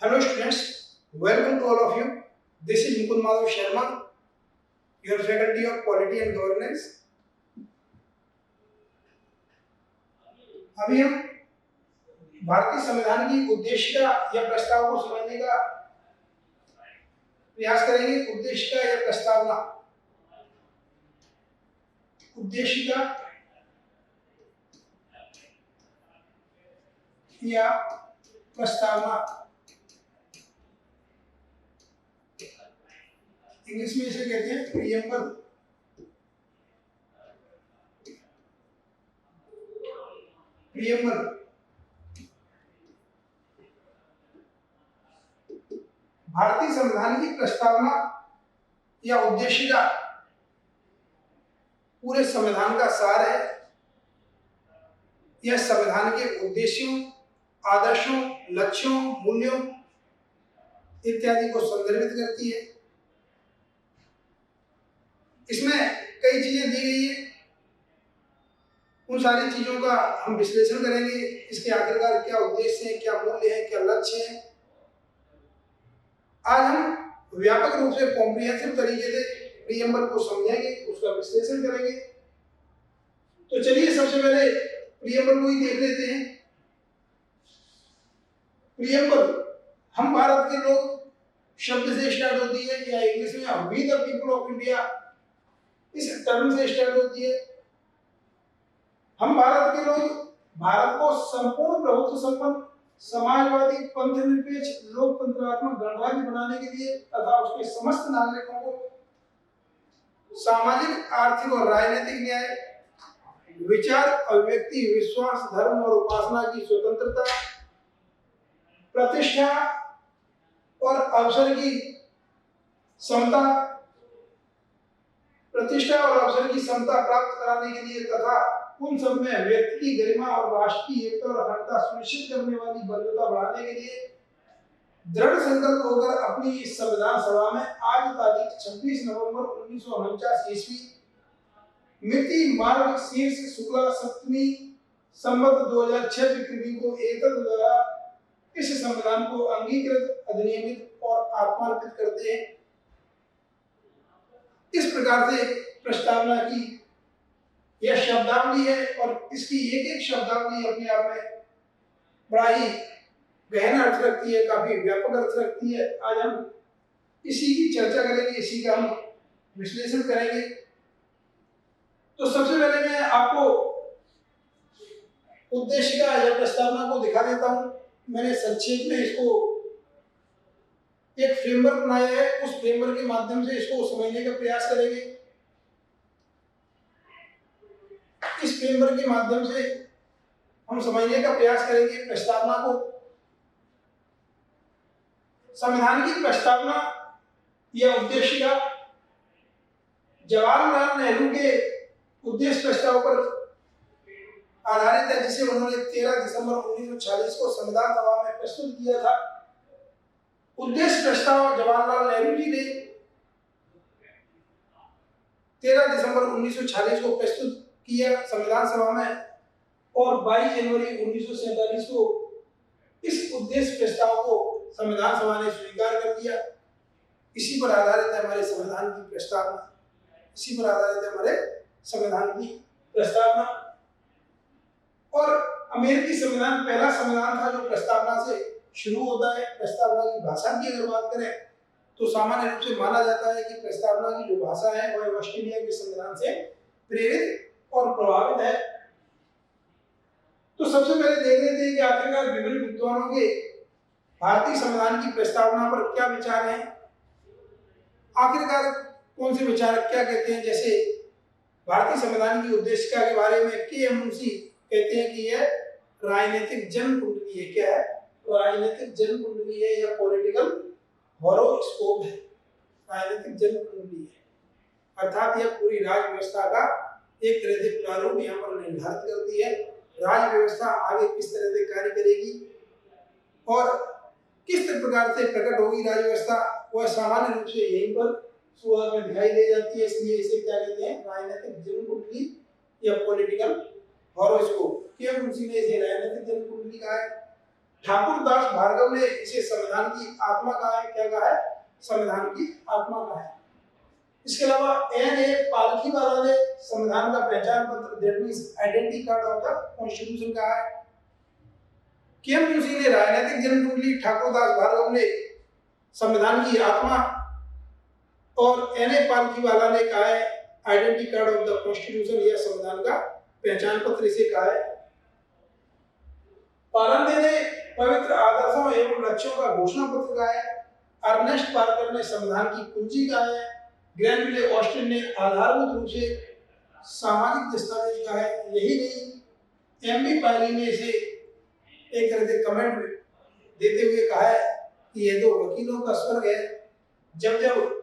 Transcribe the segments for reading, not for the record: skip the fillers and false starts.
Hello students, welcome to all of you. This is Mukund Madhav Sharma, your faculty of Polity and Governance. अभी हम भारतीय संविधान की उद्देशिका या प्रस्ताव को समझने का प्रयास करेंगे। उद्देशिका या प्रस्तावना, उद्देशिका या प्रस्तावना, इंग्लिश में इसे कहते हैं प्रीएम्बल। प्रीएम्बल भारतीय संविधान की प्रस्तावना या उद्देशिका पूरे संविधान का सार है। यह संविधान के उद्देश्यों, आदर्शों, लक्ष्यों, मूल्यों इत्यादि को संदर्भित करती है। इसमें कई चीजें दी गई है, उन सारी चीजों का हम विश्लेषण करेंगे। इसके आखिरकार क्या उद्देश्य है, क्या मूल्य है, क्या लक्ष्य है। आज हम व्यापक रूप से कॉम्प्रिहेंसिव तरीके से प्रीएम्बल को समझेंगे, उसका विश्लेषण करेंगे। तो चलिए सबसे पहले प्रीएम्बल को ही देख लेते हैं। प्रीएम्बल हम भारत के लोग शब्द से स्टार्ट होती है, या इंग्लिश में we the people of India इस टर्म से स्टार्ट होती है। हम भारत के लोग भारत को संपूर्ण प्रभुत्व संपन्न समाजवादी पंथ निरपेक्ष लोकतंत्रात्मक गणराज्य बनाने के लिए तथा उसके समस्त नागरिकों को सामाजिक, आर्थिक और राजनीतिक न्याय, विचार, अभिव्यक्ति, विश्वास, धर्म और उपासना की स्वतंत्रता, प्रतिष्ठा और अवसर की समता, प्राप्त कराने के लिए तथा उन सब में व्यक्ति की गरिमा और राष्ट्र की एकता और अखंडता सुनिश्चित करने वाली बलिष्ठता बढ़ाने के लिए दृढ़ संकल्प होकर अपनी इस संविधान सभा में आज तारीख 26 नवंबर 1949 ईस्वी मिति मार्ग शीर्ष शुक्ला सप्तमी संवत 2006 विक्रमी को एकल द्वारा इस संविधान को अंगीकृत, अधिनियमित और आत्मार्पित करते हैं। इस प्रकार से प्रस्तावना की यह शब्दावली है और इसकी एक एक शब्दावली अपने आप में बड़ा ही गहन अर्थ रखती है, काफी व्यापक अर्थ रखती है। आज हम इसी की चर्चा करेंगे, इसी का हम विश्लेषण करेंगे। तो सबसे पहले मैं आपको उद्देशिका या प्रस्तावना को दिखा देता हूं। मैंने संक्षेप में इसको एक फ्रेमवर्क बनाया है, उस फ्रेमवर्क के माध्यम से इसको समझने का प्रयास करेंगे। इस फ्रेमवर्क के माध्यम से हम समझने का प्रयास करेंगे प्रस्तावना को। संविधान की प्रस्तावना या उद्देशिका जवाहरलाल नेहरू के उद्देश्य प्रस्ताव पर आधारित है, जिसे उन्होंने 13 दिसंबर 1946 को संविधान सभा में प्रस्तुत किया था। उद्देश्य प्रस्ताव जवाहरलाल नेहरू जी ने 13 दिसंबर 1946 को प्रस्तुत किया संविधान सभा में और 22 जनवरी 1947 को इस उद्देश्य प्रस्ताव को संविधान सभा ने स्वीकार कर दिया। इसी पर आधारित है हमारे संविधान की प्रस्तावना। इसी पर आधारित है हमारे संविधान की प्रस्तावना। और अमेरिकी संविधान पहला संविधान था जो प्रस्तावना से शुरू होता है। प्रस्तावना की भाषा की अगर बात करें तो सामान्य रूप से माना जाता है कि प्रस्तावना की जो भाषा है वह ऑस्ट्रेलिया के संविधान से प्रेरित और प्रभावित है। तो सबसे पहले देख लेते हैं कि आखिरकार विभिन्न विद्वानों के भारतीय संविधान की प्रस्तावना पर क्या विचार हैं। आखिरकार कौन से विचारक क्या कहते हैं। जैसे भारतीय संविधान की उद्देशिका के बारे में के.एम. मुंशी कहते हैं कि यह राजनीतिक जन कुंडली है। क्या है? राजनीतिक जन कुंडली है या पॉलिटिकल हॉरोस्कोप है। राजनीतिक जन कुंडली है, अर्थात यह पूरी राज व्यवस्था का एक तरह से प्रारूप यहाँ पर निर्धारित करती है। राज व्यवस्था आगे किस तरह से कार्य करेगी और किस प्रकार से प्रकट होगी राज व्यवस्था, वह सामान्य रूप से यहीं पर शुरुआत में दिखाई दे जाती है। इसलिए इसे क्या कहते हैं? राजनीतिक जन कुंडली या पॉलिटिकल हॉरोस्कोप। के.एम. मुंशी ने इसे राजनीतिक जन कुंडली कहा है। ठाकुर दास भार्गव ने इसे संविधान की आत्मा कहा है। क्या कहा है? संविधान की आत्मा कहा है। इसके अलावा N.A. पालखीवाला ने संविधान का पहचान पत्र, that means identity card of the constitution कहा है। KM ने राजनीतिक जन्म कुंडली, ठाकुर दास भार्गव ने संविधान की आत्मा और N.A. पालखीवाला ने कहा है identity card of the constitution या संविधान का पहचान पत्र इसे कहा है। पारंदे ने पवित्र आदर्शों एवं लक्ष्यों का घोषणा पत्र कहा है। अर्नेस्ट पार्कर ने संविधान की कुंजी कहा है। ग्रैनविले ऑस्टिन ने आधारभूत रूप से सामाजिक दस्तावेज कहा है। यही नहीं, एम बी पायली ने इसे एक तरह से कमेंट देते हुए कहा है कि यह तो वकीलों का स्वर्ग है, जब जब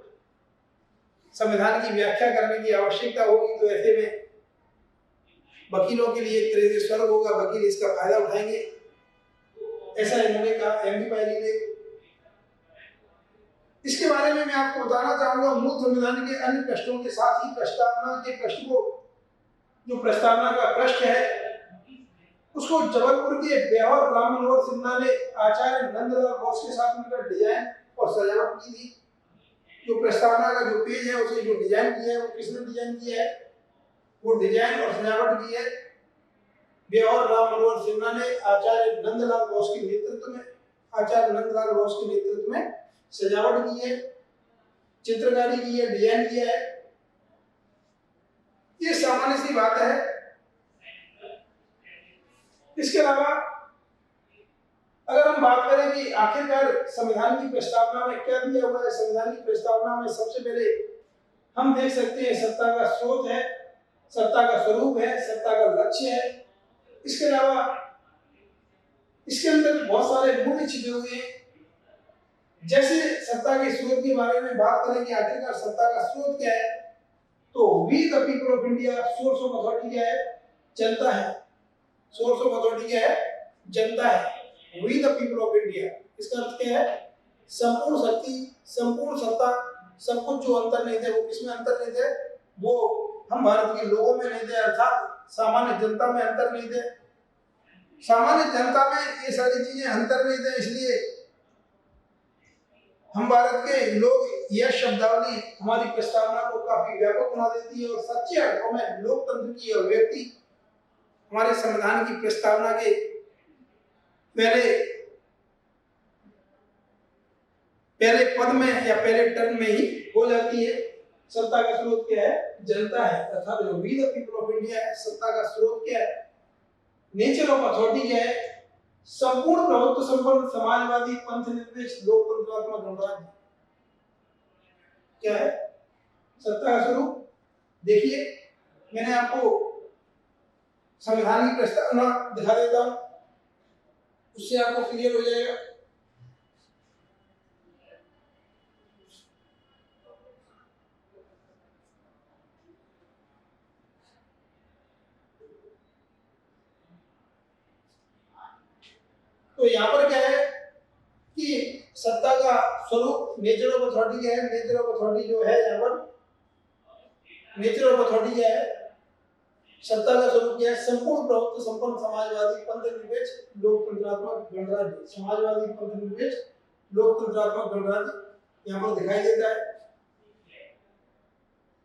संविधान की व्याख्या करने की आवश्यकता होगी तो ऐसे में वकीलों के लिए एक तरह से स्वर्ग होगा, वकील इसका फायदा उठाएंगे, ऐसा इन्होंने कहा, एम बी पायली ने। इसके बारे में मैं आपको बताना चाहूंगा, मूल संविधान के अन्य पृष्ठों के साथ ही प्रस्तावना के पृष्ठ को, जो प्रस्तावना का पृष्ठ है उसको जबलपुर के ब्यावर राम मनोहर सिन्हा ने आचार्य नंदलाल बोस के साथ मिलकर डिजाइन और सजावट की थी। जो प्रस्तावना का जो पेज है उसे जो डिजाइन किया है वो किसने डिजाइन किया है? वो डिजाइन और सजावट की है ब्यावर राम मनोहर सिन्हा ने आचार्य नंदलाल बोस के नेतृत्व में। आचार्य नंदलाल बोस के नेतृत्व में सजावट की है, चित्रकारी की है, डिजाइन किया है। ये सामान्य सी बात है। इसके अलावा अगर हम बात करें कि आखिरकार संविधान की प्रस्तावना में क्या दिया हुआ है, संविधान की प्रस्तावना में सबसे पहले हम देख सकते हैं सत्ता का स्रोत है, सत्ता का स्वरूप है, सत्ता का लक्ष्य है। इसके अलावा इसके अंदर बहुत सारे मूल्य छिपे हुए हैं। जैसे सत्ता के स्रोत के बारे में बात करें कि आखिरकार सत्ता का स्रोत क्या है, तो we the people of India, source of authority क्या है? जनता है। सोर्स ऑफ अथॉरिटी क्या है? जनता है। We the people of India, इसका अर्थ क्या है? संपूर्ण शक्ति, संपूर्ण सत्ता, सब कुछ जो अंतर्निहित है वो किसमें अंतर्निहित है? वो हम भारत के लोगों में निहित है, अर्थात सामान्य जनता में अंतर्निहित है। सामान्य जनता में ये सारी चीजें अंतर्निहित है, इसलिए हम भारत के लोग, यह शब्दावली हमारी प्रस्तावना को काफी व्यापक बना देती है और सच्चे अर्थों में लोकतंत्र की अभिव्यक्ति हमारे संविधान की प्रस्तावना के पहले पद में या पहले टर्म में ही हो जाती है। सत्ता का स्रोत क्या है? जनता है, अर्थात जो we the people of India है। सत्ता का स्रोत क्या है? नेचर ऑफ अथॉरिटी क्या है? संपूर्ण प्रभुत्व संपन्न समाजवादी पंथ निरपेक्ष लोकतंत्रात्मक गणराज्य क्या है? सत्ता का स्वरूप। देखिए, मैंने आपको संविधान की प्रस्तावना दिखा देता हूं, उससे आपको क्लियर हो जाएगा। तो यहाँ पर क्या है कि सत्ता का स्वरूप, नेचर ऑफ अथॉरिटी क्या है? नेचर ऑफ अथॉरिटी जो है यहाँ पर, नेचर ऑफ अथॉरिटी क्या है? सत्ता का स्वरूप क्या है? संपूर्ण प्रभुत्व संपन्न समाजवादी पंथ निरपेक्ष लोकतंत्रात्मक गणराज्य। समाजवादी पंथ निरपेक्ष लोकतंत्रात्मक गणराज्य यहाँ पर दिखाई देता है।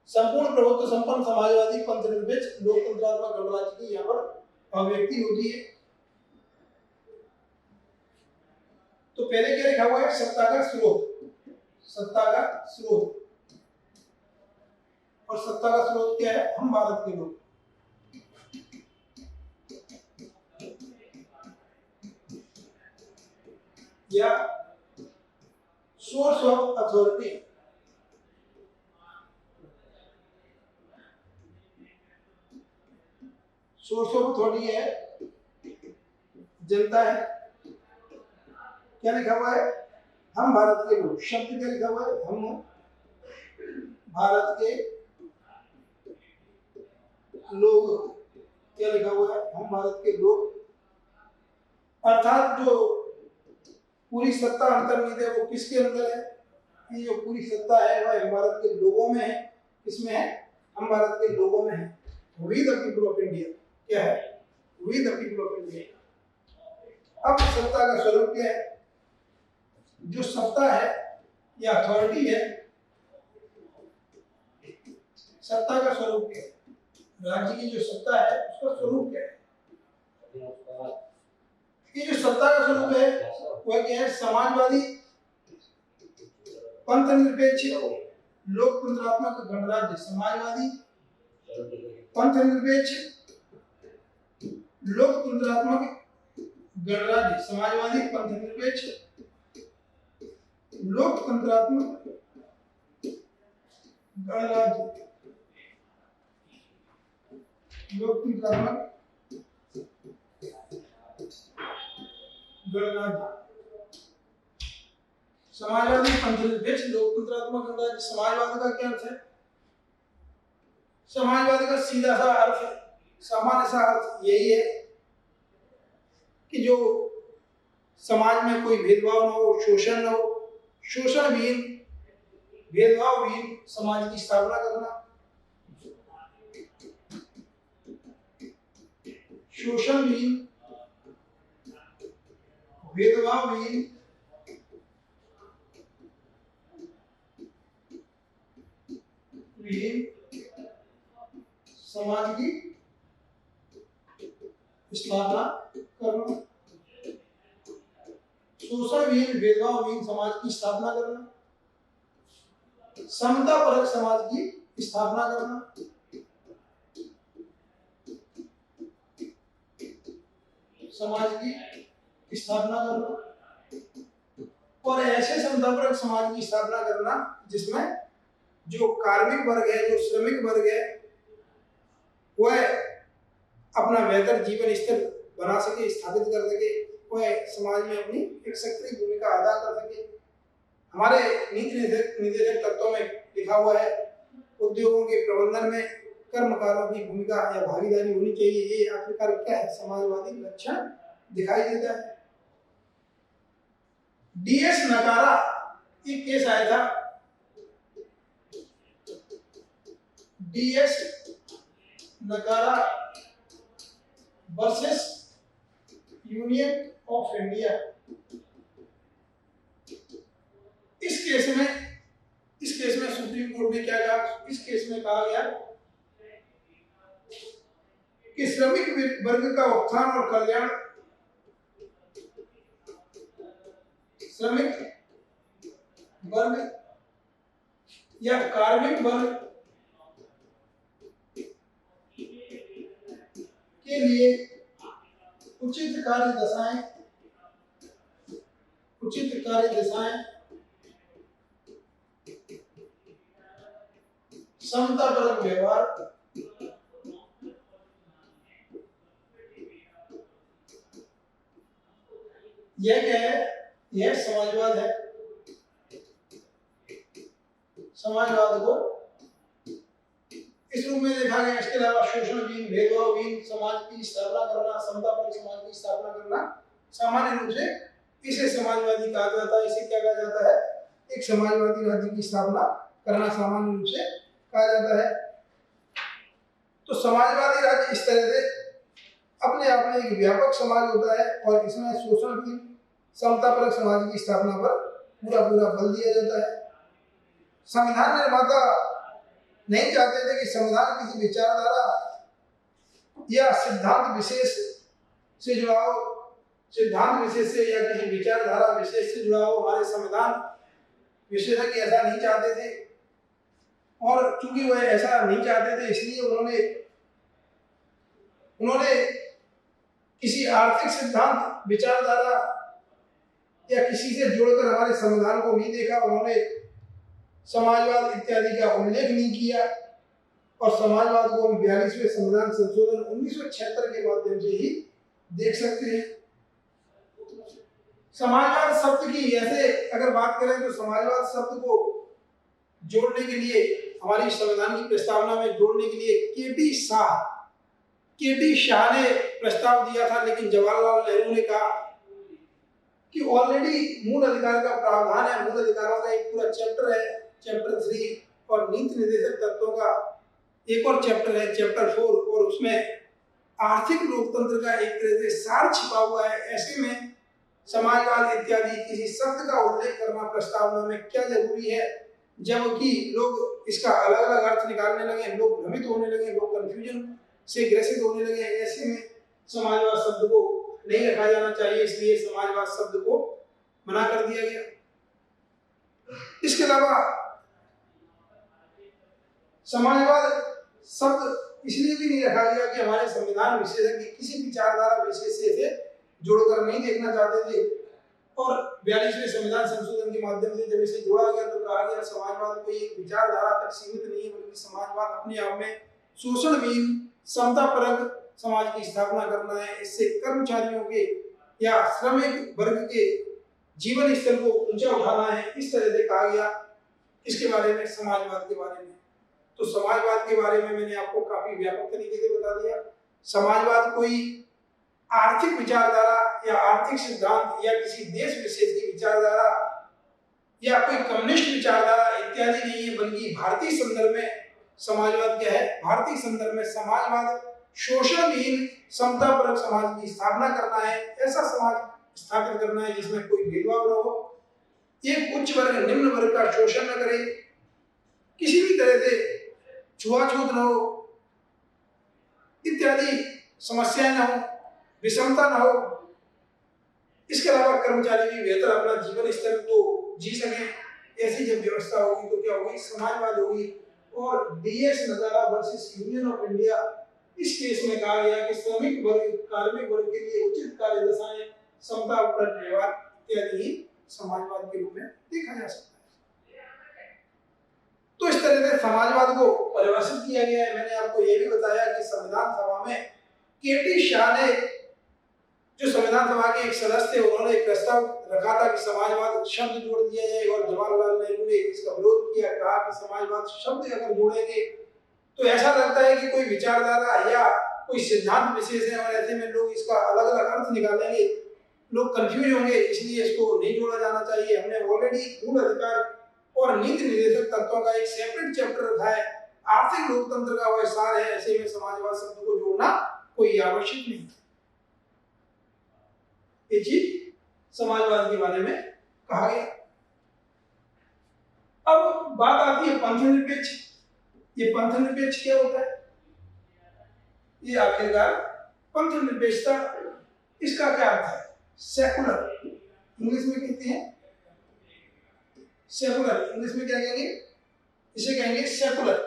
संपूर्ण प्रभुत्व संपन्न समाजवादी पंथ निरपेक्ष लोकतंत्रात्मक गणराज्य की यहाँ पर अभिव्यक्ति होती है। तो पहले क्या लिखा हुआ है? सत्ता का स्रोत। सत्ता का स्रोत, और सत्ता का स्रोत क्या है? हम भारत के लोग। या source of authority, source of authority है जनता है। क्या लिखा हुआ है? हम भारत के लोग। शब्द क्या लिखा हुआ है? हम भारत के लोग। क्या लिखा हुआ है? हम भारत के लोग। अर्थात जो पूरी सत्ता अंतर्निहित है वो किसके अंदर है? ये जो पूरी सत्ता है वह भारत के लोगों में है। किसमें है? हम भारत के लोगों में है। We the people of India क्या है? We the people of India. अब सत्ता का स्वरूप क्या है? जो सत्ता है या अथॉरिटी है, सत्ता का स्वरूप क्या है? राज्य की जो सत्ता है उसका स्वरूप क्या है? ये जो सत्ता का स्वरूप है वह क्या है? समाजवादी, पंथ निरपेक्ष, लोकतंत्रात्मक गणराज्य। समाजवादी, पंथ निरपेक्ष, लोकतंत्रात्मक गणराज्य। समाजवादी, पंथ निरपेक्ष, लोकतंत्रात्मक गणराज्य। लोकतंत्रात्मक गणराज्य। समाजवादी, पंथ निरपेक्ष, लोकतंत्रात्मक गणराज्य। समाजवाद का क्या अर्थ है? समाजवाद का सीधा सा अर्थ, सामान्य सा अर्थ यही है कि जो समाज में कोई भेदभाव न हो, शोषण न हो, शोषणविहीन, भेदभावहीन समाज की स्थापना करना। शोषणविहीन, भेदभावहीन समाज की स्थापना करना। शोषणविहीन, भेदभावहीन समाज की स्थापना करना। समतापरक समाज की स्थापना करना। समाज की स्थापना करना और ऐसे समतापरक समाज की स्थापना करना जिसमें जो कार्मिक वर्ग है, जो श्रमिक वर्ग है, वह अपना बेहतर जीवन स्तर बना सके, स्थापित कर सके, वह समाज में अपनी एक सक्रिय भूमिका अदा कर सके। हमारे नीति निदेशक तत्वों में लिखा हुआ है उद्योगों के प्रबंधन में कर्मकारों की भूमिका या भागीदारी होनी चाहिए। ये आखिरकार क्या है? समाजवादी लक्षण दिखाई देता है। डीएस नकारा एक केस आया था, डीएस नकारा वर्सेस यूनियन ऑफ इंडिया। इस केस में सुप्रीम कोर्ट ने क्या कहा? इस केस में कहा गया कि श्रमिक वर्ग का उत्थान और कल्याण, श्रमिक वर्ग या कार्मिक वर्ग के लिए उचित कार्य दशाएं, समतापरक व्यवहार, यह क्या है? यह समाजवाद है। समाजवाद को इस रूप में देखा गया। इसके अलावा शोषणविहीन, भेदभावहीन समाज की स्थापना करना, समतापरक समाज की स्थापना करना, सामान्य रूप से इसे समाजवादी कहा जाता है। इसे क्या कहा जाता है? एक समाजवादी राज्य की स्थापना करना सामान्य रूप से कहा जाता है। तो समाजवादी राज्य इस तरह से अपने आप में एक व्यापक समाज होता है और इसमें शोषणविहीन, समतापरक समाज की स्थापना पर पूरा बल दिया जाता है। संविधान निर्माता नहीं चाहते थे कि संविधान किसी विचारधारा या सिद्धांत विशेष से जुड़ा हो, सिद्धांत विशेष से या किसी विचारधारा विशेष से जुड़ा हो। हमारे संविधान विशेषज्ञ ऐसा नहीं चाहते थे और चूंकि वह ऐसा नहीं चाहते थे इसलिए उन्होंने किसी आर्थिक सिद्धांत, विचारधारा या किसी से जोड़कर हमारे संविधान को नहीं देखा। उन्होंने समाजवाद इत्यादि का उल्लेख नहीं किया और समाजवाद को हम 42वें संविधान संशोधन 1976 के माध्यम से ही देख सकते हैं। समाजवाद शब्द की ऐसे अगर बात करें तो समाजवाद शब्द को जोड़ने के लिए, हमारी संविधान की प्रस्तावना में जोड़ने के लिए केटी शाह ने प्रस्ताव दिया था, लेकिन जवाहरलाल नेहरू ने कहा कि ऑलरेडी मूल अधिकार का प्रावधान है, मूल अधिकारों का एक पूरा चैप्टर है, चैप्टर 3 और नीति निर्देशक तत्वों का एक और चैप्टर है, चैप्टर 4, और उसमें आर्थिक लोकतंत्र का एक तरह से सार छिपा हुआ है। ऐसे में समाजवाद इत्यादि किसी शब्द का उल्लेख करना प्रस्तावना में क्या जरूरी है, जबकि लोग इसका अलग अलग अर्थ निकालने लगे, लोग भ्रमित होने लगे, लोग कंफ्यूजन से ग्रसित होने लगे। ऐसे में समाजवाद शब्द को नहीं रखा जाना चाहिए, इसलिए समाजवाद शब्द को मना कर दिया गया। इसके अलावा समाजवाद शब्द इसलिए भी नहीं रखा गया कि हमारे संविधान विशेषज्ञ किसी विचारधारा विशेष से जोड़कर नहीं देखना चाहते थे, और 42वें संविधान संशोधन के माध्यम से जब इसे जोड़ा गया तो कहा गया समाजवाद कोई एक विचारधारा तक सीमित नहीं है, बल्कि समाजवाद अपने आप में शोषणविहीन समतापरक समाज की स्थापना करना है। इससे कर्मचारियों के या श्रमिक वर्ग के जीवन स्तर को ऊंचा उठाना है, इस तरह से कहा गया। इसके बारे में समाजवाद के बारे में तो समाजवाद के बारे में मैंने आपको काफी व्यापक तरीके से बता दिया। समाजवाद कोई आर्थिक विचारधारा या आर्थिक सिद्धांत या किसी देश विशेष की विचारधारा या कोई कम्युनिस्ट विचारधारा इत्यादि नहीं है, बल्कि भारतीय संदर्भ में समाजवाद क्या है? भारतीय संदर्भ में समाजवाद शोषणविहीन समतापरक समाज की स्थापना करना है। ऐसा समाज स्थापित करना है जिसमें कोई भेदभाव न हो, एक उच्च वर्ग निम्न वर्ग का शोषण न करे, किसी भी तरह से छुआछूत न हो, इत्यादि समस्याएं न हो, विषमता न हो। इसके अलावा कर्मचारी भी बेहतर अपना जीवन स्तर को जी सके, ऐसी जब व्यवस्था होगी तो क्या होगी? समाजवाद होगी। और डीएस नजारा वर्सेस यूनियन ऑफ इंडिया, इस केस में कहा गया कि श्रमिक वर्ग कार्मिक वर्ग के लिए उचित कार्य दशाएं समता पर व्यवहार इत्यादि ही समाजवाद के रूप में देखा जा सकता है। तो इस तरह से समाजवाद को परिभाषित किया गया है। मैंने आपको यह भी बताया कि संविधान सभा में केटी शाह ने, जो संविधान सभा के एक सदस्य थे, उन्होंने एक प्रस्ताव रखा था कि समाजवाद शब्द जोड़ दिया जाए, और जवाहरलाल नेहरू ने इसका विरोध किया, कहा कि समाजवाद शब्द अगर जोड़ेंगे तो ऐसा लगता है कि कोई विचारधारा या कोई सिद्धांत विशेष है, और ऐसे में लोग इसका अलग अलग अर्थ निकालेंगे, लोग कंफ्यूज होंगे, इसलिए इसको नहीं जोड़ा जाना चाहिए। हमने ऑलरेडी मूल अधिकार और नीति निर्देशक तत्वों का एक सेपरेट चैप्टर रखा है, आर्थिक लोकतंत्र का वह सार है। ऐसे में समाजवाद शब्द को जोड़ना कोई आवश्यक नहीं। ये चीज समाजवाद के बारे में कहा गया। अब बात आती है पंथ निरपेक्ष। ये पंथ निरपेक्ष क्या होता है? ये आखिरकार पंथ निरपेक्षता, इसका क्या अर्थ है? सेकुलर, इंग्लिश में कहते हैं सेकुलर। इंग्लिश में क्या कहेंगे? इसे कहेंगे सेकुलर।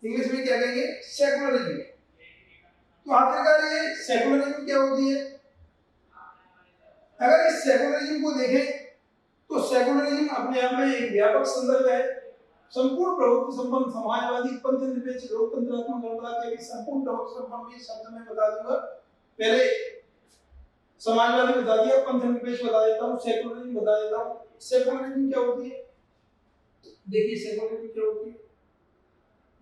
इंग्लिश में क्या कहेंगे? सेकुलरिज्म। तो आखिरकार ये सेकुलरिज्म क्या होती है? अगर इस सेकुलरिज्म को देखें तो सेकुलरिज्म अपने आप में एक व्यापक संदर्भ है। संपूर्ण प्रभुत्व संपन्न समाजवादी पंथ निरपेक्ष लोकतंत्रात्मक गणराज्य की संपूर्ण प्रभुत्व संपन्न भी शब्द में बता दूंगा। पहले समाजवादी बता दिया, पंथ निरपेक्ष बता देता हूँ, सेकुलरिज्म बता देता हूँ। सेकुलरिज्म क्या होती है? देखिए सेकुलरिज्म क्या होती है,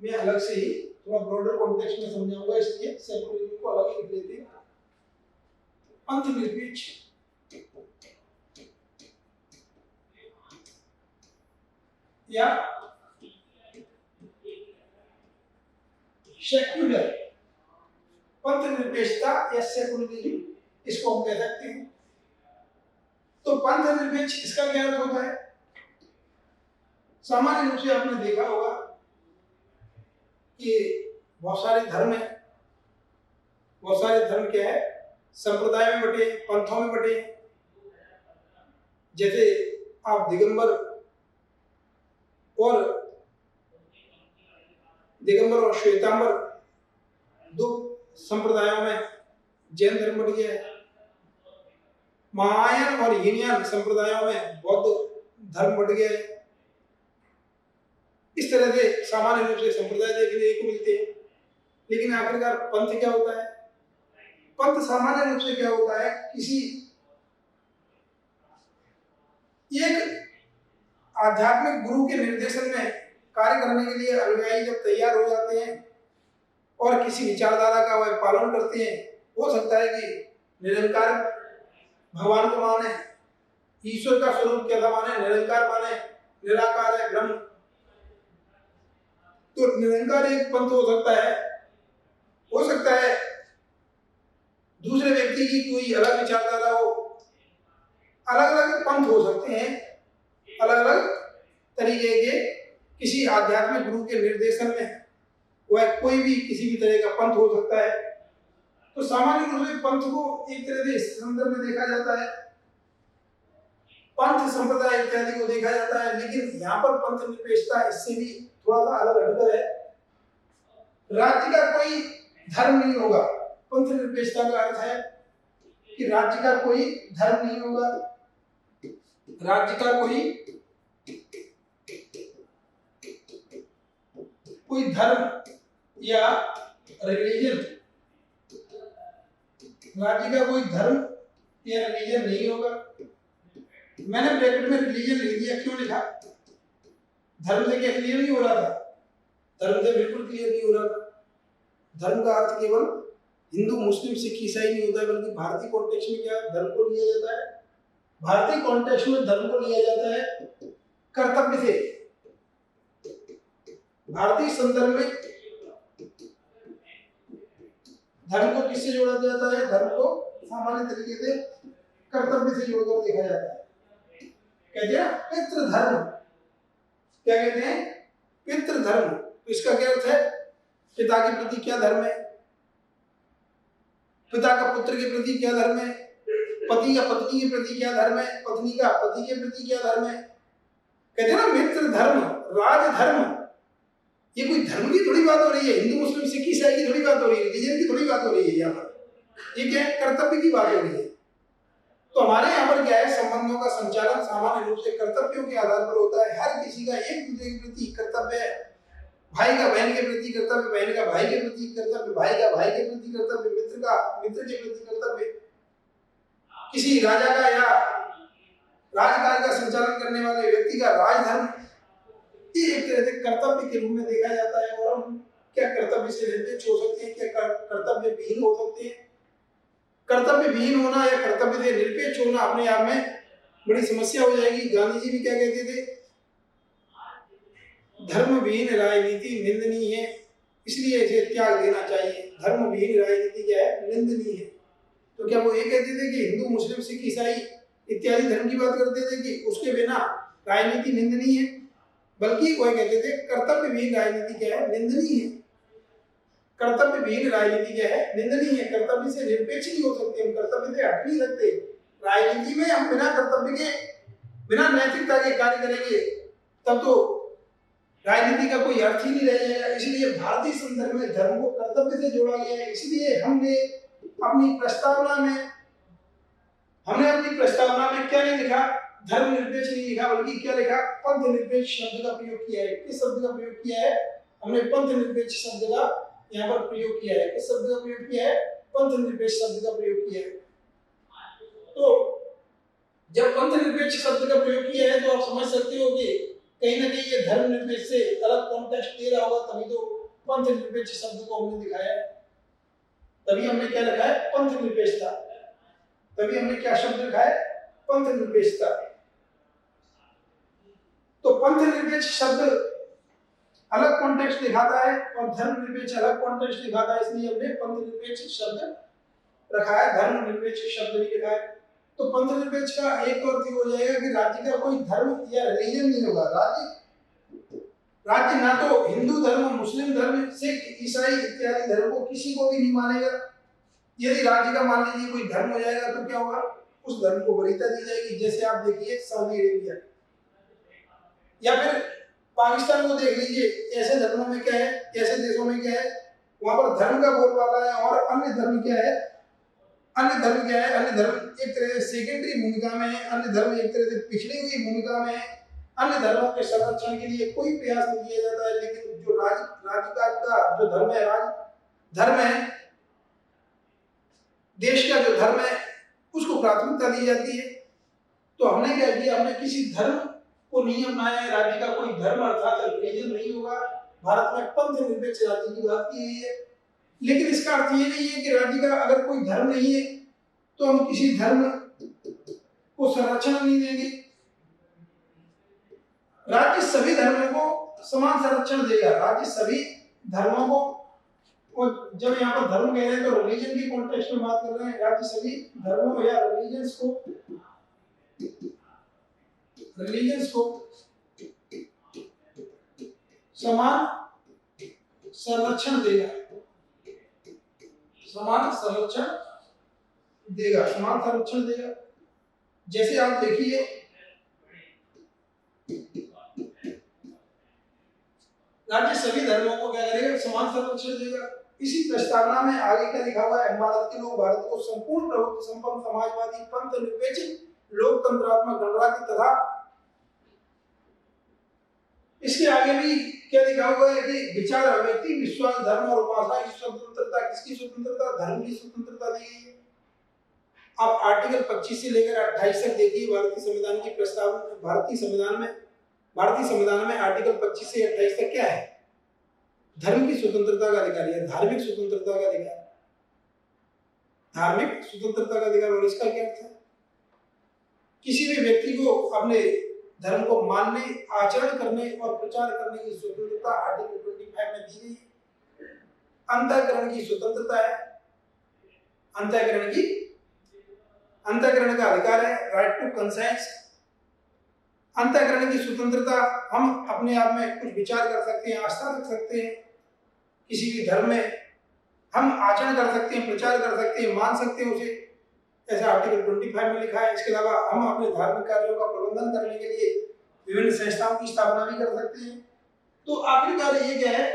मैं अलग से ही थोड़ा ब्रॉडर कॉन्टेक्स्ट में समझाऊंगा, इसलिए सेकुलरिज्म को अलग ही लिख लेते हैं। पंथ निरपेक्ष या सेक्युलर, पंथ निरपेक्षता या सेकुलरिज्म, इसको हम कह सकते हैं। तो पंथ निरपेक्ष इसका क्या अर्थ होता है? सामान्य रूप से आपने देखा होगा कि बहुत सारे धर्म है, बहुत सारे धर्म क्या है? संप्रदाय में बटे, पंथों में बटे। जैसे आप दिगंबर और श्वेतांबर दो संप्रदायों में जैन धर्म बट गया है। महायान और हीनयान संप्रदायों में बौद्ध धर्म बट गया है। इस तरह से सामान्य रूप से संप्रदाय देखने को मिलते हैं। लेकिन आखिरकार पंथ क्या होता है? पंथ सामान्य रूप से क्या होता है? किसी एक आध्यात्मिक गुरु के निर्देशन में कार्य करने के लिए अनुयायी जब तैयार हो जाते हैं और किसी विचारधारा का वह पालन करते हैं, हो सकता है कि निरंकार भगवान को माने, ईश्वर का स्वरूप क्या था माने, निरंकार माने, निराकार है ब्रह्म। तो निरंकार एक पंथ हो सकता है दूसरे व्यक्ति की कोई अलग विचारधारा हो, अलग अलग पंथ हो सकते हैं, अलग अलग तरीके के किसी आध्यात्मिक गुरु के निर्देशन में वह कोई भी किसी भी तरह का पंथ हो सकता है। तो सामान्य रूप से पंथ को एक तरह से इस संदर्भ में देखा जाता है, पंथ संप्रदाय इत्यादि को देखा जाता है, लेकिन यहाँ पर पंथ निरपेक्षता इससे भी थोड़ा सा अलग हटकर है। राज्य का कोई धर्म नहीं होगा। पंथ निरपेक्षता का अर्थ है कि राज्य का कोई धर्म नहीं होगा, राज्य का कोई धर्म या रिलीजन, राज्य का कोई धर्म या रिलीजन नहीं होगा। मैंने ब्रैकेट में रिलीजन लिख दिया, क्यों लिखा? धर्म से क्या क्लियर नहीं हो रहा था? धर्म से बिल्कुल क्लियर नहीं हो रहा था। धर्म का अर्थ केवल हिंदू मुस्लिम सिख ईसाई नहीं होता है, बल्कि भारतीय कॉन्टेक्स्ट में क्या धर्म को लिया जाता है? भारतीय कॉन्टेक्स्ट में धर्म को लिया जाता है कर्तव्य से। भारतीय संदर्भ में धर्म को किससे जोड़ा जाता है? धर्म को सामान्य तरीके से कर्तव्य से जोड़कर देखा जाता है। कहते हैं पितृधर्म, क्या कहते हैं? पितृधर्म। तो इसका क्या अर्थ है? पिता के प्रति क्या धर्म है, पिता का पुत्र के प्रति क्या धर्म है, पति का पत्नी के प्रति क्या धर्म है, पत्नी का पति के प्रति क्या धर्म है। कहते हैं ना मित्र धर्म, राजधर्म। ये कोई धर्म की थोड़ी बात हो रही है, हिंदू मुस्लिम सिख ईसाई की थोड़ी बात हो रही है, रिलीजन की थोड़ी बात हो रही है। यहाँ पर ये क्या है? कर्तव्य की बात हो रही है। तो हमारे यहाँ पर क्या है? संबंधों का संचालन सामान्य रूप से कर्तव्यों के आधार पर होता है। हर किसी का एक दूसरे के प्रति कर्तव्य है। भाई का बहन के प्रति कर्तव्य, बहन का भाई के प्रति कर्तव्य, भाई का भाई के प्रति कर्तव्य, मित्र का मित्र के प्रति कर्तव्य। किसी राजा का या राजकाज का संचालन करने वाले व्यक्ति का राजधर्म, ये एक तरह से कर्तव्य के रूप में देखा जाता है। और हम क्या कर्तव्य से निरपेक्ष हो सकते हैं, क्या कर्तव्य विहीन हो सकते हैं? कर्तव्य विहीन होना या कर्तव्य से निरपेक्ष होना अपने आप में बड़ी समस्या हो जाएगी। गांधी जी भी क्या कहते थे? धर्म विहीन राजनीति निंदनीय है, इसलिए इसे त्याग देना चाहिए। धर्म विहीन राजनीति क्या है? निंदनीय है। तो क्या वो ये कहते थे कि हिंदू मुस्लिम सिख ईसाई इत्यादि धर्म की बात करते थे कि उसके बिना राजनीति निंदनीय है? बल्कि वह कहते थे कर्तव्य विहीन राजनीति क्या है? निंदनीय है। कर्तव्य विहीन राजनीति क्या है? निंदनीय है। कर्तव्य से निरपेक्ष नहीं हो सकते, हम कर्तव्य से हट नहीं सकते। राजनीति में हम बिना कर्तव्य के, बिना नैतिकता के कार्य करेंगे तब तो राजनीति का कोई अर्थ ही नहीं रह जाएगा। इसलिए भारतीय संदर्भ में धर्म को कर्तव्य से जोड़ा गया है। इसलिए हमने अपनी प्रस्तावना में क्या नहीं लिखा? धर्म निरपेक्ष नहीं लिखा, बल्कि क्या लिखा? पंथ निरपेक्ष शब्द का प्रयोग किया है। किस शब्द का प्रयोग किया है? हमने पंथ निरपेक्ष शब्द का यहाँ पर प्रयोग किया है। किस शब्द का प्रयोग किया है? पंथ निरपेक्ष शब्द का प्रयोग किया है। तो जब पंथ निरपेक्ष शब्द का प्रयोग किया है तो आप समझ सकते हो कि कहीं ना कहीं ये धर्म निरपेक्ष से अलग कॉन्टेक्स्ट दे रहा होगा, तभी तो पंथ निरपेक्ष शब्द को हमने दिखाया है। तभी हमने क्या लिखा है? पंथ निरपेक्षता। तभी हमने क्या शब्द लिखा है? पंथ निरपेक्षता। तो पंथ निरपेक्ष शब्द अलग कॉन्टेक्स्ट दिखाता है और धर्म निरपेक्ष अलग कॉन्टेक्स्ट दिखाता है, इसलिए हमने पंथ निरपेक्ष शब्द रखा है, धर्म निरपेक्ष शब्द नहीं लिखा है। तो पंथ निरपेक्ष का एक अर्थ हो जाएगा कि राज्य का कोई धर्म या रिलीजन नहीं होगा। राज्य ना तो हिंदू धर्म, मुस्लिम धर्म, सिख ईसाई इत्यादि धर्म को किसी को भी नहीं मानेगा। यदि राज्य का मान लीजिए कोई धर्म हो जाएगा तो क्या होगा? उस धर्म को वरीयता दी जाएगी। जैसे आप देखिए सऊदी अरेबिया या फिर पाकिस्तान को देख लीजिए, ऐसे धर्मों में क्या है, ऐसे देशों में क्या है, वहां पर धर्म का बोलबाला है और अन्य धर्म क्या है? अन्य धर्म एक तरह से सेकेंडरी भूमिका में है, अन्य धर्म एक तरह से पिछड़ी हुई भूमिका में है। अन्य धर्मों के संरक्षण के लिए कोई प्रयास नहीं किया जाता है, लेकिन जो राज्यकाज का जो धर्म है, धर्म है, देश का जो धर्म है, उसको प्राथमिकता दी जाती है। तो हमने क्या किया? हमने किसी धर्म को नहीं अपनाया है। राज्य का कोई धर्म अर्थात रिलीजन नहीं होगा। भारत में पंथ निरपेक्ष राज्य की बात की गई है, लेकिन इसका अर्थ ये नहीं है कि राज्य का अगर कोई धर्म नहीं है तो हम किसी धर्म को संरक्षण नहीं देंगे। राज्य सभी धर्मों को समान संरक्षण देगा। राज्य सभी धर्मों को और जब यहाँ पर धर्म कह रहे हैं तो रिलीजन के कॉन्टेक्स्ट में बात कर रहे हैं। राज्य सभी धर्मों या रिलीजन्स को समान संरक्षण देगा, समान संरक्षण देगा। जैसे आप देखिए राज्य सभी धर्मों को क्या करेगा, समान संरक्षण देगा। इसी प्रस्तावना में आगे क्या लिखा हुआ है, भारत के लोग भारत को संपूर्ण प्रभुत्व संपन्न समाजवादी पंथ निरपेक्ष लोकतंत्रात्मक गणराज्य तथा इसके आगे भी क्या लिखा हुआ है कि विचार अभिव्यक्ति विश्वास धर्म और उपासना की स्वतंत्रता, किसकी स्वतंत्रता, धर्म की स्वतंत्रता दी गई है। आप आर्टिकल 25 से लेकर 28 तक देखिए भारतीय संविधान की प्रस्तावना। भारतीय संविधान में आर्टिकल 25 से 28 तक क्या है, धर्म की स्वतंत्रता का अधिकार या धार्मिक स्वतंत्रता का अधिकार, धार्मिक स्वतंत्रता का अधिकार। और इसका क्या अर्थ है, किसी भी व्यक्ति को अपने धर्म को मानने, आचरण करने और प्रचार करने की स्वतंत्रता आर्टिकल 25 में दी गई है। अंतःकरण की स्वतंत्रता है, अंतःकरण का अधिकार है, राइट टू कंसेंस। अंतःकरण की स्वतंत्रता, हम अपने आप में कुछ विचार कर सकते हैं, आस्था रख सकते हैं, किसी भी धर्म में हम आचरण कर सकते हैं, प्रचार कर सकते हैं, मान सकते हैं उसे, ऐसा आर्टिकल 25 में लिखा है। इसके अलावा हम अपने धार्मिक कार्यों का प्रबंधन करने के लिए विभिन्न संस्थाओं की स्थापना भी कर सकते हैं। तो आखिरकार ये क्या है,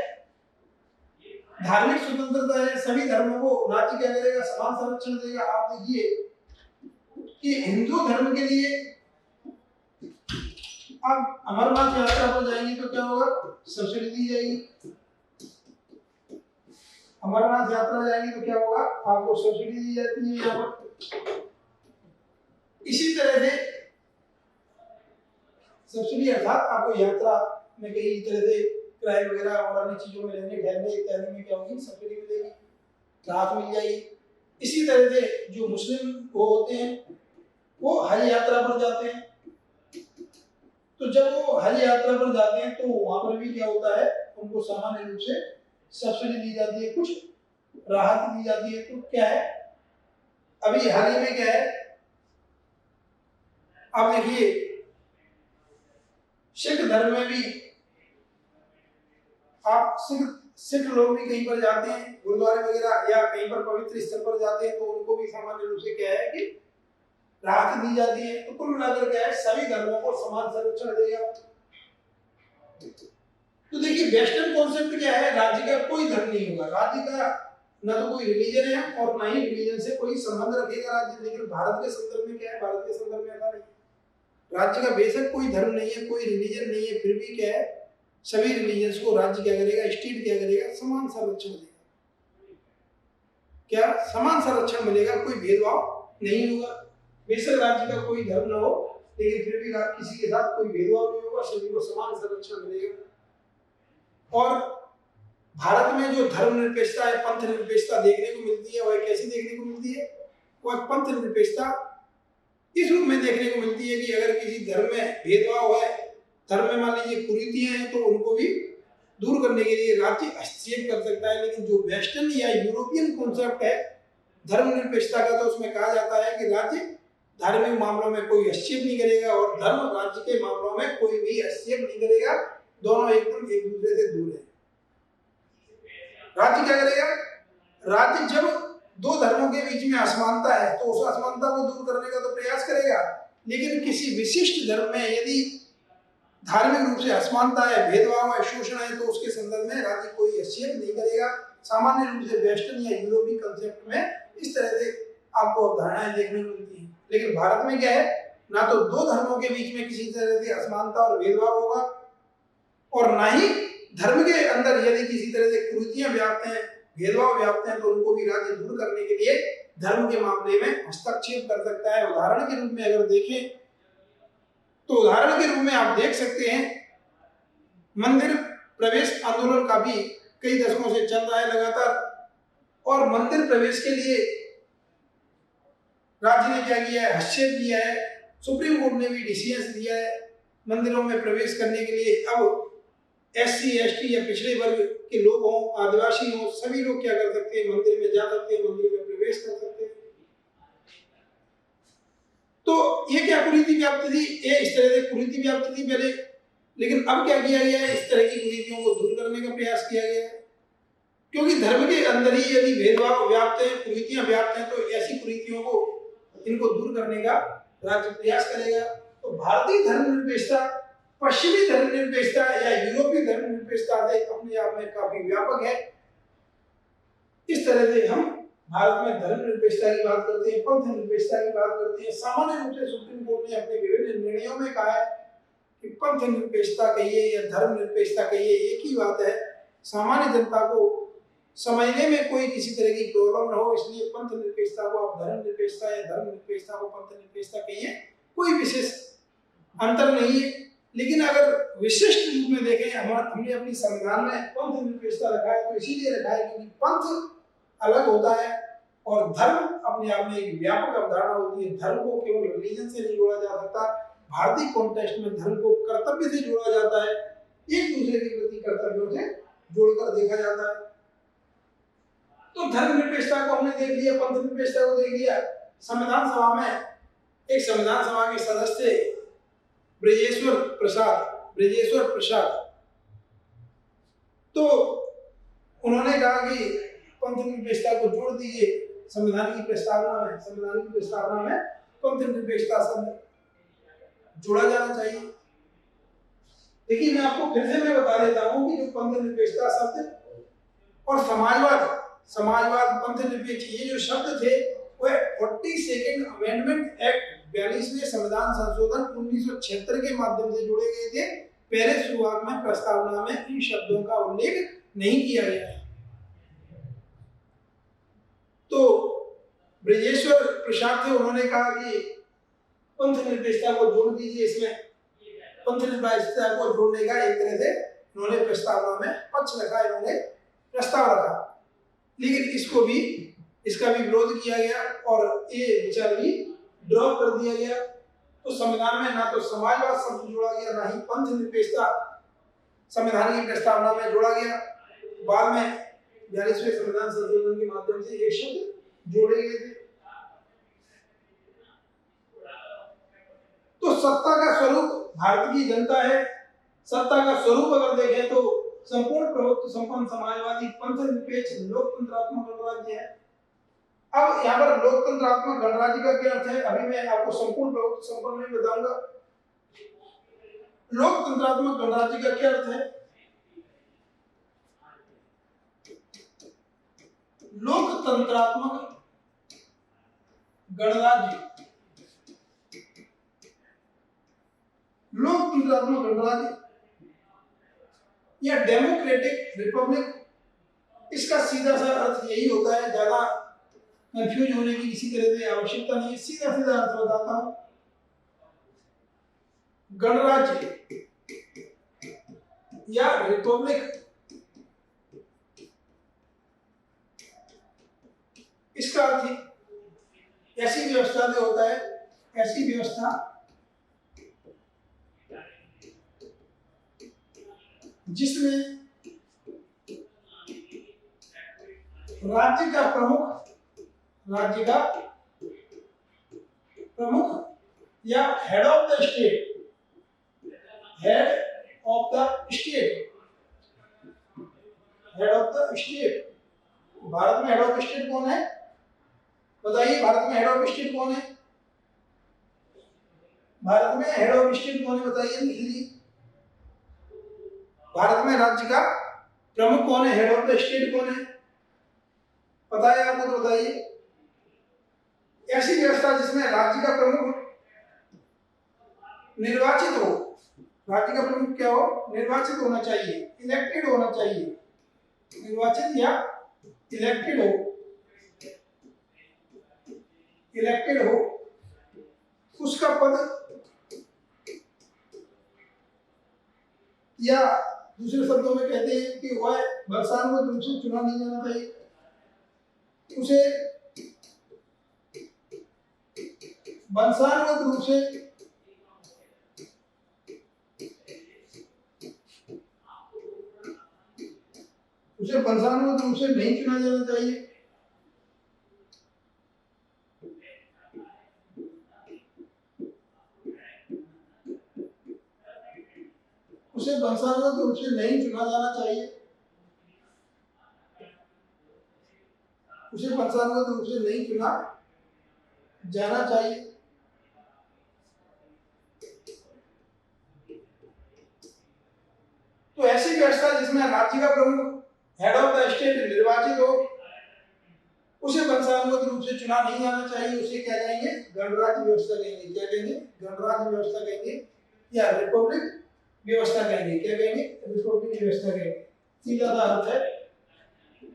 धार्मिक स्वतंत्रता है, सभी धर्मों को राज्य क्या करेगा, समान संरक्षण देगा। आप देखिए कि हिंदू धर्म के लिए आप अमरनाथ यात्रा पर जाएंगे तो क्या होगा, सब्सिडी दी जाएगी। अमरनाथ यात्रा जाएंगे तो क्या होगा, आपको सब्सिडी दी जाती है यहाँ पर। इसी तरह से सब्सिडी अर्थात आपको यात्रा में कई तरह से किराए वगैरह और अन्य चीजों में रहने ठहरने इत्यादि में क्या होगी, सब्सिडी मिलेगी, राहत मिल जाएगी। इसी तरह से जो मुस्लिम वो होते हैं वो हज यात्रा पर जाते हैं, तो जब वो हज यात्रा पर जाते हैं तो वहां पर भी क्या होता है, उनको सामान्य रूप से सब्सिडी दी जाती है, कुछ राहत दी जाती है। तो क्या है, अभी हाल ही में क्या है, आप देखिए सिख धर्म में भी आप सिख लोग भी कहीं पर जाते हैं गुरुद्वारे वगैरह या कहीं पर पवित्र स्थल पर जाते हैं तो उनको भी सामान्य रूप से क्या है कि राहत दी जाती है। तो कुल मिलाकर क्या है, सभी धर्मों को समान संरक्षण देगा। तो देखिए वेस्टर्न कॉन्सेप्ट क्या है, राज्य का कोई धर्म नहीं होगा, राज्य का न तो कोई रिलीजन है और ना ही रिलीजन से कोई संबंध रखेगा राज्य। लेकिन भारत के संदर्भ में क्या है, भारत के संदर्भ में ऐसा नहीं, राज्य का बेशक कोई धर्म नहीं है, कोई रिलीजन नहीं है, फिर भी क्या है, सभी रिलीजन्स को राज्य क्या करेगा, स्टेट क्या करेगा, समान संरक्षण देगा। क्या समान संरक्षण मिलेगा, कोई भेदभाव नहीं होगा। बेशक राज्य का कोई धर्म न हो लेकिन फिर भी किसी के साथ कोई भेदभाव नहीं होगा, सभी को समान संरक्षण मिलेगा। और भारत में जो धर्म निरपेक्षता है, पंथ निरपेक्षता देखने को मिलती है, वह कैसी देखने को मिलती है, वह पंथ निरपेक्षता इस रूप में देखने को मिलती है कि अगर किसी धर्म में भेदभाव है, धर्म में मान लीजिए कुरीतियां हैं, तो उनको भी दूर करने के लिए राज्य हस्तक्षेप कर सकता है। लेकिन जो वेस्टर्न या यूरोपियन कॉन्सेप्ट है धर्म निरपेक्षता का, तो उसमें कहा जाता है कि राज्य धार्मिक मामलों में कोई हस्तक्षेप नहीं करेगा और धर्म राज्य के मामलों में कोई भी हस्तक्षेप नहीं करेगा, दोनों एकदम एक दूसरे से दूर है। राज्य क्या करेगा, राज्य जब दो धर्मों के बीच में असमानता है तो उस असमानता को दूर करने का तो प्रयास करेगा, लेकिन किसी विशिष्ट धर्म में यदि धार्मिक रूप से असमानता है, भेदभाव है, शोषण है, तो उसके संदर्भ में राज्य कोई हस्तक्षेप नहीं करेगा। सामान्य रूप से वेस्टर्न या यूरोपीय कंसेप्ट में इस तरह से आपको अवधारणाएं देखने को मिलती हैं। लेकिन भारत में क्या है, ना तो दो धर्मों के बीच में किसी तरह की असमानता और भेदभाव होगा और ना ही धर्म के अंदर यदि किसी तरह से कुरीतियां व्याप्त हैं, भेदभाव व्याप्त हैं, तो उनको भी राज्य दूर करने के लिए धर्म के मामले में हस्तक्षेप कर सकता है। उदाहरण के रूप में अगर देखें तो उदाहरण के रूप में आप देख सकते हैं मंदिर प्रवेश आंदोलन काफी कई दशकों से चल रहा है लगातार, और मंदिर प्रवेश के लिए राज्य ने क्या किया है, हस्तक्षेप किया है। सुप्रीम कोर्ट ने भी डिसीजन दिया है मंदिरों में प्रवेश करने के लिए। अब SC ST या पिछड़े वर्ग के लोग हों, आदिवासी हों, सभी लोग क्या कर सकते हैं, मंदिर में जा सकते हैं, मंदिर में प्रवेश कर सकते हैं। तो ये क्या कुरीति व्याप्ति थी, ये इस तरह से कुरीति व्याप्ति थी पहले, लेकिन अब क्या किया गया है, इस तरह की कुरीतियों को दूर करने का प्रयास किया गया है। क्योंकि धर्म के अंदर ही यदि भेदभाव व्याप्त है, कुरीतियां व्याप्त हैं, तो ऐसी कुरीतियों को इनको दूर करने का राज्य प्रयास करेगा। तो भारतीय धर्मनिरपेक्षता पश्चिमी धर्मनिरपेक्षता या यूरोपीय धर्मनिरपेक्षता से अपने आप में काफी व्यापक है। इस तरह से हम भारत में धर्मनिरपेक्षता की बात करते हैं, पंथ निरपेक्षता की बात करते हैं। सामान्य रूप से सुप्रीम कोर्ट ने अपने विभिन्न निर्णयों में कहा है कि पंथ निरपेक्षता कहिए या धर्मनिरपेक्षता कहिए, एक ही बात है। सामान्य जनता को समझने में कोई किसी तरह की प्रॉब्लम न हो, इसलिए पंथ निरपेक्षता को आप धर्मनिरपेक्षता या धर्मनिरपेक्षता को पंथ निरपेक्षता कहिए, कोई विशेष अंतर नहीं है। लेकिन अगर विशिष्ट रूप में देखें, हमने अपनी संविधान में पंथ निरपेक्षता रखा है, तो इसीलिए रखा है क्योंकि पंथ अलग होता है और धर्म अपने आप में एक व्यापक अवधारणा होती है। धर्म को केवल रिलीजन से नहीं जोड़ा जा सकता। भारतीय कॉन्टेक्स्ट में धर्म को कर्तव्य से जोड़ा जाता है, एक दूसरे के प्रति कर्तव्यों से जोड़कर देखा जाता है। तो धर्मनिरपेक्षता को हमने देख लिया, पंथ निरपेक्षता को देख लिया। संविधान सभा में एक संविधान सभा के सदस्य ब्रजेश्वर प्रसाद, तो उन्होंने कहा कि पंथ निरपेक्षता को जोड़ दीजिए संविधान की प्रस्तावना में पंथ निरपेक्षता शब्द जोड़ा जाना चाहिए। देखिए, मैं आपको फिर से मैं बता देता हूं कि जो पंथ निरपेक्षता शब्द और समाजवाद पंथ निरपेक्ष, ये जो शब्द थे वह 42nd अमेंडमेंट एक्ट 42वें संविधान संशोधन 1976 के माध्यम से जोड़े गए थे। पहले शुरुआत में प्रस्तावना में इन शब्दों का उल्लेख नहीं किया गया है। तो ब्रजेश्वर प्रसाद थे, उन्होंने कहा कि पंथ निरपेक्षता को जोड़ दीजिए। इसमें पंथ निरपेक्षता को जोड़ने का एक तरह से उन्होंने प्रस्तावना में पक्ष रखा, इन्होंने प्रस्ताव रखा, लेकिन इसका भी विरोध किया गया और ये विचार भी ड्रॉप कर दिया गया। तो संविधान में ना तो समाजवाद शब्द जोड़ा गया, ना ही पंथ निरपेक्षता संविधान की प्रस्तावना में जोड़ा गया। बाद में 42वें संविधान संशोधन के माध्यम से ये शब्द जोड़े गए थे। तो सत्ता का स्वरूप भारत की जनता है। सत्ता का स्वरूप अगर देखें तो संपूर्ण प्रभुत्व संपन्न समाजवादी पंथ निरपेक्ष लोकतंत्रात्मक गणराज्य है। अब यहाँ पर लोकतंत्रात्मक गणराज्य का क्या अर्थ है, अभी मैं आपको संपूर्ण प्रभुत्व संपन्न नहीं बताऊंगा। लोकतंत्रात्मक गणराज्य का क्या अर्थ है? लोकतंत्रात्मक गणराज्य, लोकतंत्रात्मक गणराज्य या डेमोक्रेटिक रिपब्लिक, इसका सीधा सा अर्थ यही होता है। ज्यादा कंफ्यूज होने की किसी तरह से आवश्यकता नहीं है, सीधा अर्थ बताता हूं। गणराज्य या रिपब्लिक, इसका अर्थ ऐसी व्यवस्था से होता है, ऐसी व्यवस्था जिसमें राज्य का प्रमुख या head of the state, Bharat में हेड ऑफ स्टेट कौन है? बताइए, भारत में हेड ऑफ स्टेट कौन है? भारत में हेड ऑफ स्टेट कौन है, बताइए, लिख लीजिए। भारत में राज्य का प्रमुख कौन है, हेड ऑफ द स्टेट कौन है? पता है आपको तो बताइए। ऐसी व्यवस्था जिसमें राज्य का प्रमुख निर्वाचित हो, राज्य का प्रमुख क्या हो? निर्वाचित होना चाहिए, इलेक्टेड होना चाहिए, निर्वाचित या इलेक्टेड हो, उसका पद, या दूसरे शब्दों में कहते हैं कि वह बलशानुमत रूप से चुना नहीं जाना चाहिए, उसे बलशानुमत रूप से वंशानुगत रूप से नहीं चुना जाना चाहिए। उसे वंशानुगत रूप से नहीं चुना जाना चाहिए। उसे वंशानुगत रूप से नहीं चुना जाना चाहिए। तो ऐसी व्यवस्था जिसमें राज्य का प्रमुख हेड ऑफ द स्टेट निर्वाचित हो, उसे वंशानुगत रूप से चुना नहीं जाना चाहिए। उसे क्या कहेंगे? गणराज्य व्यवस्था कहेंगे। क्या कहेंगे? गणराज्य व्यवस्था कहेंगे या रिपब्लिक व्यवस्था कहेंगे। क्या कहेंगे? रिपब्लिक व्यवस्था कहेंगे। सीधा सा अर्थ है।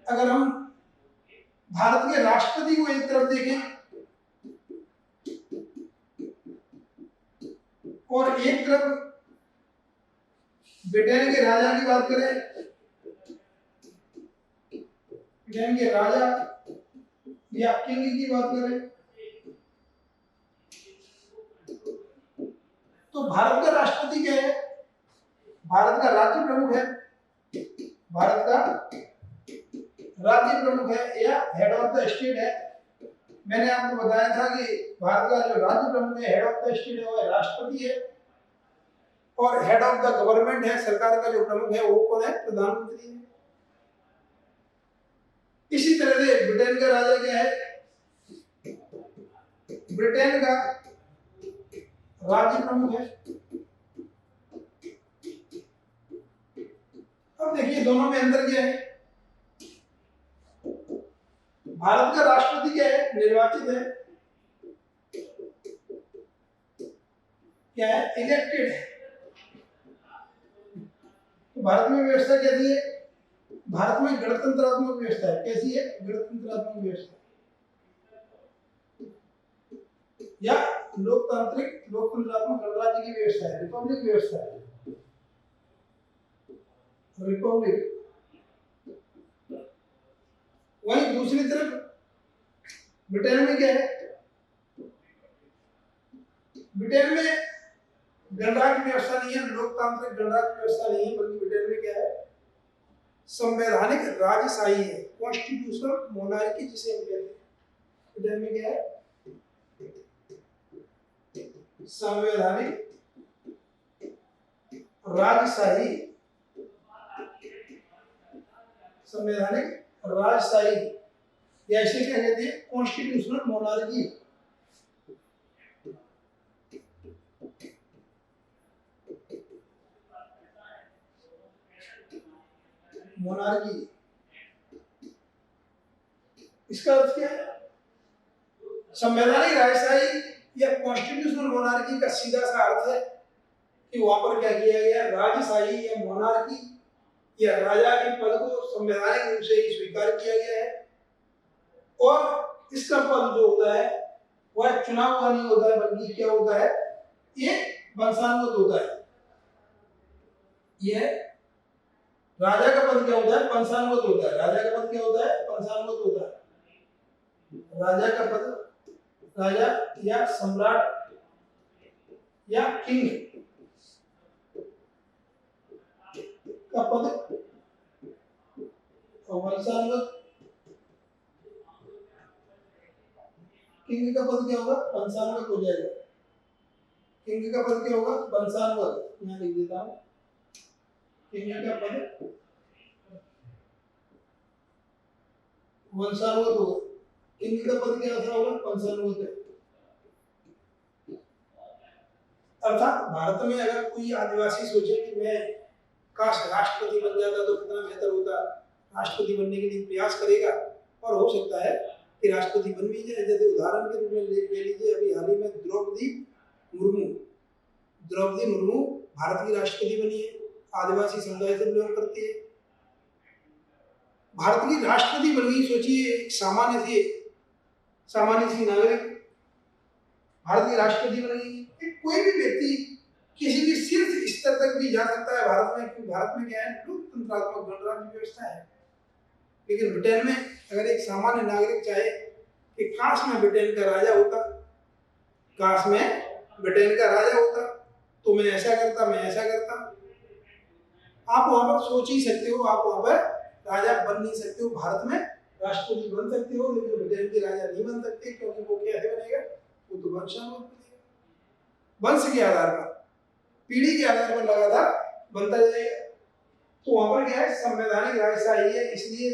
अगर हम भारत के राष्ट्रपति को एक तरफ देखें और एक तरफ ब्रिटेन के राजा की बात करें, ब्रिटेन के राजा या किंग की बात करें, तो भारत का राष्ट्रपति क्या है? भारत का राज्य प्रमुख है। भारत का राज्य प्रमुख है या हेड ऑफ द स्टेट है। मैंने आपको बताया था कि भारत का जो राज्य प्रमुख है, हेड ऑफ द स्टेट है, वो राष्ट्रपति है। और हेड ऑफ द गवर्नमेंट है, सरकार का जो प्रमुख है, वो कौन है? प्रधानमंत्री है। इसी तरह से ब्रिटेन का राजा क्या है? ब्रिटेन का राज्य प्रमुख है। अब देखिए दोनों में अंतर क्या है? भारत का राष्ट्रपति क्या है? निर्वाचित है। क्या है? इलेक्टेड है। तो भारत में व्यवस्था कैसी है? भारत में गणतंत्रात्मक व्यवस्था है। कैसी है? गणतंत्रात्मक व्यवस्था या लोकतंत्रात्मक गणराज्य की व्यवस्था है, रिपब्लिक व्यवस्था है। रिपब्लिक। वहीं दूसरी तरफ ब्रिटेन में क्या है? ब्रिटेन में गणराज्य व्यवस्था नहीं है, लोकतांत्रिक गणराज्य व्यवस्था नहीं है, बल्कि ब्रिटेन में क्या है? संवैधानिक राजशाही है, कॉन्स्टिट्यूशनल मोनार्की जिसे हम कहते हैं। ब्रिटेन में क्या है? संवैधानिक राजशाही। संवैधानिक राजशाही या इसे क्या कहते हैं? Constitutional monarchy. मोनार्की, इसका अर्थ क्या है? संवैधानिक राजशाही या कॉन्स्टिट्यूशनल मोनार्की का सीधा सा अर्थ है कि वहां पर क्या किया गया? राजशाही या मोनार्की या राजा के पद को संवैधानिक रूप से ही स्वीकार किया गया है। और इसका पद जो होता है वह चुनाव का नहीं होता है, बल्कि क्या होता है? ये वंशानुगत होता है। यह राजा का पद क्या होता है? वंशानुगत होता है। राजा का पद क्या होता है? वंशानुगत होता है। राजा का पद, राजा या सम्राट या किंग का पद वंशानुगत। किंग का पद क्या होगा? वंशानुगत हो जाएगा। किंग का पद क्या होगा? वंशानुगत। यहाँ लिख देता हूँ, किंग का पद वंशानुगत होगा। किंग का पद क्या होगा? वंशानुगत है। अर्थात भारत में अगर कोई आदिवासी सोचे कि मैं काश राष्ट्रपति बन जाता तो कितना बेहतर होता, राष्ट्रपति बनने के लिए प्रयास करेगा और हो सकता है कि राष्ट्रपति बन भी जाए। जैसे उदाहरण के रूप में ले लीजिए, अभी हाल ही में द्रौपदी मुर्मू भारत की राष्ट्रपति बनी है, आदिवासी समुदाय से बिलोंग करती है। भारत की राष्ट्रपति बन गई। सोचिए एक सामान्य सी नागरिक भारत की राष्ट्रपति बन गई। कोई भी व्यक्ति किसी भी शीर्ष स्तर तक भी जा सकता है भारत में, क्योंकि भारत में क्या है? लोकतंत्रात्मक गणराज्य व्यवस्था है। लेकिन ब्रिटेन में अगर एक सामान्य नागरिक चाहे कि काश मैं ब्रिटेन का राजा होता, काश मैं ब्रिटेन का राजा होता तो मैं ऐसा करता, मैं ऐसा करता, आप वहां पर सोच ही सकते हो, आप वहां पर राजा बन नहीं सकते हो, भारत में राष्ट्रपति बन सकते हो लेकिन ब्रिटेन के राजा नहीं बन सकते, क्योंकि वो कैसे बनेगा, वो तो वंशानुगत बनेगा, वंश के आधार पर, पीढ़ी के आधार पर लगातार बनता जाएगा। तो वहां पर क्या है, संवैधानिक राजशाही है, इसलिए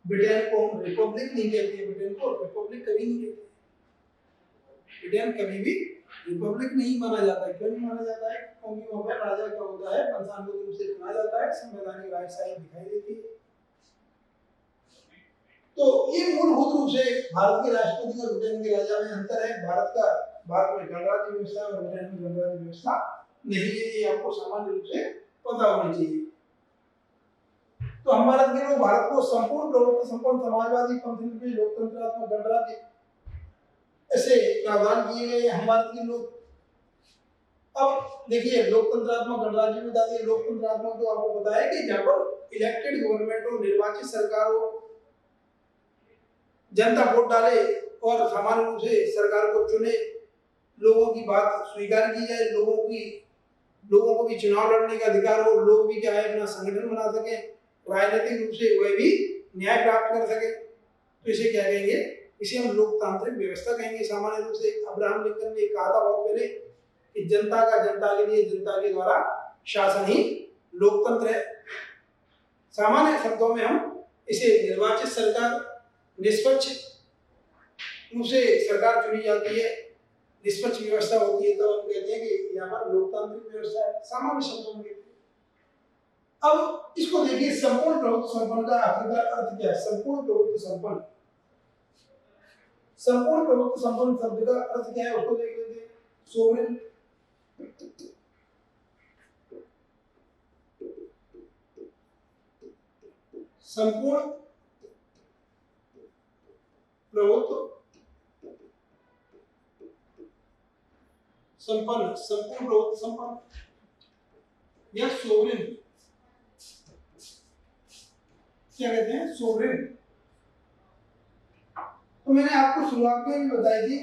ब्रिटेन को हम रिपब्लिक नहीं कहते, ब्रिटेन को रिपब्लिक कभी नहीं कहते, ब्रिटेन कभी भी रिपब्लिक नहीं माना जाता है। क्यों नहीं माना जाता है, क्योंकि वहां पर राजा क्या होता है, वंशानुगत रूप से चुना जाता है, संवैधानिक राजशाही दिखाई देती है। तो ये मूलभूत रूप से भारत के राष्ट्रपति और ब्रिटेन के राजा में अंतर है। भारत में गणराज्य व्यवस्था और ब्रिटेन में गणराज्य व्यवस्था नहीं है, ये आपको सामान्य रूप से पता होनी चाहिए। तो हम भारत के लोग भारत को संपूर्ण प्रभुत्व संपन्न समाजवादी पंथी लोकतंत्रात्मक गणराज्य ऐसे प्रावधान किए गए हम भारत के लोग। अब देखिए लोकतंत्रात्मक गणराज्य में डालिए, लोकतंत्रात्मक तो आपको पता है कि जहां पर इलेक्टेड गवर्नमेंट हो, निर्वाचित सरकार हो, जनता वोट डाले और सामान्य रूप से सरकार को चुने, लोगों की बात स्वीकार की जाए, लोगों को भी चुनाव लड़ने का अधिकार हो, लोग भी क्या है अपना संगठन बना सके, राजनीतिक रूप से वह भी न्याय प्राप्त कर सके, तो इसे क्या कहेंगे, इसे हम लोकतांत्रिक व्यवस्था कहेंगे। सामान्य रूप से अब्राहम लिंकन ने कहा था बहुत पहले कि जनता का जनता के लिए, जनता के द्वारा शासन ही लोकतंत्र है। सामान्य शब्दों में हम इसे निर्वाचित सरकार, निष्पक्ष रूप से सरकार चुनी जाती है, निष्पक्ष व्यवस्था होती है, तो हम कहते हैं कि यहाँ पर लोकतांत्रिक व्यवस्था है, सामान्य शब्दों में। अब इसको देखिए, संपूर्ण प्रभुत्व संपन्न का आखिरकार अर्थ क्या है, संपूर्ण प्रभुत्व संपन्न, संपूर्ण प्रभुत्व संपन्न शब्द का अर्थ क्या है उसको देख लेते हैं। सोवरेन, संपूर्ण प्रभुत्व संपन्न, संपूर्ण प्रभुत्व संपन्न या सोवरेन, क्या कहते हैं, सोवरेन। तो मैंने आपको शुरुआत में भी बताई थी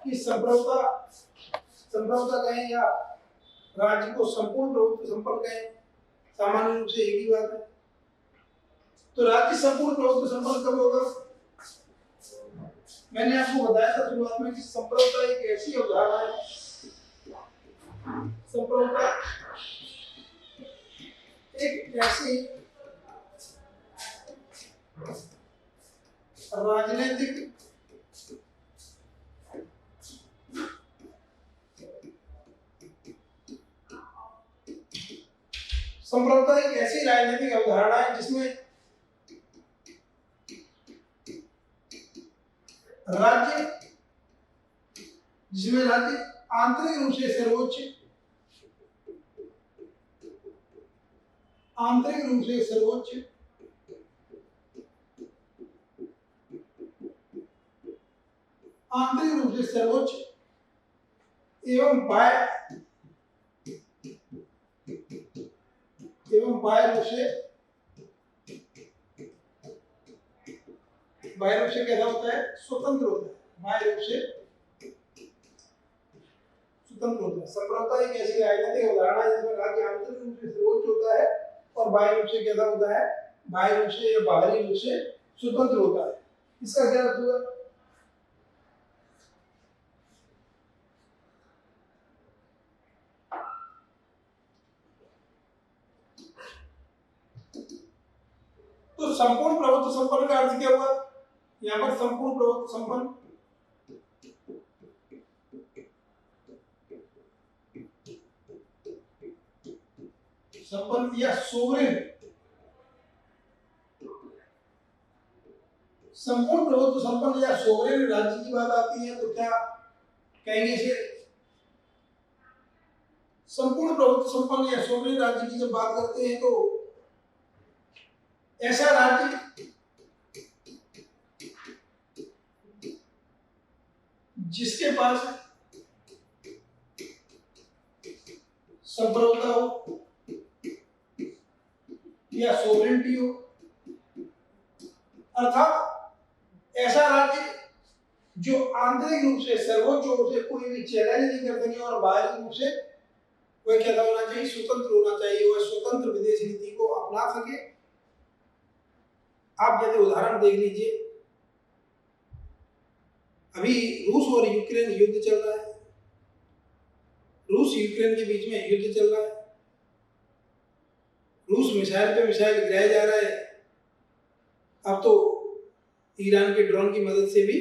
कि संप्रभुता कहें या राज्य को संपूर्ण प्रभुत्व संपन्न कहें, सामान्य रूप से एक ही बात है। तो राज्य संपूर्ण प्रभुत्व संपन्न कब होगा, मैंने आपको बताया था शुरुआत में कि संप्रभुता एक ऐसी अवधारणा है, संप्रभुता एक ऐसी राजनीतिक संप्रभुता एक ऐसी राजनीतिक अवधारणा है जिसमें राज्य आंतरिक रूप से सर्वोच्च, आंतरिक रूप से सर्वोच्च एवं बाह्य रूप से कैसा होता है, स्वतंत्र होता है, बाह्य रूप से स्वतंत्र होता है। संप्रभुता एक ऐसी राजनीतिक अवधारणा है जिसमें राज्य आंतरिक रूप से सर्वोच्च होता है और बाह्य रूप से कैसा होता है, बाह्य रूप से या बाहरी रूप से स्वतंत्र होता है। इसका क्या अर्थ हुआ, तो संपूर्ण प्रभुत्व संपन्न का अर्थ क्या हुआ, यहाँ पर संपूर्ण प्रभुत्व संपन्न, संपन्न या सोवरेन, संपूर्ण प्रभुत्व संपन्न या सोवरेन राज्य की बात आती है तो क्या कहेंगे इसे, संपूर्ण प्रभुत्व संपन्न या सोवरेन राज्य की जब बात करते हैं तो ऐसा राज्य जिसके पास संप्रभुता हो या सोवरेनिटी हो, अर्थात ऐसा राज्य जो आंतरिक रूप से सर्वोच्च हो, उसे कोई भी चैलेंज नहीं कर सके और बाहरी रूप से वह क्या होना चाहिए, स्वतंत्र होना चाहिए, वह स्वतंत्र विदेश नीति को अपना सके आप जैसे उदाहरण देख लीजिए, अभी रूस और यूक्रेन युद्ध चल रहा है, रूस यूक्रेन के बीच में युद्ध चल रहा है, रूस मिसाइल पे मिसाइल गिराया जा रहा है, अब तो ईरान के ड्रोन की मदद से भी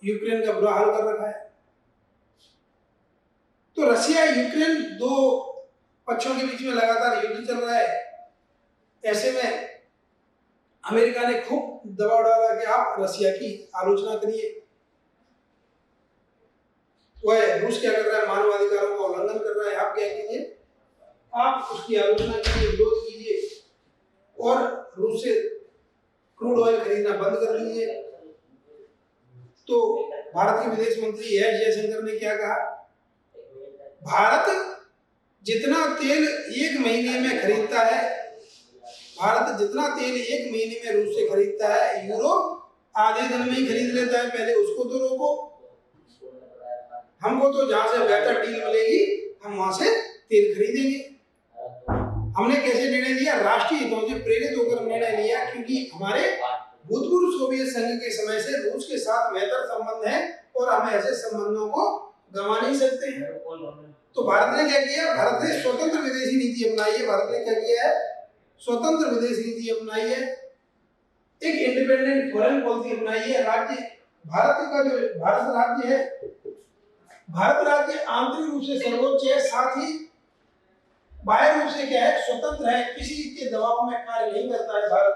यूक्रेन का बुरा हाल कर रखा है। तो रशिया यूक्रेन दो पक्षों के बीच में लगातार युद्ध चल रहा है। ऐसे में अमेरिका ने खूब दबाव डाला कि आप रशिया की आलोचना करिए। वह रूस क्या कर रहा है, मानवाधिकारों का उल्लंघन कर रहा है, आप क्या कीजिए, आप उसकी आलोचना कीजिए, विरोध कीजिए और रूस से क्रूड ऑयल खरीदना बंद कर लीजिए। तो भारत के विदेश मंत्री एस जयशंकर ने क्या कहा, भारत जितना तेल एक महीने में खरीदता है, भारत जितना तेल एक महीने में रूस से खरीदता है, यूरोप आधे दिन में ही खरीद लेता है। पहले उसको तो रोको, हमको तो जहां से बेहतर डील मिलेगी हम वहां से तेल खरीदेंगे। हमने कैसे निर्णय लिया, राष्ट्रीय हितों से प्रेरित होकर निर्णय लिया, क्योंकि हमारे भूतपूर्व सोवियत संघ के समय से रूस के साथ बेहतर संबंध है और हम ऐसे संबंधों को गंवा नहीं सकते हैं। तो भारत ने क्या किया, भारत ने स्वतंत्र विदेशी नीति अपनाई है। भारत ने क्या किया है, स्वतंत्र विदेश नीति अपनाई है, एक इंडिपेंडेंट फॉरेन पॉलिसी अपनाई है। राज्य भारत का जो भारत राज्य है, भारत राज्य आंतरिक रूप से सर्वोच्च है, साथ ही बाह्य रूप से क्या है, स्वतंत्र है, किसी के दबाव में कार्य नहीं करता है।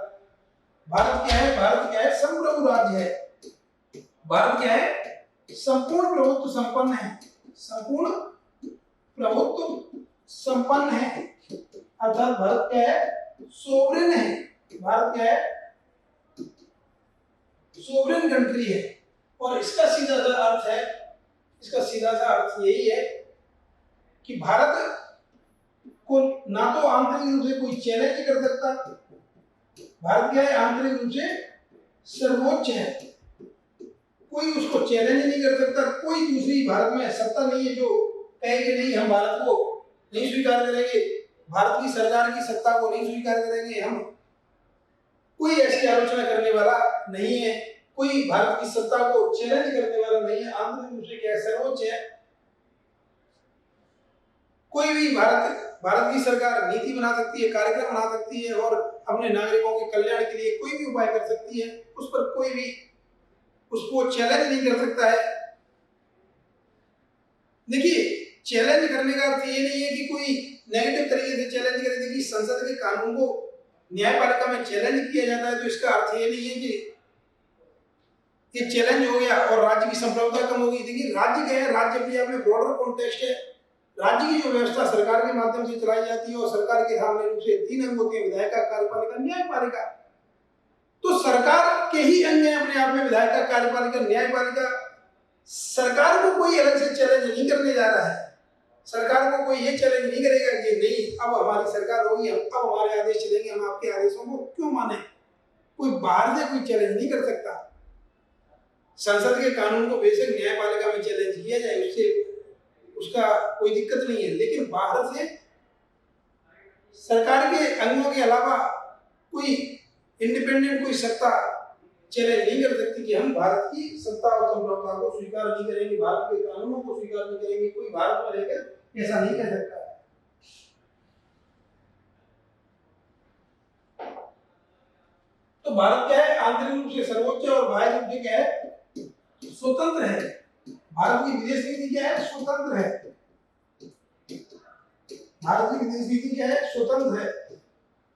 भारत क्या है, भारत क्या है, संप्रभु राज्य है। भारत क्या है, संपूर्ण प्रभुत्व संपन्न है, संपूर्ण प्रभुत्व संपन्न है, अर्थात भारत क्या है, सोवरेन है। भारत क्या है, सोवरेन कंट्री है। और इसका सीधा सा अर्थ है, इसका सीधा सा अर्थ यही है कि भारत को ना तो आंतरिक रूप से कोई चैलेंज कर सकता, भारत क्या है, आंतरिक रूप से सर्वोच्च है, कोई उसको चैलेंज नहीं कर सकता। कोई दूसरी भारत में सत्ता नहीं है जो कहे कि नहीं हम भारत को नहीं स्वीकार करेंगे, भारत की सरकार की सत्ता को नहीं स्वीकार करेंगे, हम कोई ऐसी आलोचना करने वाला नहीं है, कोई भारत की सत्ता को चैलेंज करने वाला नहीं है। आंतरिक रूप से क्या है, सर्वोच्च है। कोई भी भारत की सरकार नीति बना सकती है, कार्यक्रम बना सकती है और अपने नागरिकों के कल्याण के लिए कोई भी उपाय कर सकती है, उस पर कोई भी उसको चैलेंज नहीं कर सकता है। देखिए, चैलेंज करने का अर्थ ये नहीं है कि कोई नेगेटिव तरीके से चैलेंज करे। देखिए, संसद के कानून को न्यायपालिका में चैलेंज किया जाता है तो इसका अर्थ ये नहीं है कि ये चैलेंज हो गया और राज्य की संप्रभुता कम होगी। देखिए, राज्य क्या है, राज्य अपने आप में ब्रॉडर कॉन्टेक्स्ट है। राज्य की जो व्यवस्था सरकार के माध्यम से चलाई जाती है और सरकार के सामने रूप से 3 अंग होते हैं, विधायिका, कार्यपालिका, न्यायपालिका। तो सरकार के ही अंग है अपने आप में, विधायिका, कार्यपालिका, न्यायपालिका। सरकार को कोई अलग से चैलेंज नहीं करने जा रहा है। सरकार को कोई ये चैलेंज नहीं करेगा कि नहीं अब हमारी सरकार होगी, अब हमारे आदेश चलेंगे, हम आपके आदेशों को क्यों माने। कोई बाहर से कोई चैलेंज नहीं कर सकता। संसद के कानून को बेशक न्यायपालिका में चैलेंज किया जाए, उससे उसका कोई दिक्कत नहीं है, लेकिन बाहर से सरकार के अंगों के अलावा कोई इंडिपेंडेंट कोई सत्ता चैलेंज नहीं कर सकती कि हम भारत की सत्ता और संप्रभुता को स्वीकार नहीं करेंगे, भारत के कानूनों को स्वीकार नहीं करेंगे। कोई भारत में रहकर ऐसा नहीं कह सकता। तो भारत क्या है, आंतरिक रूप से सर्वोच्च और बाह्य रूप से क्या है, स्वतंत्र है। भारत की विदेश नीति क्या है, स्वतंत्र है। भारत की विदेश नीति क्या है, स्वतंत्र है।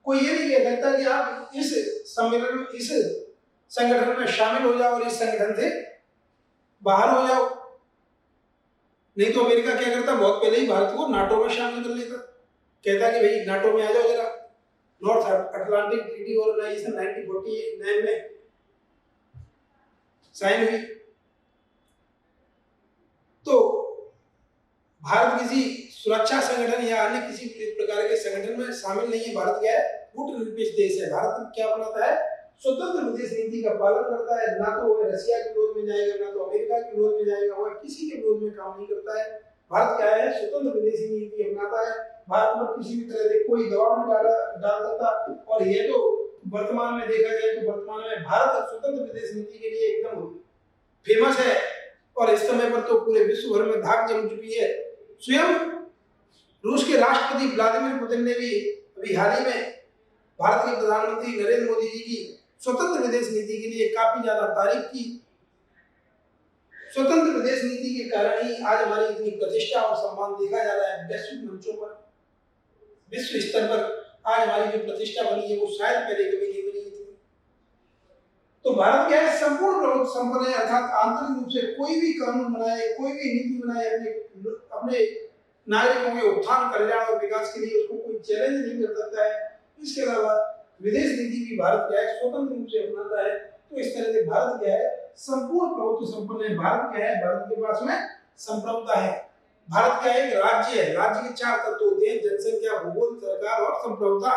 कोई ये नहीं कह सकता कि आप इस सम्मेलन में, इस संगठन में शामिल हो जाओ और इस संगठन से बाहर हो जाओ। नहीं तो अमेरिका क्या करता, बहुत पहले ही भारत को नाटो में शामिल कर लेता, कहता कि भाई नाटो में आ जाओ जरा। नॉर्थ अटलांटिक ट्रीटी ऑर्गेनाइजेशन 1949 में साइन हुई। तो भारत किसी सुरक्षा संगठन या अन्य किसी प्रकार के संगठन में शामिल नहीं है। भारत क्या है, गुटनिरपेक्ष देश है। भारत क्या अपनाता है, स्वतंत्र विदेश नीति का पालन करता है। ना तो वह रशिया के विरोध में जाएगा, ना तो अमेरिका के विरोध में जाएगा, वह किसी के विरोध में काम नहीं करता है। भारत क्या है, स्वतंत्र विदेशी नीति अपनाता है। भारत पर किसी भी तरह से कोई दबाव नहीं डाल सकता। और ये तो वर्तमान में देखा जाए तो वर्तमान में भारत स्वतंत्र विदेश नीति के लिए एकदम फेमस है और इस समय पर तो पूरे विश्व भर में धाक जम चुकी है। स्वयं रूस के राष्ट्रपति व्लादिमीर पुतिन ने भी अभी हाल ही में भारत के प्रधानमंत्री नरेंद्र मोदी जी की स्वतंत्र विदेश नीति के लिए काफी ज्यादा तारीफ की। स्वतंत्र विदेश नीति के कारण ही आज हमारी इतनी प्रतिष्ठा और सम्मान देखा जा रहा है वैश्विक मंचों पर, विश्व स्तर पर आज हमारी जो प्रतिष्ठा बनी है वो शायद पहले कभी नहीं बनी थी। तो भारत क्या है, संपूर्ण प्रभुत्व संपन्न है, अर्थात आंतरिक रूप से कोई भी कानून बनाए, कोई भी नीति बनाए अपने नागरिकों के उत्थान, कल्याण और विकास के लिए उसको कोई चैलेंज नहीं कर सकता है। इसके अलावा विदेश नीति भी भारत क्या है स्वतंत्र रूप से अपनाता है। तो इस तरह से भारत क्या है संपूर्ण प्रभुत्व संपन्न है। भारत क्या है, भारत के पास में संप्रभुता है। भारत का एक राज्य है, राज्य के 4 तत्व होते हैं, जनसंख्या, भूगोल, सरकार और संप्रभुता।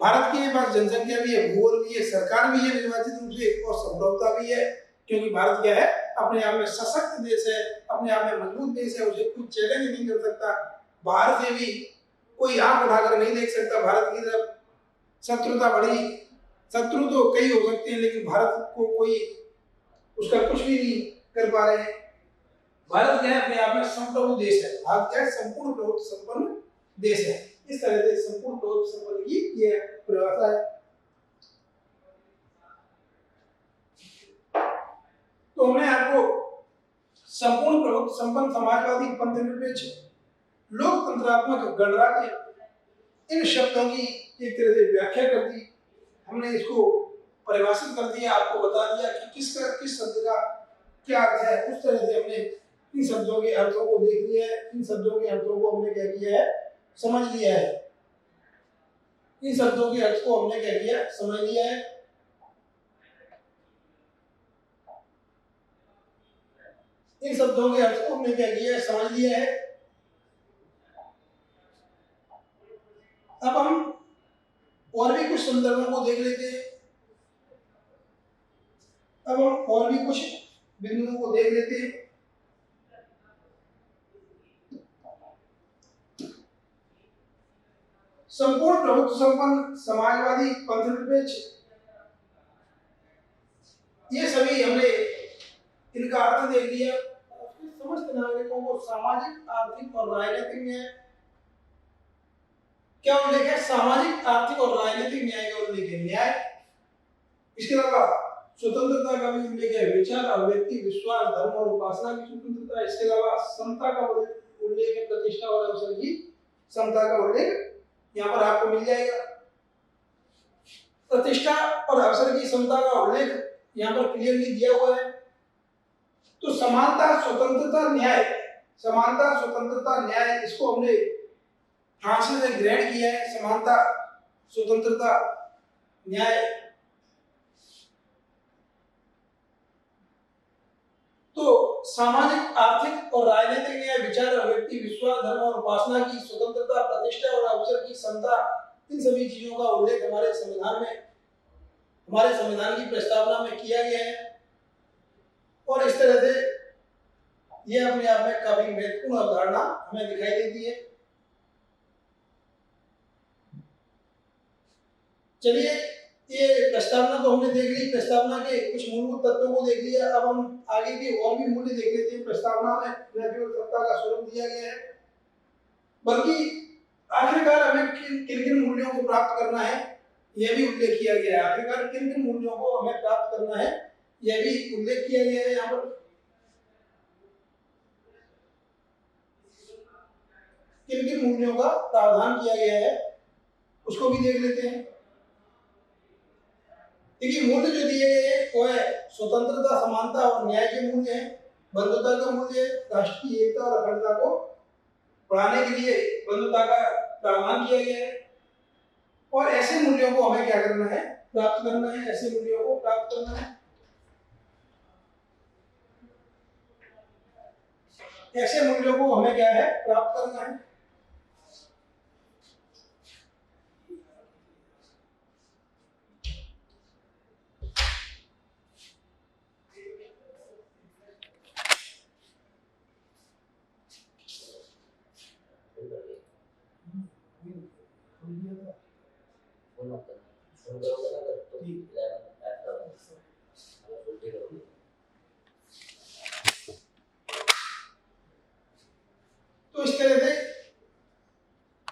भारत के पास जनसंख्या भी है, भूगोल भी है, सरकार भी है निर्वाचित रूप से और संप्रभुता भी है, क्योंकि भारत क्या है अपने आप में सशक्त देश है, अपने आप में मजबूत देश है, उसे कोई चैलेंज नहीं कर सकता। बाहर से भी कोई आंख उठाकर नहीं देख सकता भारत की तरफ। शत्रुता बड़ी, शत्रु तो कई हो सकते हैं लेकिन भारत को कोई उसका कुछ भी नहीं कर पा रहे हैं। भारत क्या है अपने आप में संप्रभु देश है, भारत क्या है संपूर्ण प्रभुत्व संपन्न देश है। इस तरह से संपूर्ण प्रभुत्व संपन्न की ये परिभाषा है। तो हमने आपको संपूर्ण प्रभुत्व संपन्न समाजवादी पंथ निरपेक्ष लोकतंत्रात्मक गणराज्य इन शब्दों की एक तरह से व्याख्या कर दी, हमने इसको परिभाषित कर दिया, आपको बता दिया कि किस शब्द का क्या अर्थ है। उस तरह से हमने इन शब्दों के अर्थों को देख लिया है, इन शब्दों के अर्थों को हमने क्या किया है समझ लिया है, इन शब्दों के अर्थ को हमने क्या किया समझ लिया है। इन शब्दों के अर्थ को हमने क्या किया समझ लिया है। अब हम और भी कुछ संदर्भों को देख लेते हैं। अब हम और भी कुछ बिंदुओं को देख लेते हैं। संपूर्ण प्रभुत्व संपन्न समाजवादी पंथ निरपेक्ष, ये सभी हमने इनका अर्थ देख लिया। समस्त नागरिकों को सामाजिक, आर्थिक और राजनीतिक न्याय, क्या उल्लेख है सामाजिक, आर्थिक और राजनीतिक न्याय का उल्लेख है, न्याय। इसके अलावा स्वतंत्रता का भी उल्लेख है, विचार, अभिव्यक्ति, विश्वास, धर्म और उपासना की स्वतंत्रता। इसके अलावा समता का उल्लेख है, प्रतिष्ठा और अवसर की समता का उल्लेख यहाँ पर आपको मिल जाएगा। प्रतिष्ठा और अवसर की समता का उल्लेख यहाँ पर क्लियरली दिया हुआ है। तो समानता, स्वतंत्रता, न्याय, समानता, स्वतंत्रता, न्याय, इसको हमने फ्रांस से ग्रहण किया है। समानता, स्वतंत्रता, न्याय। तो सामाजिक, आर्थिक और राजनीतिक न्याय, विचार, अभिव्यक्ति, विश्वास, धर्म और उपासना की स्वतंत्रता, प्रतिष्ठा और अवसर की समता, इन सभी चीजों का उल्लेख हमारे संविधान में, हमारे संविधान की प्रस्तावना में किया गया है। और इस तरह से यह अपने आप में काफी महत्वपूर्ण अवधारणा हमें दिखाई देती है। चलिए, ये प्रस्तावना तो हमने देख ली, प्रस्तावना के कुछ मूलभूत तत्वों को देख लिया। अब हम आगे के और भी मूल्य देख लेते हैं। प्रस्तावना में न केवल सत्ता का स्वरूप दिया गया है, बल्कि आखिरकार हमें किन किन मूल्यों को प्राप्त करना है यह भी उल्लेख किया गया है। आखिरकार किन किन मूल्यों को हमें प्राप्त करना है यह भी उल्लेख किया गया है। यहाँ पर किन किन मूल्यों का प्रावधान किया गया है उसको भी देख लेते हैं। देखिए, मूल्य जो दिए गए हैं वो है स्वतंत्रता, समानता और न्याय के मूल्य हैं, बंधुता का मूल्य, राष्ट्रीय एकता और अखंडता को बढ़ाने के लिए बंधुता का प्रावधान किया गया है। और ऐसे मूल्यों को हमें क्या करना है प्राप्त करना है, ऐसे मूल्यों को प्राप्त करना है। ऐसे मूल्यों को हमें क्या है प्राप्त करना है।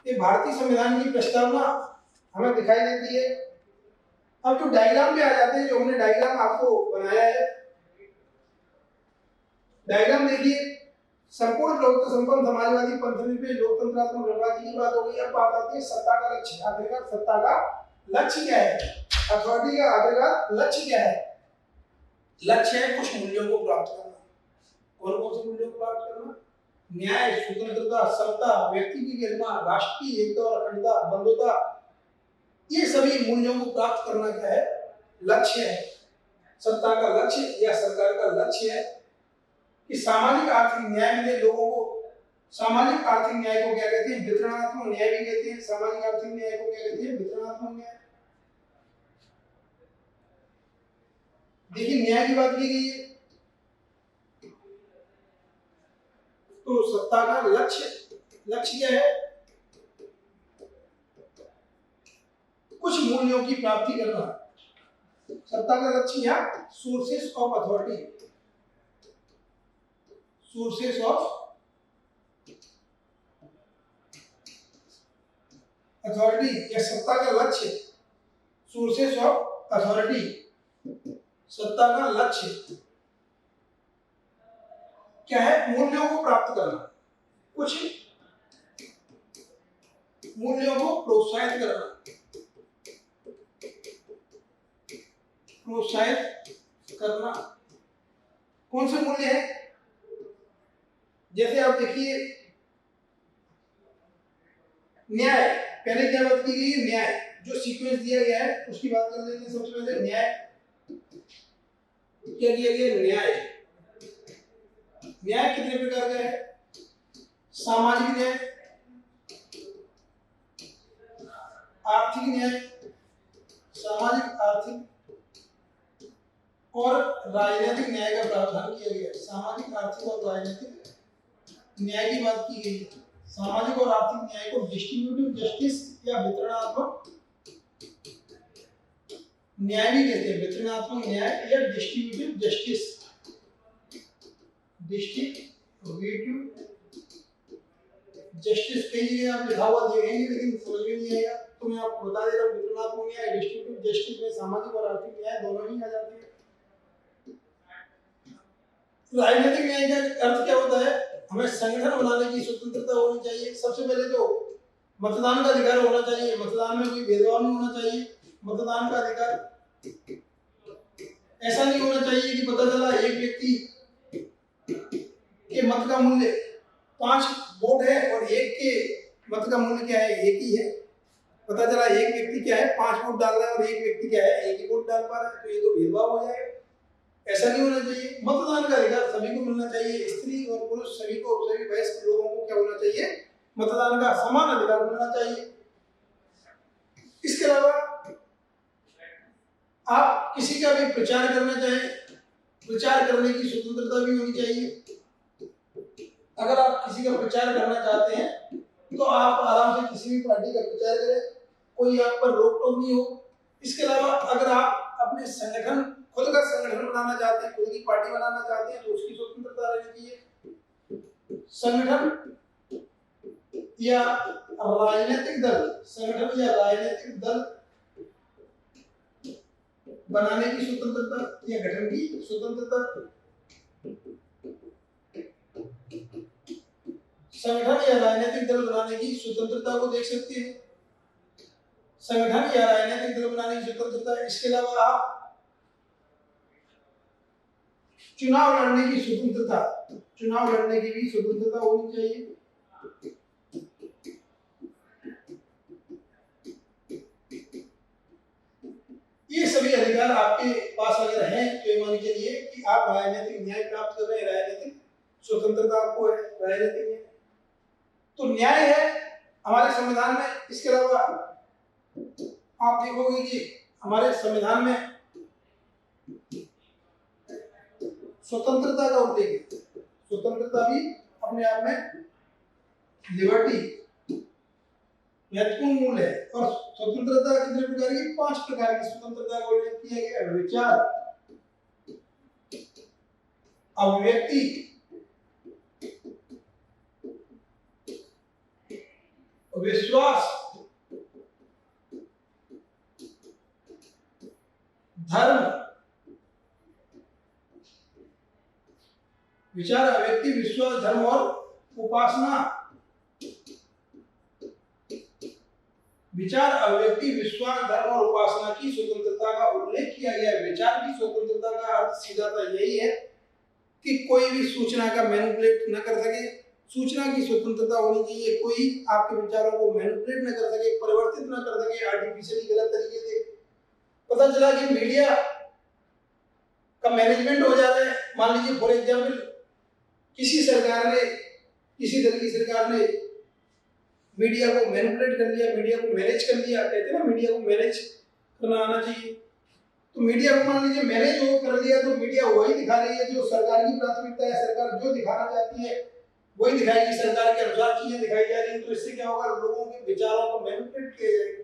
ये भारतीय संविधान की प्रस्तावना हमें दिखाई देती है। अब जो डायग्राम पे आ जाते हैं, जो हमने डायग्राम आपको बनाया है, डायग्राम देखिए। संपूर्ण लोकतंत्र संपन्न समाजवादी पंथ में लोकतंत्रात्मक गणराज्य की बात हो गई। अब बात आती है सत्ता का लक्ष्य। आखिरकार सत्ता का लक्ष्य क्या है? अथॉरिटी का आखिरकार लक्ष्य क्या है? लक्ष्य है कुछ मूल्यों को प्राप्त करना। कौन कौन से मूल्यों को प्राप्त करना? न्याय, स्वतंत्रता, समता, व्यक्ति की गरिमा, राष्ट्रीय एकता और अखंडता, बंधुता, ये सभी मूल्यों को प्राप्त करना क्या है? लक्ष्य है। सत्ता का लक्ष्य या सरकार का लक्ष्य है कि सामाजिक आर्थिक न्याय मिले लोगों को। सामाजिक आर्थिक न्याय को क्या कहते हैं? वितरणात्मक न्याय भी कहते हैं। सामाजिक आर्थिक न्याय को क्या कहते हैं? वितरणात्मक न्याय। देखिए न्याय की बात की गई है, तो सत्ता का लक्ष्य क्या है? कुछ मूल्यों की प्राप्ति करना। सत्ता का लक्ष्य या sources of authority, sources of authority या सत्ता का लक्ष्य, सोर्सेस ऑफ अथॉरिटी, सत्ता का लक्ष्य क्या है? मूल्यों को प्राप्त करना, कुछ मूल्यों को प्रोत्साहित करना, प्रोत्साहित करना। कौन से मूल्य है? जैसे आप देखिए न्याय, पहले क्या बात की गई है? न्याय, जो सीक्वेंस दिया गया है उसकी बात कर लेते हैं। सबसे पहले न्याय क्या दिया गया? न्याय, न्याय कितने प्रकार का है? सामाजिक न्याय, आर्थिक न्याय, सामाजिक आर्थिक और राजनीतिक न्याय का प्रावधान किया गया। सामाजिक आर्थिक और राजनीतिक न्याय की बात की गई है। सामाजिक और आर्थिक न्याय को डिस्ट्रीब्यूटिव जस्टिस या वितरणात्मक न्याय भी कहते हैं। वितरणात्मक न्याय या डिस्ट्रीब्यूटिव जस्टिस, डिस्ट्रीब्यूटिव जस्टिस कई जगह आप लिखा हुआ देखेंगे लेकिन समझ में नहीं आएगा, तो मैं आपको बता दे रहा हूँ। वितरणात्मक न्याय, डिस्ट्रीब्यूटिव जस्टिस में सामाजिक और आर्थिक न्याय दोनों ही आ जाते हैं। राजनीतिक न्याय का अर्थ क्या होता है? हमें संगठन बनाने की स्वतंत्रता होनी चाहिए। सबसे पहले तो मतदान का अधिकार होना चाहिए। मतदान में कोई भेदभाव नहीं होना चाहिए। मतदान का अधिकार ऐसा नहीं होना चाहिए कि पता चला एक व्यक्ति के मत का मूल्य 5 वोट है और एक के मत का मूल्य क्या है? एक ही है। पता चला एक व्यक्ति क्या है 5 वोट डाल रहा है और एक व्यक्ति क्या है 1 ही वोट डाल पा रहा है, तो ये तो भेदभाव हो जाएगा। ऐसा नहीं होना चाहिए। मतदान का अधिकार सभी को मिलना चाहिए। स्त्री और पुरुष सभी को, सभी वयस्क लोगों को क्या होना चाहिए? मतदान का समान अधिकार मिलना चाहिए। इसके अलावा आप किसी का भी प्रचार करना चाहें, प्रचार करने की स्वतंत्रता भी होनी चाहिए। अगर आप किसी का प्रचार करना चाहते हैं तो आप आराम से किसी भी पार्टी का प्रचार करें, कोई आप पर रोक टोक नहीं हो। इसके अलावा अगर आप अपने संगठन, खुद का संगठन बनाना चाहते हैं, खुद की पार्टी बनाना चाहते हैं, तो उसकी स्वतंत्रता रहनी चाहिए। संगठन या राजनीतिक दल, संगठन या राजनीतिक दल बनाने की स्वतंत्रता या गठन की स्वतंत्रता। संगठन या राजनीतिक दल बनाने की स्वतंत्रता को देख सकते हैं। संगठन या राजनीतिक दल बनाने की स्वतंत्रता। इसके अलावा आप चुनाव लड़ने की स्वतंत्रता, चुनाव लड़ने की भी स्वतंत्रता होनी चाहिए। ये सभी अधिकार आपके पास अगर हैं तो ये मान के लिए कि आप राजनीतिक न्याय प्राप्त कर रहे हैं, राजनीतिक स्वतंत्रता आपको है, राजनीतिक न्याय। तो न्याय है हमारे संविधान में। इसके अलावा आप देखोगे कि हमारे संविधान में स्वतंत्रता का उल्लेख है। स्वतंत्रता भी अपने आप में लिबर्टी महत्वपूर्ण मूल है। और स्वतंत्रता कितने प्रकार की? 5 प्रकार की स्वतंत्रता का उल्लेख किया गया। विचार, अभिव्यक्ति, विश्वास, धर्म, विचार, अव्यक्ति, विश्वास, धर्म और उपासना। विचार, अव्यक्ति, विश्वास, धर्म और उपासना की स्वतंत्रता का उल्लेख किया गया है। विचार की स्वतंत्रता का अर्थ सीधा सा यही है कि कोई भी सूचना का मैनिपुलेट न कर सके। सूचना की स्वतंत्रता होनी चाहिए, कोई आपके विचारों को मैनिपुलेट न कर सके, परिवर्तित न कर सके आर्टिफिशियली गलत तरीके से। पता चला कि मीडिया का मैनेजमेंट हो जाता है। मान लीजिए फॉर एग्जाम्पल किसी सरकार ने, किसी दल की सरकार ने मीडिया को मैनिपुलेट कर लिया, मीडिया को मैनेज कर लिया। कहते हैं ना मीडिया को मैनेज करना आना चाहिए। तो मीडिया को मान लीजिए मैनेज हो कर लिया, तो मीडिया वही दिखा रही है जो सरकार की प्राथमिकता है। सरकार जो दिखाना चाहती है वही दिखाएगी, सरकार के अनुसार चीजें दिखाई जा रही है। तो इससे क्या होगा, लोगों के विचारों को मैनिपुलेट किया जाएगा।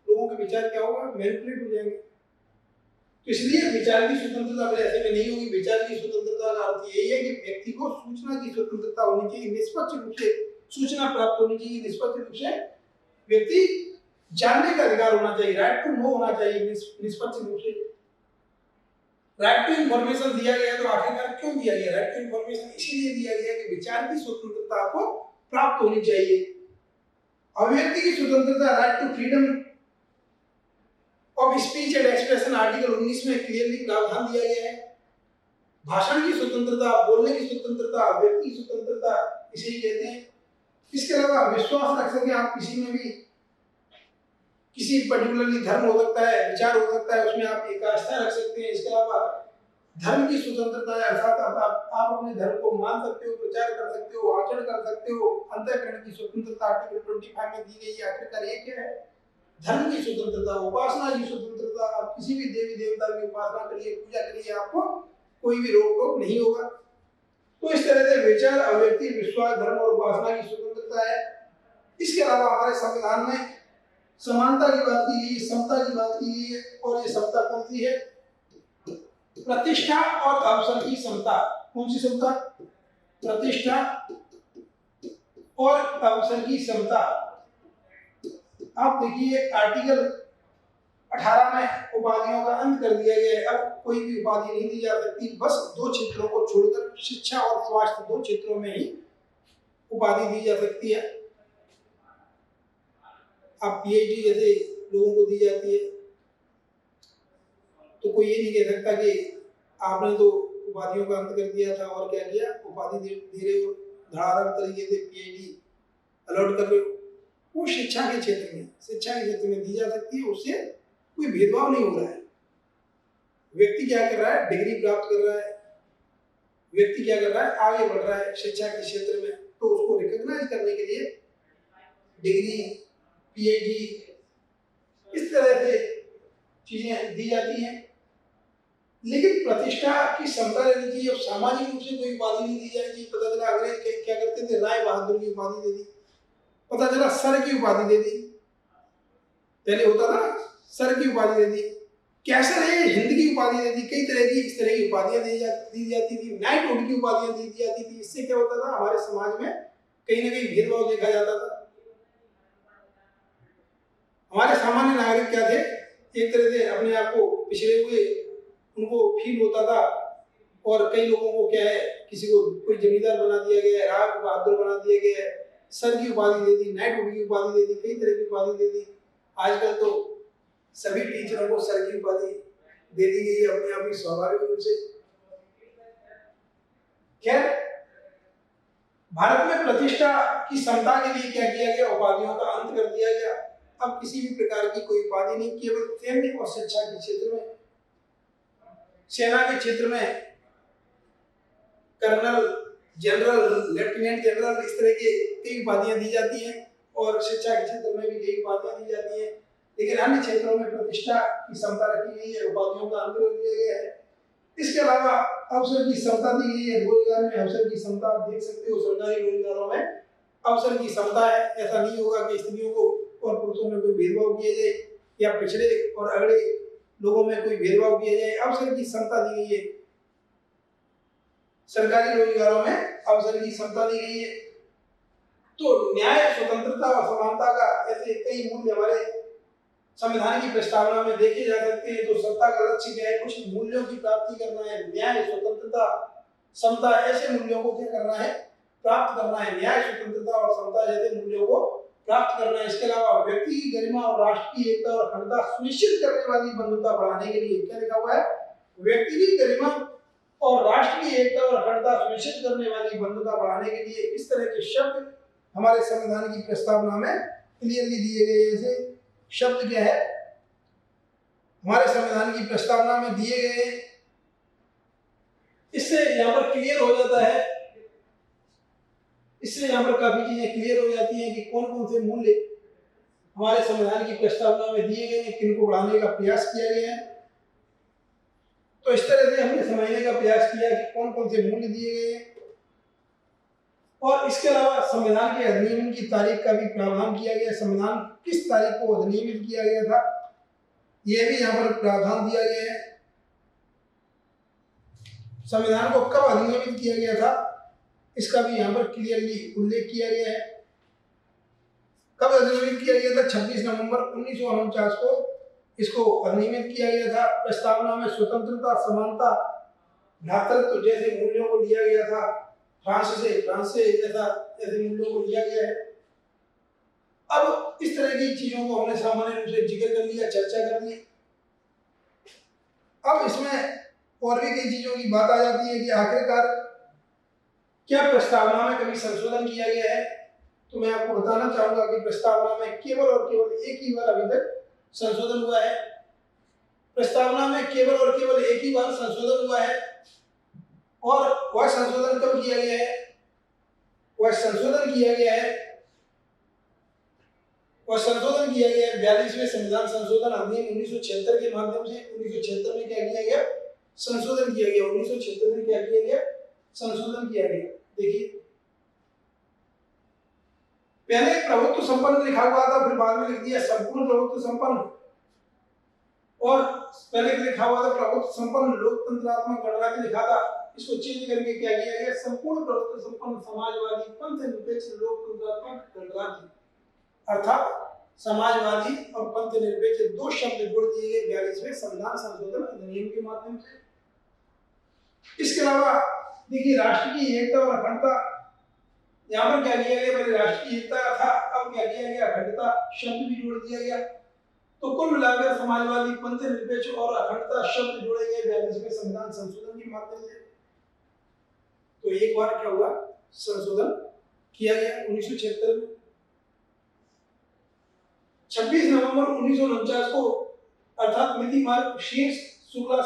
लोगों के विचार क्या होगा, मैनिपुलेट हो जाएंगे। तो इसलिए विचार की स्वतंत्रता ऐसे में नहीं होगी। विचार की स्वतंत्रता का अर्थ यही है कि व्यक्ति को सूचना की स्वतंत्रता होनी चाहिए, निष्पक्ष रूप से सूचना प्राप्त होनी चाहिए, निष्पक्ष रूप से व्यक्ति जानने का अधिकार होना चाहिए, राइट टू नो होना चाहिए निष्पक्ष रूप से। राइट टू इंफॉर्मेशन दिया गया, तो आखिरकार क्यों दिया गया? राइट टू इंफॉर्मेशन इसीलिए दिया गया कि विचार की स्वतंत्रता को प्राप्त होनी चाहिए। अभिव्यक्ति की स्वतंत्रता, right to freedom of speech and expression, article 19 में क्लियरली प्रावधान दिया गया है। भाषण की स्वतंत्रता, बोलने की स्वतंत्रता, अभिव्यक्ति की स्वतंत्रता, इसे ही कहते हैं। इसके अलावा विश्वास रख सके आप किसी में भी, किसी पर्टिकुलरली धर्म हो सकता है, विचार हो सकता है, उसमें आप एक आस्था रख सकते हैं। इसके अलावा धर्म की स्वतंत्रता है, अर्थात आप अपने धर्म को मान सकते हो, प्रचार कर सकते हो, आचरण कर सकते हो। अंतःकरण की स्वतंत्रता आर्टिकल 25 में दी गई है। आखिरकार ये क्या है? धर्म की स्वतंत्रता। उपासना की स्वतंत्रता, आप किसी भी देवी देवता की उपासना करिए, पूजा करिए, आपको कोई भी रोक टोक नहीं होगा। तो इस तरह से विचार, अभिव्यक्ति, विश्वास, धर्म और उपासना की स्वतंत्रता है। इसके अलावा हमारे संविधान में समानता की बात की गई है, समता की बात की गई है। और ये समता कौन सी है? प्रतिष्ठा और अवसर की समता। कौन सी समता? प्रतिष्ठा और अवसर की समता। आप देखिए आर्टिकल 18 में उपाधियों का अंत कर दिया गया है। अब कोई भी उपाधि नहीं दी जा सकती, बस 2 क्षेत्रों को छोड़कर, शिक्षा और स्वास्थ्य, 2 क्षेत्रों में ही उपाधि दी जा सकती है। आप पीएचडी जैसे लोगों को दी जाती है, तो कोई ये नहीं कह सकता कि आपने तो उपाधियों का अंत कर दिया था और क्या किया, उपाधि दे रहे हो, धड़ाधड़ तरीके से पीएचडी अलॉट कर रहे हो। वो शिक्षा के क्षेत्र में दी जा सकती है, उससे कोई भेदभाव नहीं हो रहा है। व्यक्ति क्या कर रहा है? डिग्री प्राप्त कर रहा है, व्यक्ति क्या कर रहा है? आगे बढ़ रहा है शिक्षा के क्षेत्र में, तो उसको रिकॉग्नाइज करने के लिए डिग्री, पीएचडी, इस तरह से चीजें दी जाती हैं। लेकिन प्रतिष्ठा की समता रहनी चाहिए और सामाजिक रूप से कोई उपाधि नहीं दी जानी चाहिए। पता चला अंग्रेज क्या करते थे? राय बहादुर की उपाधि दे दी, पता चला सर की उपाधि दे दी। पहले होता था सर की उपाधि दे दी, कैसर है हिंद की उपाधि दे दी, कई तरह की इस तरह की उपाधियां दी जाती थी। नाइटहुड की उपाधियां दी जाती थी। इससे क्या होता था? हमारे समाज में कहीं ना कहीं भेदभाव देखा जाता था। हमारे सामान्य नागरिक क्या थे? एक तरह से अपने आप को पिछड़े हुए उनको फील होता था। और कई लोगों को क्या है, किसी को कोई जमींदार बना दिया गया है, राय बहादुर बना दिया गया है, सर की उपाधि दे दी, नाइटहुड की उपाधि दे दी, कई तरह की उपाधि दे दी। आजकल तो सभी टीचरों को सर की उपाधि दे दी गई है अपने आप ही स्वाभाविक रूप से। खैर, भारत में प्रतिष्ठा की समता के लिए क्या किया गया? उपाधियों का अंत कर दिया गया। अब किसी भी प्रकार की कोई उपाधि नहीं, केवल सैन्य और शिक्षा के क्षेत्र में, सेना के क्षेत्र में कर्नल, जनरल, लेफ्टिनेंट जनरल, इस तरह की कई उपाधियां दी जाती हैं। और शिक्षा के क्षेत्र में भी कई उपाधियां दी जाती हैं। लेकिन अन्य क्षेत्रों में प्रतिष्ठा की समता रखी गई है, उपाधियों का अंत कर दिया गया है। इसके अलावा अवसर की समता दी गई है। रोजगार में अवसर की समता आप देख सकते हो, सरकारी रोजगारों में अवसर की समता है। ऐसा नहीं होगा कि स्त्रियों को और पुरुषों में कोई भेदभाव किया जाए या पिछड़े और अगड़े लोगों में कोई भेदभाव किया जाए। अवसर की समता दी गई है, सरकारी रोजगारों में अवसर की समता दी गई है। तो न्याय, स्वतंत्रता और समानता का ऐसे कई मूल्य हमारे संविधान की प्रस्तावना में देखे जा सकते हैं। तो सत्ता का लक्ष्य क्या है? कुछ मूल्यों की प्राप्ति करना है। न्याय, स्वतंत्रता, समता, ऐसे मूल्यों को क्या करना है? प्राप्त करना है। न्याय, स्वतंत्रता और समता जैसे मूल्यों को प्राप्त करना है। इसके अलावा व्यक्ति की गरिमा और राष्ट्र की एकता और अखंडता सुनिश्चित करने वाली बंधुता बढ़ाने के लिए क्या लिखा हुआ है? व्यक्ति की गरिमा और राष्ट्र की एकता और अखंडता सुनिश्चित करने वाली बंधुता बढ़ाने के लिए इस तरह के शब्द हमारे संविधान की प्रस्तावना में क्लियरली दिए गए। जैसे शब्द क्या है हमारे संविधान की प्रस्तावना में दिए गए, इससे यहाँ पर क्लियर हो जाता है, इससे यहाँ पर काफी चीजें क्लियर हो जाती हैं कि कौन कौन से मूल्य हमारे संविधान की प्रस्तावना में दिए गए हैं, किनको बढ़ाने का प्रयास किया गया है। तो इस तरह से हमने समझने का प्रयास किया कि कौन कौन से मूल्य दिए गए हैं। और इसके अलावा संविधान के अधिनियम की तारीख का भी प्रावधान किया गया। संविधान किस तारीख को अधिनियमित किया गया था, यह भी यहाँ पर प्रावधान दिया गया है। संविधान को कब अधिनियमित किया गया था, इसका भी यहाँ पर क्लियरली उल्लेख किया गया है। कब अधिनियमित किया गया था? 26 नवंबर 1949 को इसको अधिनियमित किया गया था। प्रस्तावना में स्वतंत्रता, समानता, भ्रातृत्व जैसे मूल्यों को लिया गया था। फ्रांस से ऐसे मूल्यों को लिया गया है। अब इस तरह की चीजों को हमने सामान्य रूप से जिक्र कर लिया, चर्चा कर ली। अब इसमें और भी कई चीजों की बात आ जाती है कि आखिरकार क्या प्रस्तावना में कभी संशोधन किया गया है। तो मैं आपको बताना चाहूंगा कि प्रस्तावना में केवल और केवल एक ही बार अभी तक संशोधन हुआ है। प्रस्तावना में केवल और केवल एक ही बार संशोधन हुआ है। और वह संशोधन कब किया गया है? वह संशोधन किया गया है 42वें संविधान संशोधन अधिनियम 1976 के माध्यम से। 1976 में क्या किया गया? संशोधन किया गया। 1976 में क्या किया गया? संशोधन किया गया। देखिए, पहले प्रभुत्व संपन्न लिखा हुआ था, फिर बाद में लिख दिया संपूर्ण प्रभुत्व संपन्न। और पहले लिखा हुआ था प्रभुत्व संपन्न लोकतंत्रात्मक गणराज्य लिखा था, इसको चेंज करके क्या किया गया? संपूर्ण प्रभुत्व संपन्न समाजवादी पंथ निरपेक्ष लोकतंत्रात्मक गणराज्य, अर्थात समाजवादी और पंथ निरपेक्ष दो शब्द जोड़ दिए गए 42वें संविधान संशोधन अधिनियम के माध्यम से। इसके अलावा देखिए, राष्ट्र की एकता और अखंडता, यहाँ पर क्या किया गया? पहले राष्ट्र की एकता था, अब क्या किया गया? अखंडता शब्द भी जोड़ दिया गया। तो कुल मिलाकर समाजवादी, पंथ निरपेक्ष और अखंडता शब्द जोड़े गए 42वें संविधान संशोधन के माध्यम से। तो एक बार क्या हुआ? संशोधन किया गया 1976 में। 26 नवंबर 1949 को अर्थात मिति मार्ग शीर्ष शुक्ला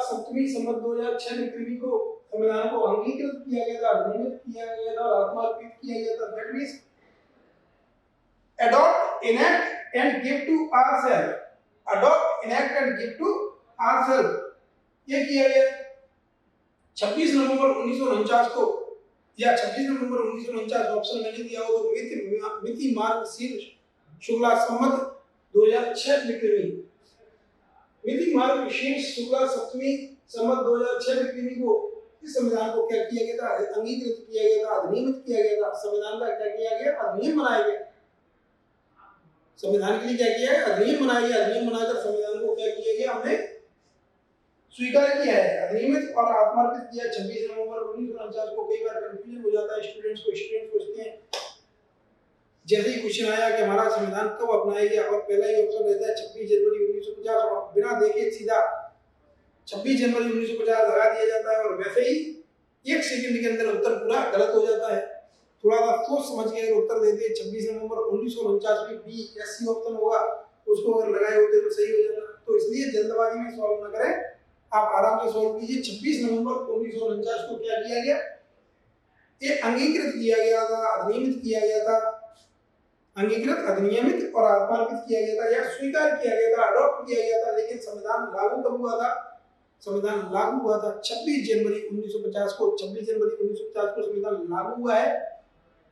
सप्तमी संवत 2006 में कृमि को संविधान को अंगीकृत किया गया था, अधिनियमित किया गया था और आत्मार्पित किया गया था। That means adopt, enact and give to ourselves, adopt, enact and give to ourselves, ये किया गया 26 नवंबर 1949 को, या 26 नवंबर 1949 ऑप्शन मैंने दिया हो तो मिति मार्ग शीर्ष शुक्ला संवत 2006 में कृमि, मिति मार्ग शीर्ष शुक्ला सप्तमी संवत 2006 में कृमि को इस संविधान को क्या किया गया था? अंगीकृत किया गया था, अधिनियमित किया गया था। संविधान का क्या किया गया? अधिनियम बनाया गया। संविधान के लिए क्या किया है? अधिनियम बनाया गया। अधिनियम बनाकर संविधान को क्या किया गया? हमने स्वीकार किया है, अधिनियमित और आत्मार्पित किया। 26 नवंबर 1949 को कई बार कंफ्यूजन हो जाता है स्टूडेंट्स सोचते हैं जैसे ही क्वेश्चन आया कि हमारा संविधान कब अपनाया गया, और पहला ही ऑप्शन रहता है 26 जनवरी 1950, और बिना देखे सीधा 26 जनवरी 1950 लगा दिया जाता है, और वैसे ही एक सेकंड के अंदर उत्तर पूरा गलत हो जाता है। थोड़ा सा सोच समझ के अगर उत्तर देते 26 नवंबर 1949 में बी एससी ऑप्शन होगा, उसको अगर लगाए होते तो सही हो जाता। तो इसलिए जल्दबाजी में सॉल्व न करें, आप आराम से सॉल्व कीजिए। 26 नवंबर 1949 को क्या किया गया? ये अंगीकृत किया गया था, अधिनियमित किया गया था, अंगीकृत, अधिनियमित और आत्मार्पित किया गया था या स्वीकार किया गया था, अडॉप्ट किया गया था। लेकिन संविधान लागू कब हुआ था? संविधान लागू हुआ था 26 जनवरी 1950 को। 26 जनवरी 1950 को संविधान लागू हुआ है,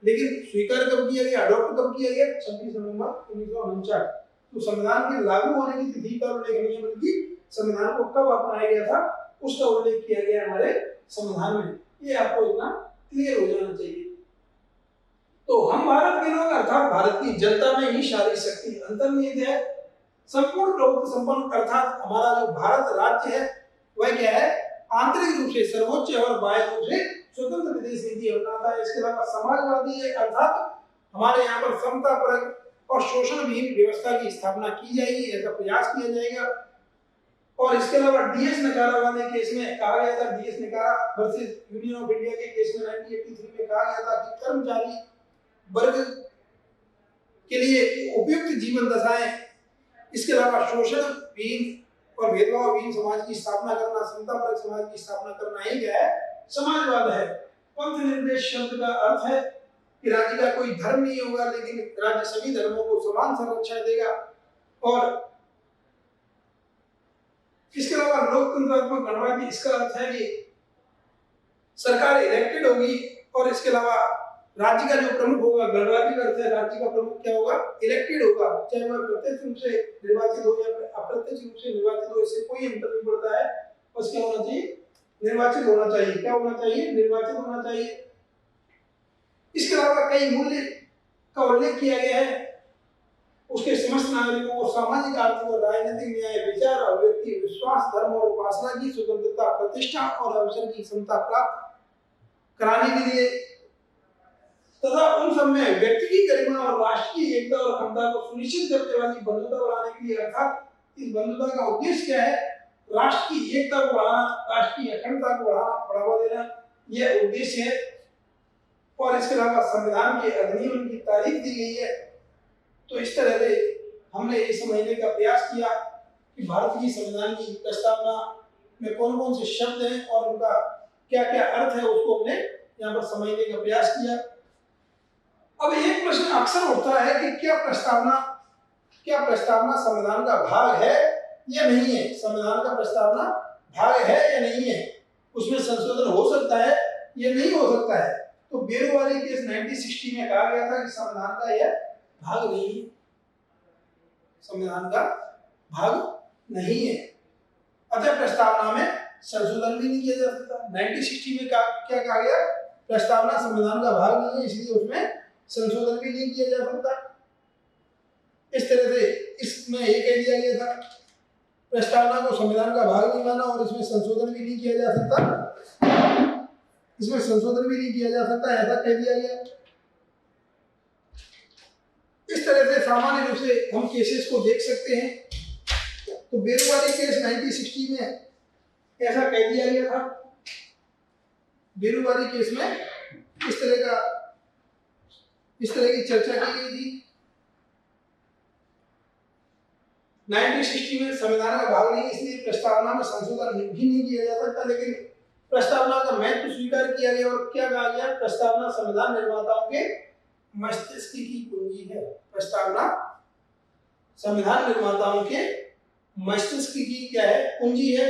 लेकिन स्वीकार कब किया गया, अडॉप्ट कब किया गया? 26 नवंबर 1949। तो संविधान के लागू होने की तिथि का उल्लेख नहीं है, बल्कि संविधान को कब अपनाया गया था उसका उल्लेख किया गया हमारे संविधान में। ये आपको इतना क्लियर हो जाना चाहिए। तो हम भारत के लोग अर्थात भारत की जनता में ही शारीरिक शक्ति अंतर्निहित है। संपूर्ण प्रभुत्व संपन्न अर्थात हमारा जो भारत राज्य है वह क्या है, आंतरिक रूप से सर्वोच्च और बाह्य रूप से स्वतंत्र विदेश नीति अपनाता है। इसके अलावा समाजवादी है अर्थात हमारे यहाँ पर समता परक और शोषण विहीन व्यवस्था की स्थापना की जाएगी, ऐसा प्रयास किया जाएगा। और इसके अलावा डीएस नकारा वाले केस में कहा गया था, डीएस नकारा वर्सेस यूनियन ऑफ इंडिया के केस में 1983 में कहा गया था कि कर्मचारी वर्ग के लिए उपयुक्त जीवन दशाएं, इसके अलावा शोषण विहीन और भेदभाव विहीन समाज की स्थापना करना, समता परक समाज की स्थापना करना ही क्या है, समाजवाद है। पंथ निर्देश शब्द का अर्थ है कि राज्य का कोई धर्म नहीं होगा लेकिन राज्य सभी धर्मों को समान संरक्षण देगा। और इसके अलावा लोकतंत्रात्मक गणराज्य, इसका अर्थ है कि सरकार इलेक्टेड होगी और इसके अलावा राज्य का जो प्रमुख होगा, गणराज्य का अर्थ है राज्य का प्रमुख क्या होगा, इलेक्टेड होगा, चाहे वह प्रत्यक्ष रूप से निर्वाचित हो या अप्रत्यक्ष रूप से निर्वाचित हो, इससे कोई अंतर नहीं पड़ता है। बस क्या होना चाहिए, निर्वाचित होना चाहिए। क्या होना चाहिए, निर्वाचित होना चाहिए। इसके अलावा कई मूल्य का उल्लेख किया गया है, उसके समस्त नागरिकों को सामाजिक, आर्थिक और राजनीतिक न्याय, विचार, अभिव्यक्ति, विश्वास, धर्म और उपासना की स्वतंत्रता, प्रतिष्ठा और अवसर की समता प्राप्त कराने के लिए तथा उन सब में व्यक्ति की गरिमा और राष्ट्र की एकता और अखंडता को सुनिश्चित करने वाली बंधुता बढ़ाने के लिए, अर्थात इस बंधुता का उद्देश्य क्या है, राष्ट्र की एकता को बढ़ाना, राष्ट्र की अखंडता को बढ़ावा देना, यह उद्देश्य है। और इसके अलावा संविधान के अधिनियम की तारीफ दी गई है। तो इस तरह से हमने ये समझने का प्रयास किया कि भारत की संविधान की प्रस्तावना में कौन कौन से शब्द हैं और उनका क्या क्या अर्थ है, उसको हमने यहाँ पर समझने का प्रयास किया। अब एक प्रश्न अक्सर उठता है कि क्या प्रस्तावना संविधान का भाग है या नहीं है, संविधान का प्रस्तावना भाग है या नहीं है, उसमें संशोधन हो सकता है या नहीं हो सकता है। तो बेरुवारी केस 1960 में कहा गया था कि संविधान का यह भाग नहीं है, संविधान का भाग नहीं है, अतः प्रस्तावना में संशोधन भी नहीं किया जा सकता। 1960 में क्या कहा गया, प्रस्तावना संविधान का भाग नहीं है, इसलिए उसमें संशोधन भी नहीं किया जा सकता। इस तरह से इसमें ये कह दिया गया था, प्रस्तावना को संविधान का भाग नहीं माना और इसमें संशोधन भी नहीं किया जा सकता, इसमें संशोधन भी नहीं किया जा सकता, ऐसा कह दिया गया। इस तरह से सामान्य रूप से हम केसेस को देख सकते हैं। तो बेरुवारी केस 1960 में ऐसा कह दिया गया था, बेरुवारी केस में इस तरह की चर्चा की गई थी। 1960 में संविधान का भाग नहीं, इसलिए प्रस्तावना में संशोधन भी नहीं किया जा सकता, लेकिन प्रस्तावना का महत्व स्वीकार किया गया और क्या कहा गया, प्रस्तावना संविधान निर्माताओं के मस्तिष्क की कुंजी है। प्रस्तावना संविधान निर्माताओं के मस्तिष्क की क्या है, कुंजी है।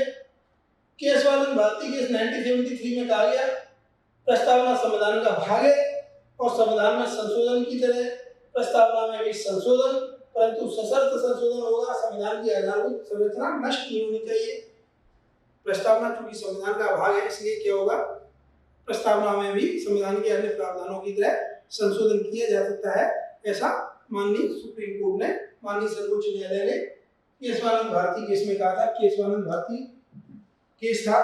केशवानंद भारती केस 1973 में कहा गया, प्रस्तावना संविधान का भाग है और संविधान में संशोधन की तरह प्रस्तावना में भी संशोधन, परंतु सशर्त संशोधन होगा, संविधान की आधारभूत संरचना नष्ट नहीं होनी चाहिए। प्रस्तावना चूंकि संविधान का भाग है, इसलिए क्या होगा, प्रस्तावना में भी संविधान के अन्य प्रावधानों की तरह संशोधन किया जा सकता है, ऐसा माननीय सुप्रीम कोर्ट ने, माननीय सर्वोच्च न्यायालय ने केशवानंद भारती केस में कहा था। केशवानंद भारती केस था,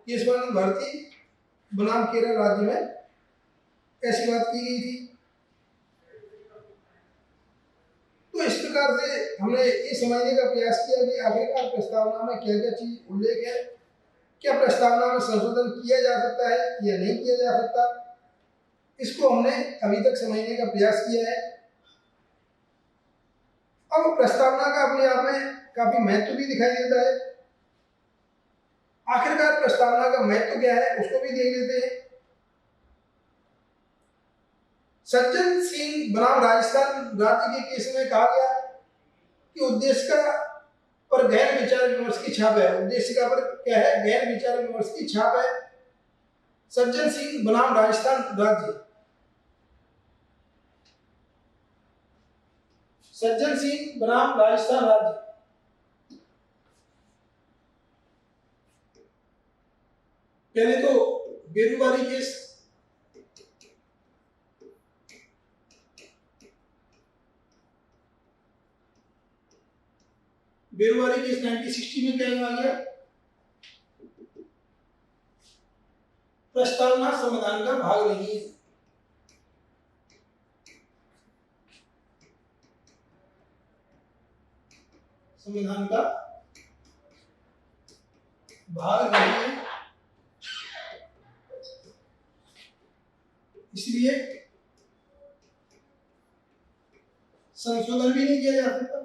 केशवानंद भारती बनाम केरल राज्य में ऐसी बात की गई थी। तो इस प्रकार से हमने ये समझने का प्रयास किया कि आखिरकार प्रस्तावना में क्या क्या चीज उल्लेख है, क्या प्रस्तावना में संशोधन किया जा सकता है या नहीं किया जा सकता, इसको हमने अभी तक समझने का प्रयास किया है। अब प्रस्तावना का अपने आप में काफी महत्व भी दिखाई देता है। आखिरकार प्रस्तावना का महत्व क्या है, उसको भी देख लेते हैं। सज्जन सिंह बनाम राजस्थान राज्य के केस में कहा गया कि उद्देश्य का पर गहन विचार विमर्श की छाप है, उद्देश्य का पर क्या है, गहन विचार विमर्श की छाप है। सज्जन सिंह बनाम राजस्थान राज्य, सज्जन सिंह बनाम राजस्थान राज्य। पहले तो बेरुवारी केस बेरुवारी केस 1960 में क्या कहा गया? प्रस्तावना संविधान का भाग नहीं है। संविधान का भाग नहीं है, इसलिए संशोधन भी नहीं किया जा सकता।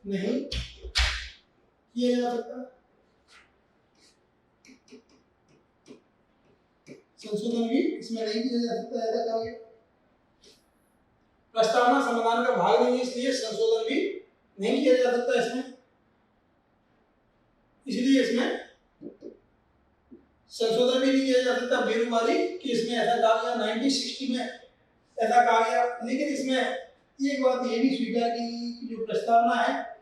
नहीं किया जा सकता, संशोधन भी इसमें नहीं किया जा सकता। ऐसा कहा गया प्रस्तावना संविधान का भाग नहीं है, इसलिए संशोधन भी नहीं किया जा सकता इसमें, इसलिए इसमें संशोधन भी नहीं किया जा सकता। बेरुवारी केस में ऐसा कहा गया, 1960 में ऐसा कहा गया। लेकिन इसमें एक बात ये भी स्वीकार की कि जो प्रस्तावना है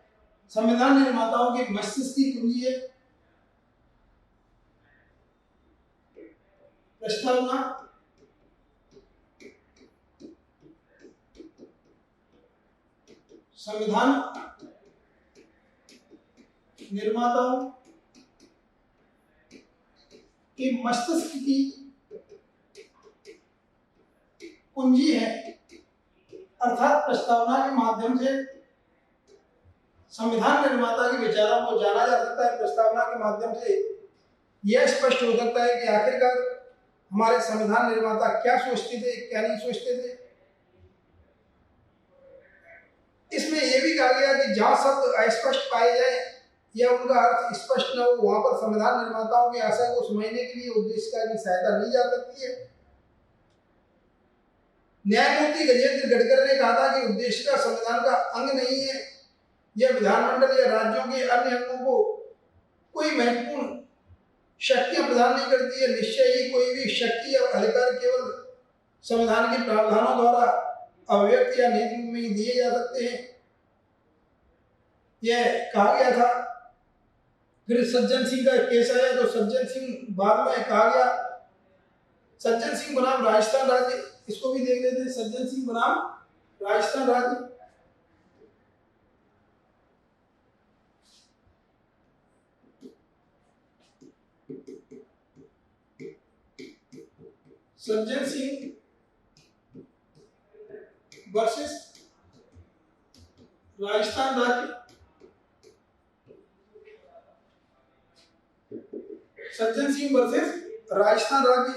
संविधान निर्माताओं के मस्तिष्क की कुंजी है। प्रस्तावना संविधान निर्माताओं के मस्तिष्क की कुंजी है, अर्थात प्रस्तावना के माध्यम से संविधान निर्माता के विचारों को जाना जा सकता है। प्रस्तावना के माध्यम से यह स्पष्ट हो सकता है कि आखिरकार हमारे संविधान निर्माता क्या सोचते थे, क्या नहीं सोचते थे। इसमें यह भी कहा गया कि जहां शब्द अस्पष्ट पाए जाए या उनका अर्थ स्पष्ट न हो, वहां पर संविधान निर्माताओं की आशय को समझने के लिए उद्देशिका की सहायता ली जा सकती है। न्यायमूर्ति गजेंद्र गडकर ने कहा था कि उद्देशिका संविधान का अंग नहीं है, यह विधानमंडल या राज्यों के अन्य अंगों को कोई महत्वपूर्ण शक्तियां प्रदान नहीं करती है। निश्चय ही कोई भी शक्ति या अधिकार केवल संविधान के प्रावधानों द्वारा अभिव्यक्त या निहित रूप में ही दिए जा सकते हैं, यह कहा गया था। फिर सज्जन सिंह का केस आया तो सज्जन सिंह बाद में कहा गया, सज्जन सिंह बनाम राजस्थान राज्य, इसको भी देख लेते हैं। सज्जन सिंह बनाम राजस्थान राज्य, सज्जन सिंह वर्सेस राजस्थान राज्य। सज्जन सिंह वर्सेस राजस्थान राज्य,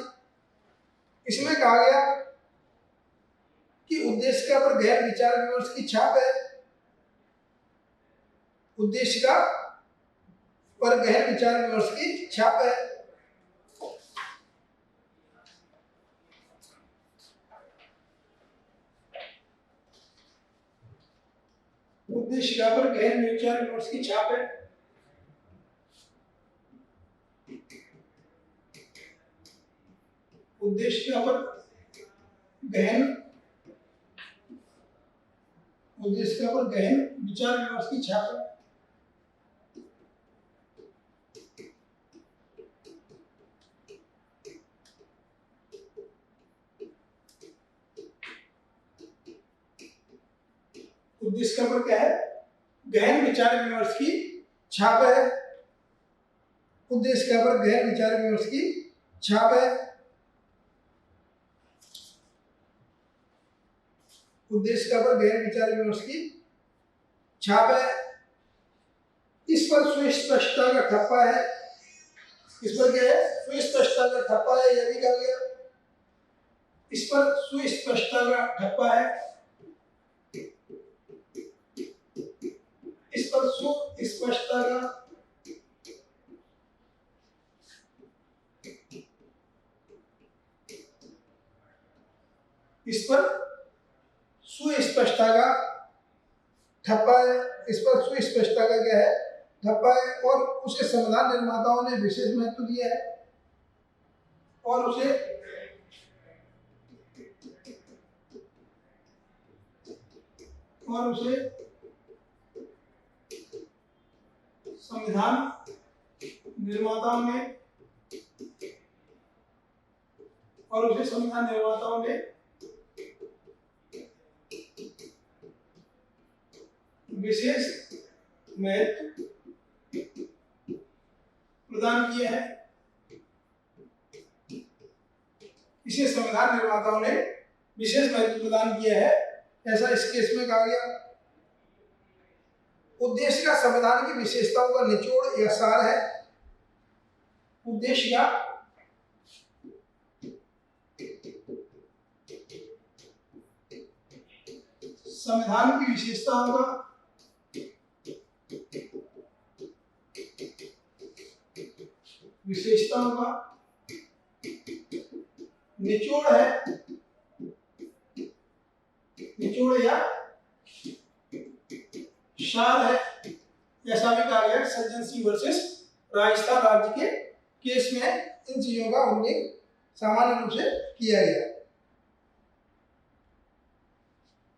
इसमें कहा गया कि उद्देशिका पर गहन विचार विमर्श की छाप है। उद्देशिका पर गहन विचार विमर्श की छाप है। उद्देशिका पर गहन विचार विमर्श की छाप है। उद्देशिका पर गहन विचार विमर्श की छाप है। उद्देशिका पर क्या है? गहन विचार विमर्श की छाप है। उद्देशिका पर गहन विचार विमर्श की छाप है। उद्देशिका पर गहन विचार विमर्श की छाप है। इस पर सुस्पष्टता का ठप्पा है। इस पर क्या है? सुस्पष्टता का ठप्पा है, यह भी कहा गया। इस पर सुस्पष्टता का ठप्पा है। इस पर सुस्पष्टता का ठप्पा है। इस पर सुस्पष्टता का क्या है? ठप्पा है। और उसे संविधान निर्माताओं ने विशेष महत्व दिया है और उसे संविधान निर्माताओं ने विशेष महत्व प्रदान किया है। इसे संविधान निर्माताओं ने विशेष महत्व प्रदान किया है, ऐसा इस केस में कहा गया। उद्देश्य का संविधान की विशेषताओं का निचोड़ या सार है। उद्देश्य का संविधान की विशेषताओं का निचोड़ है, निचोड़ या सार है, ऐसा भी कहा गया। सज्जन सिंह वर्सेस राजस्थान राज्य के केस में इन चीजों का उल्लेख सामान्य रूप से किया गया।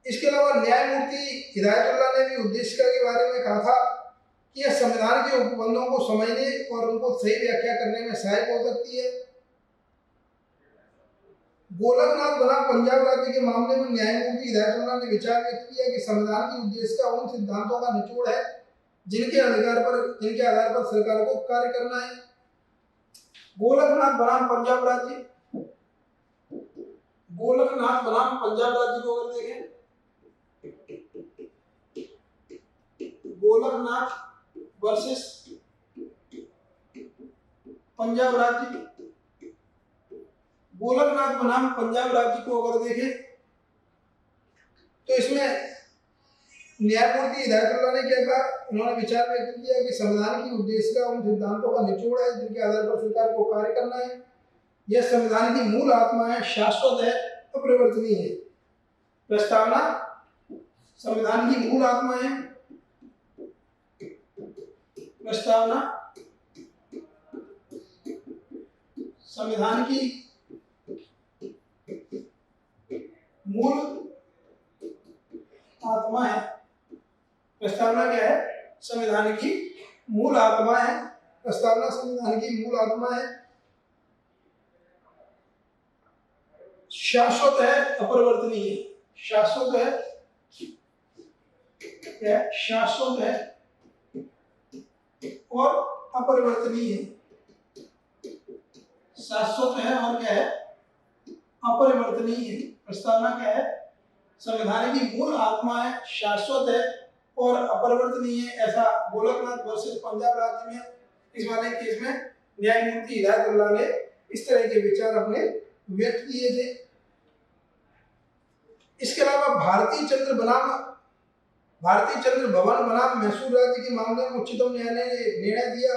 इसके अलावा न्यायमूर्ति हिदायतुल्लाह ने भी उद्देशिका के बारे में कहा था कि यह संविधान के उपबंधों को समझने और उनको सही व्याख्या करने में सहायक हो सकती है। गोलकनाथ बनाम पंजाब राज्य के मामले में न्यायमूर्ति हिदायतुल्लाह ने विचार व्यक्त किया कि संविधान की उद्देशिका उन सिद्धांतों का निचोड़ है जिनके आधार पर सरकार को कार्य करना है। गोलकनाथ बनाम पंजाब राज्य को अगर देखें, गोलकनाथ वर्सेस पंजाब राज्य, गोलकनाथ बनाम पंजाब राज्य को अगर देखें तो इसमें न्यायमूर्ति हिदायतुल्लाह ने क्या कहा, उन्होंने विचार व्यक्त किया कि संविधान की उद्देशिका उन सिद्धांतों का निचोड़ है जिनके आधार पर सरकार को कार्य करना है। यह संविधान की मूल आत्मा है, शाश्वत है, अपरिवर्तनीय है। प्रस्तावना संविधान की मूल आत्मा है, प्रस्तावना संविधान की मूल आत्मा है। प्रस्तावना क्या है? संविधान की मूल आत्मा है। प्रस्तावना संविधान की मूल आत्मा है, शाश्वत है, अपरिवर्तनीय है। शाश्वत है, क्या? शाश्वत है और अपरिवर्तनीय है। शाश्वत है और क्या है? अपरिवर्तनीय है। प्रस्तावना क्या है? संविधान की मूल आत्मा है, शाश्वत है और अपरिवर्तनीय है। ऐसा गोलकनाथ वर्सेस पंजाब राज्य में इस वाले केस में न्यायमूर्ति हिदायतुल्लाह ने इस तरह के विचार अपने व्यक्त किए थे। इसके अलावा भारतीय चंद्र भवन बनाम मैसूर राज्य के मामले में उच्चतम न्यायालय ने निर्णय दिया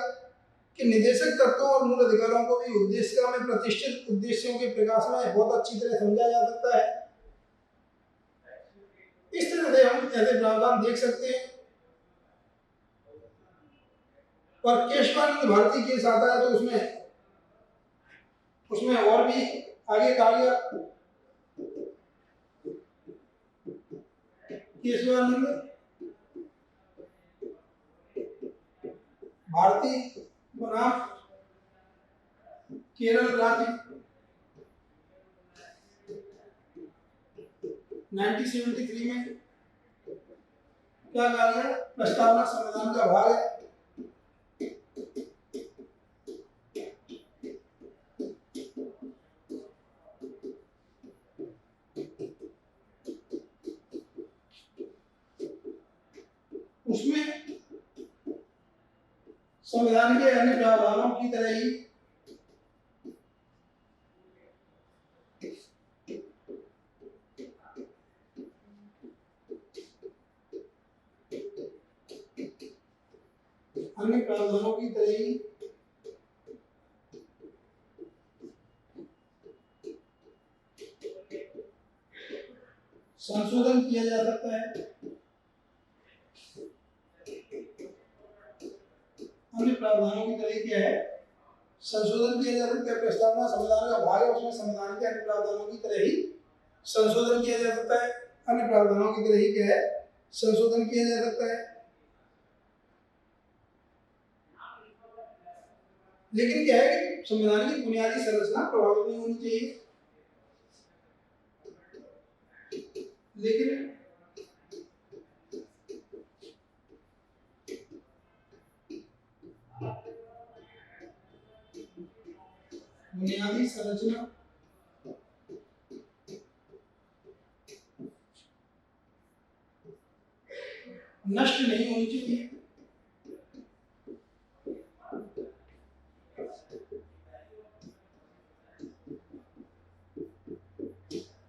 कि निदेशक तत्वों और मूल अधिकारों को भी उद्देशिका में प्रतिष्ठित उद्देश्यों के प्रकाश में बहुत अच्छी तरह समझा जा सकता है। इस तरह से हम ऐसे प्रावधान देख सकते हैं। और केशवानंद भारती केस आता है तो उसमें और भी आगे कहा गया। केशवानंद भारती बनाम केरल राज्य 1973 में क्या कहा गया? प्रस्तावना संविधान का भाग है। उसमें संविधान के अन्य प्रावधानों की तरह ही संशोधन किया जा सकता है। अन्य प्रावधानों की तरह क्या है? संशोधन किया जा सकता है। प्रस्तावना संविधान का भाग है, उसमें संविधान के अन्य प्रावधानों की तरह ही संशोधन किया जा सकता है। अन्य प्रावधानों की तरह ही क्या है? संशोधन किया जा सकता है। लेकिन क्या है कि संविधान की बुनियादी संरचना प्रभावित नहीं होनी चाहिए। लेकिन बुनियादी संरचना नष्ट नहीं होनी चाहिए।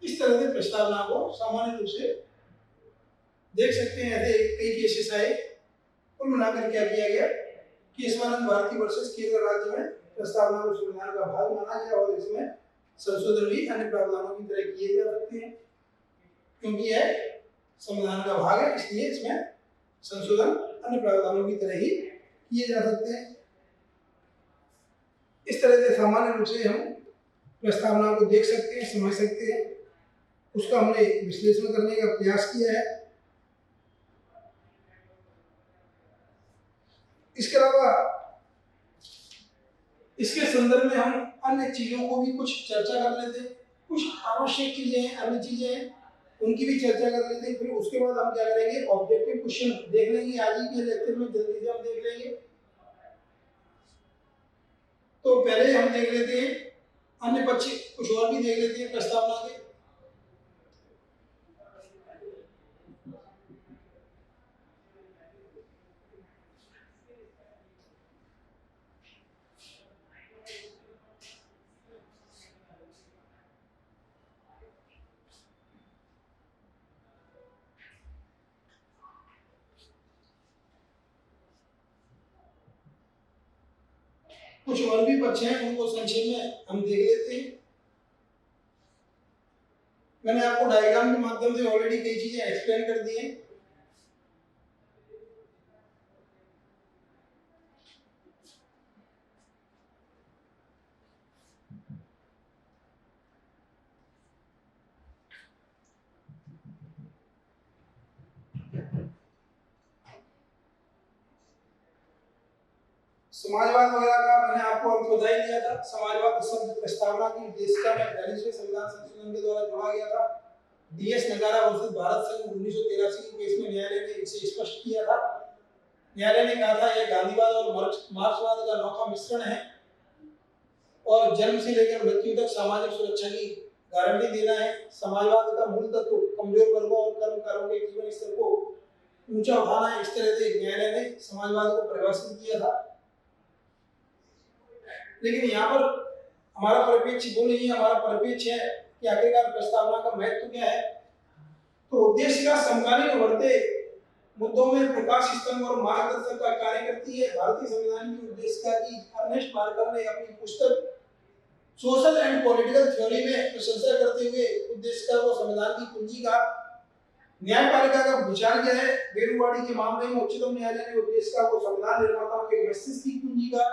इस तरह से प्रस्तावना को सामान्य रूप से देख सकते हैं। ऐसे कई केसेस आए, कुल मिलाकर क्या किया गया, केशवानंद भारती वर्सेस केरल राज्य में प्रस्तावना को संविधान का भाग माना गया और इसमें संशोधन भी अन्य प्रावधानों की तरह किए जा सकते हैं। क्योंकि यह संविधान का भाग है, इसलिए इसमें संशोधन अन्य प्रावधानों की तरह ही किए जा सकते हैं। इस तरह से सामान्य रूप से हम प्रस्तावना को देख सकते हैं, समझ सकते हैं, उसका हमने विश्लेषण करने का प्रयास किया है। इसके अलावा इसके संदर्भ में हम अन्य चीजों को भी कुछ चर्चा कर लेते हैं। कुछ आवश्यक चीजें हैं, अन्य चीजें हैं, उनकी भी चर्चा कर लेते हैं। फिर उसके बाद हम क्या करेंगे, ऑब्जेक्टिव क्वेश्चन देख लेंगे। आज ही के लेक्चर में जल्दी से हम देख लेंगे। तो पहले हम देख लेते हैं अन्य पक्ष, कुछ और भी देख लेते हैं प्रस्तावना के। कुछ और भी पक्ष हैं, उनको संक्षेप में हम देख लेते हैं। मैंने आपको डायग्राम के माध्यम से ऑलरेडी कई चीजें एक्सप्लेन कर दी हैं। समाजवाद वगैरह का मैंने आपको बता ही दिया था। समाजवाद शब्द प्रस्तावना की उद्देश्यता में 42वें संविधान संशोधन के द्वारा जोड़ा गया था। डीएस नगारा वर्सेस भारत संघ 1983 के केस में न्यायालय ने इसे स्पष्ट किया था। न्यायालय ने कहा था यह गांधीवाद और मार्क्सवाद का अनोखा मिश्रण है और जन्म से लेकर मृत्यु तक सामाजिक सुरक्षा की गारंटी देना है। समाजवाद का मूल तत्व कमजोर वर्गों और कर्मकारों के जीवन स्तर को ऊंचा उठाना है। इस तरह से न्यायालय ने समाजवाद को परिभाषित किया था। लेकिन यहाँ पर हमारा परिप्रेक्ष्य वो नहीं है। हमारा परिप्रेक्ष्य है कि आखिरकार प्रस्तावना का महत्व क्या है। तो उद्देश्य का समकालीन उभरते मुद्दों में प्रकाश स्तंभ और मार्गदर्शक का कार्य करती है। भारतीय संविधान की उद्देश्य की अर्नेस्ट मार्कर ने अपनी पुस्तक सोशल एंड पॉलिटिकल थ्योरी में प्रशंसा करते हुए उद्देश्य को संविधान की कुंजी का न्यायपालिका का विचार किया है। बेरुवाड़ी के मामले में उच्चतम न्यायालय ने उद्देश्य को संविधान निर्माताओं के मस्तिष्क की कुंजी का,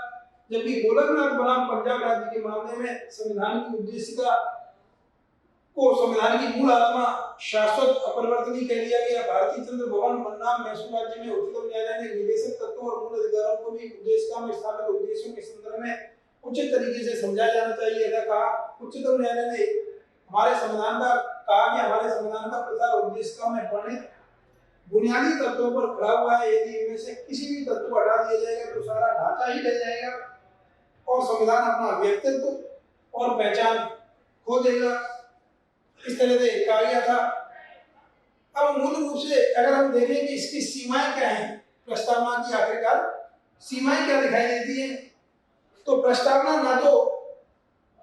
जबकि गोलकनाथ बनाम पंजाब राज्य के मामले में संविधान की उद्देशिका को संविधान की मूल आत्मा शाश्वत अपरिवर्तनीय कह दिया गया। भारतीय चंद्र भवन मन्नाम मैसूर राज्य में उच्चतम न्यायालय ने निदेशक तत्वों और मूल अधिकारों को भी उद्देशिका में स्थापित उद्देश्यों के संदर्भ में उचित तरीके से समझाया जाना चाहिए। ऐसा कहा उच्चतम न्यायालय ने हमारे संविधान का कहा कि हमारे संविधान का प्रसार उद्देशिका में वर्णित बुनियादी तत्वों पर खड़ा हुआ है। यदि इनमें से किसी भी तत्व को हटा दिया जाएगा तो सारा ढांचा ही रह जाएगा और संविधान अपना व्यक्तित्व और पहचान खो देगा। इस तरह से कहा गया था। अब मूल रूप से अगर हम देखें कि इसकी सीमाएं क्या हैं, प्रस्तावना की आखिरकार सीमाएं क्या दिखाई देती हैं, तो प्रस्तावना ना तो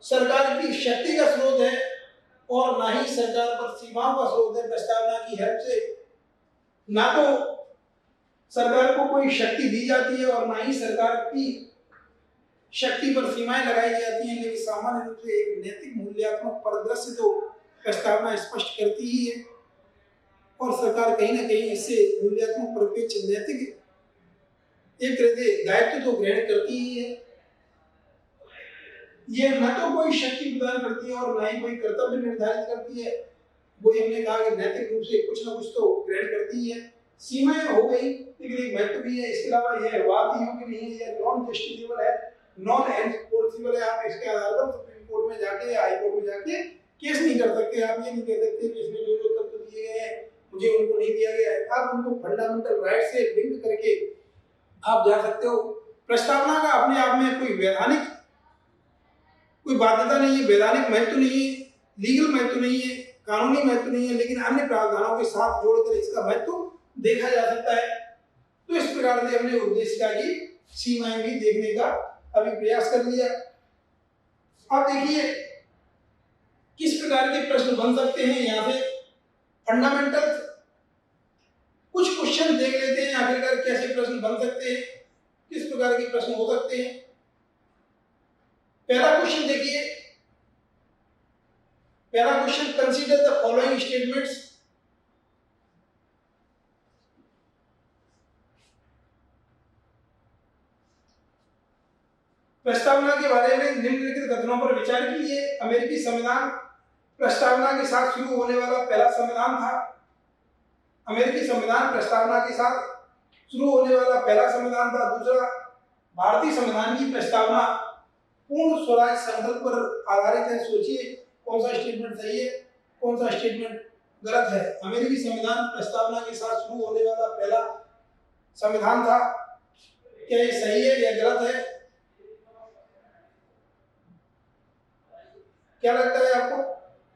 सरकार की शक्ति का स्रोत है और ना ही सरकार पर सीमाओं का स्रोत है। प्रस्तावना की हेल्प से ना तो सरकार को कोई शक्ति दी जाती है और ना ही सरकार की शक्ति पर सीमाएं लगाई जाती हैं। लेकिन सामान्य रूप से एक नैतिक मूल्यात्मक परिदृश्य तो प्रस्तावना स्पष्ट करती ही है और सरकार कहीं ना कहीं इससे मूल्यात्मक परिप्रेक्ष्य नैतिक एक तरह से दायित्व तो ग्रहण करती ही है। यह न तो कोई शक्ति प्रदान करती है और न ही कोई कर्तव्य निर्धारित करती है। वो हमने कहा कि नैतिक रूप से कुछ ना कुछ तो ग्रहण करती ही है। सीमाएं हो गई, लेकिन एक महत्व भी है। इसके अलावा यह वाद योग्य नहीं है, यह नॉन जस्टिफिएबल है, नॉन एनफोर्सेबल है। आप इसके आधार पर सुप्रीम कोर्ट में जाके या हाई कोर्ट में जाके केस नहीं कर सकते। आप ये नहीं कह सकते कि इसमें जो जो तत्व दिए गए हैं मुझे उनको नहीं दिया गया है। आप उनको फंडामेंटल राइट से लिंक करके आप जा सकते हो। प्रस्तावना का अपने आप में कोई वैधानिक कोई बाध्यता नहीं है, वैधानिक महत्व नहीं है, लीगल महत्व नहीं है, कानूनी महत्व नहीं है, लेकिन अन्य प्रावधानों के साथ जोड़कर इसका महत्व देखा जा सकता है। तो इस प्रकार से हमने उद्देशिका की सीमाएं भी देखने का अभी प्रयास कर लिया। अब देखिए किस प्रकार के प्रश्न बन सकते हैं। यहाँ से फंडामेंटल कुछ क्वेश्चन देख लेते हैं, आखिरकार कैसे प्रश्न बन सकते हैं, किस प्रकार के प्रश्न हो सकते हैं। पहला क्वेश्चन देखिए, पहला question, consider the following statements. प्रस्तावना के बारे में निम्नलिखित कथनों पर विचार कीजिए। अमेरिकी संविधान प्रस्तावना के साथ शुरू होने वाला पहला संविधान था। अमेरिकी संविधान प्रस्तावना के साथ शुरू होने वाला पहला संविधान था। दूसरा, भारतीय संविधान की प्रस्तावना पूर्ण स्वराज संकल्प पर आधारित है। सोचिए कौन सा स्टेटमेंट सही है, कौन सा स्टेटमेंट गलत है। अमेरिकी संविधान प्रस्तावना के साथ शुरू होने वाला पहला संविधान था, क्या ये सही है या गलत है? क्या लगता है आपको?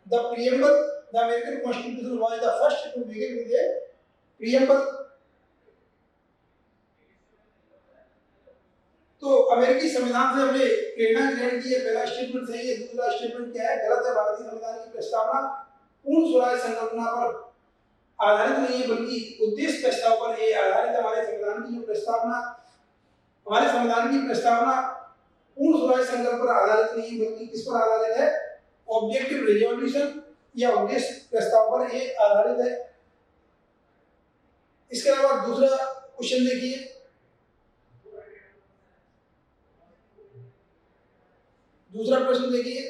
The preamble, the American constitution was the first to begin with a preamble. तो अमेरिकी संविधान से हमने प्रेरणा ग्रहण की है, पहला स्टेटमेंट सही है। दूसरा स्टेटमेंट क्या है? गलत है। भारतीय संविधान की प्रस्तावना पूर्ण स्वराज संकल्पना पर आधारित नहीं है, बल्कि उद्देश्य प्रस्ताव पर ये आधारित। हमारे संविधान की जो प्रस्तावना, हमारे संविधान की प्रस्तावना पूर्ण स्वराज संकल्प पर आधारित नहीं है, बल्कि किस पर आधारित है? ऑब्जेक्टिव रेजोल्यूशन या उद्देश्य प्रस्ताव पर ये आधारित है। इसके अलावा दूसरा क्वेश्चन देखिए, दूसरा प्रश्न देखिए,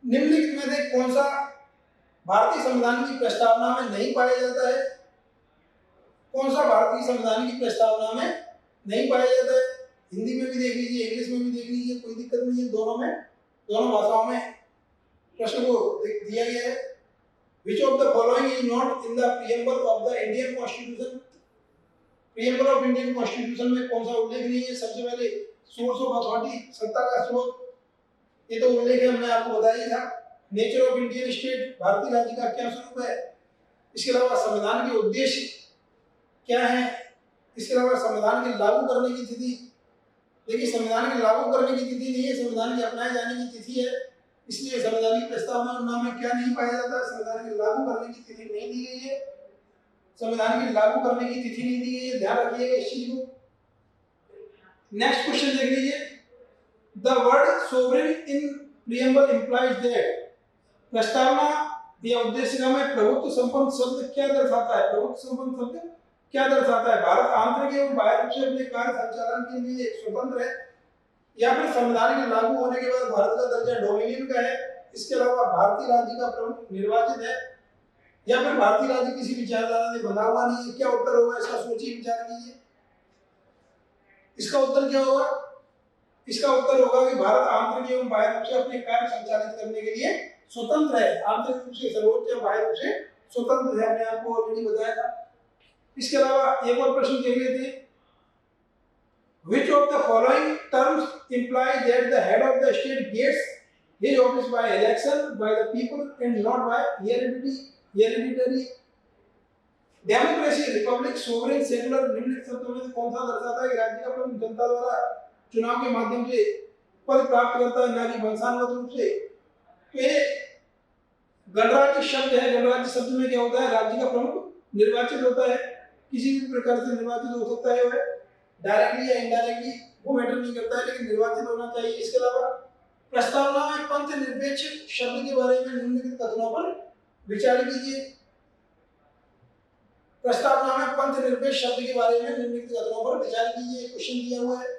निम्नलिखित में से कौन सा भारतीय संविधान की प्रस्तावना में नहीं पाया जाता है? कौन सा भारतीय संविधान की प्रस्तावना में नहीं पाया जाता है? हिंदी में भी देख लीजिए, इंग्लिश में भी देख लीजिए, कोई दिक्कत नहीं है। दोनों में, दोनों भाषाओं में प्रश्न को दिया गया है। Which of the following is not in the preamble of the Indian Constitution? preamble of Indian Constitution में कौन सा उल्लेख नहीं है? सबसे पहले सोर्स ऑफ अथॉरिटी, सत्ता का स्रोत, ये तो उल्लेख है, हमने आपको बताया ही था। नेचर ऑफ इंडियन स्टेट, भारतीय राज्य का क्या स्वरूप है। इसके अलावा संविधान के उद्देश्य क्या है। इसके अलावा संविधान के लागू करने की तिथि। देखिए संविधान के लागू करने की तिथि नहीं है, संविधान के अपनाए जाने की तिथि है। इसलिए संविधान की प्रस्तावना में क्या नहीं पाया जाता? संविधान के लागू करने की तिथि नहीं दी गई है। संविधान की लागू करने की तिथि नहीं दी गई है, ध्यान रखिएगा इस चीज को। नेक्स्ट क्वेश्चन देख लीजिए, the word sovereign in preamble implies that. प्रस्तावना या उद्देशिका में प्रभुत्व संपन्न शब्द क्या दर्शाता है? प्रभुत्व संपन्न शब्द क्या दर्शाता है? भारत आंतरिक एवं बाह्य रूप से अपने कार्य संचालन के लिए स्वतंत्र है, या फिर संविधान के लागू होने के बाद भारत का दर्जा डोमिनियन का है। इसके अलावा भारतीय राज्य का प्रमुख निर्वाचित है, या फिर भारतीय राज्य किसी विचारधारा से बंधा हुआ नहीं है। क्या उत्तर होगा इसका? सोचिए, विचार कीजिए। इसका उत्तर क्या होगा? इसका उत्तर होगा कि भारत आंतरिक एवं बाह्य रूप से अपने कार्य संचालित करने के लिए स्वतंत्र है। आंतरिक रूप से सर्वोच्च या बाह्य रूप से स्वतंत्र है, हमने आपको ऑलरेडी बताया था। इसके अलावा एक और प्रश्न देख लेते हैं, which of the following terms implies that the head of the state gets his office by election by the people and not by hereditary? Democracy, Republic, sovereign, secular, निम्नलिखित शब्दों में से कौन सा दर्शाता है कि राज्य का प्रमुख जनता द्वारा चुनाव के माध्यम से पद प्राप्त करता है, ना कि वंशानुगत रूप से? तो ये गणराज्य शब्द है। गणराज्य शब्द में क्या होता है? राज्य का प्रमुख निर्वाचित होता है, किसी भी प्रकार से निर्वाचित हो सकता है, वह डायरेक्टली या इनडायरेक्टली, वो मैटर नहीं करता है, लेकिन निर्वाचित होना चाहिए। इसके अलावा प्रस्तावना में पंथ निरपेक्ष शब्द के बारे में निम्नलिखित कथनों पर विचार कीजिए। प्रस्तावना में पंथ निरपेक्ष शब्द के बारे में निम्नलिखित कथनों पर विचार कीजिए। क्वेश्चन दिया हुआ है।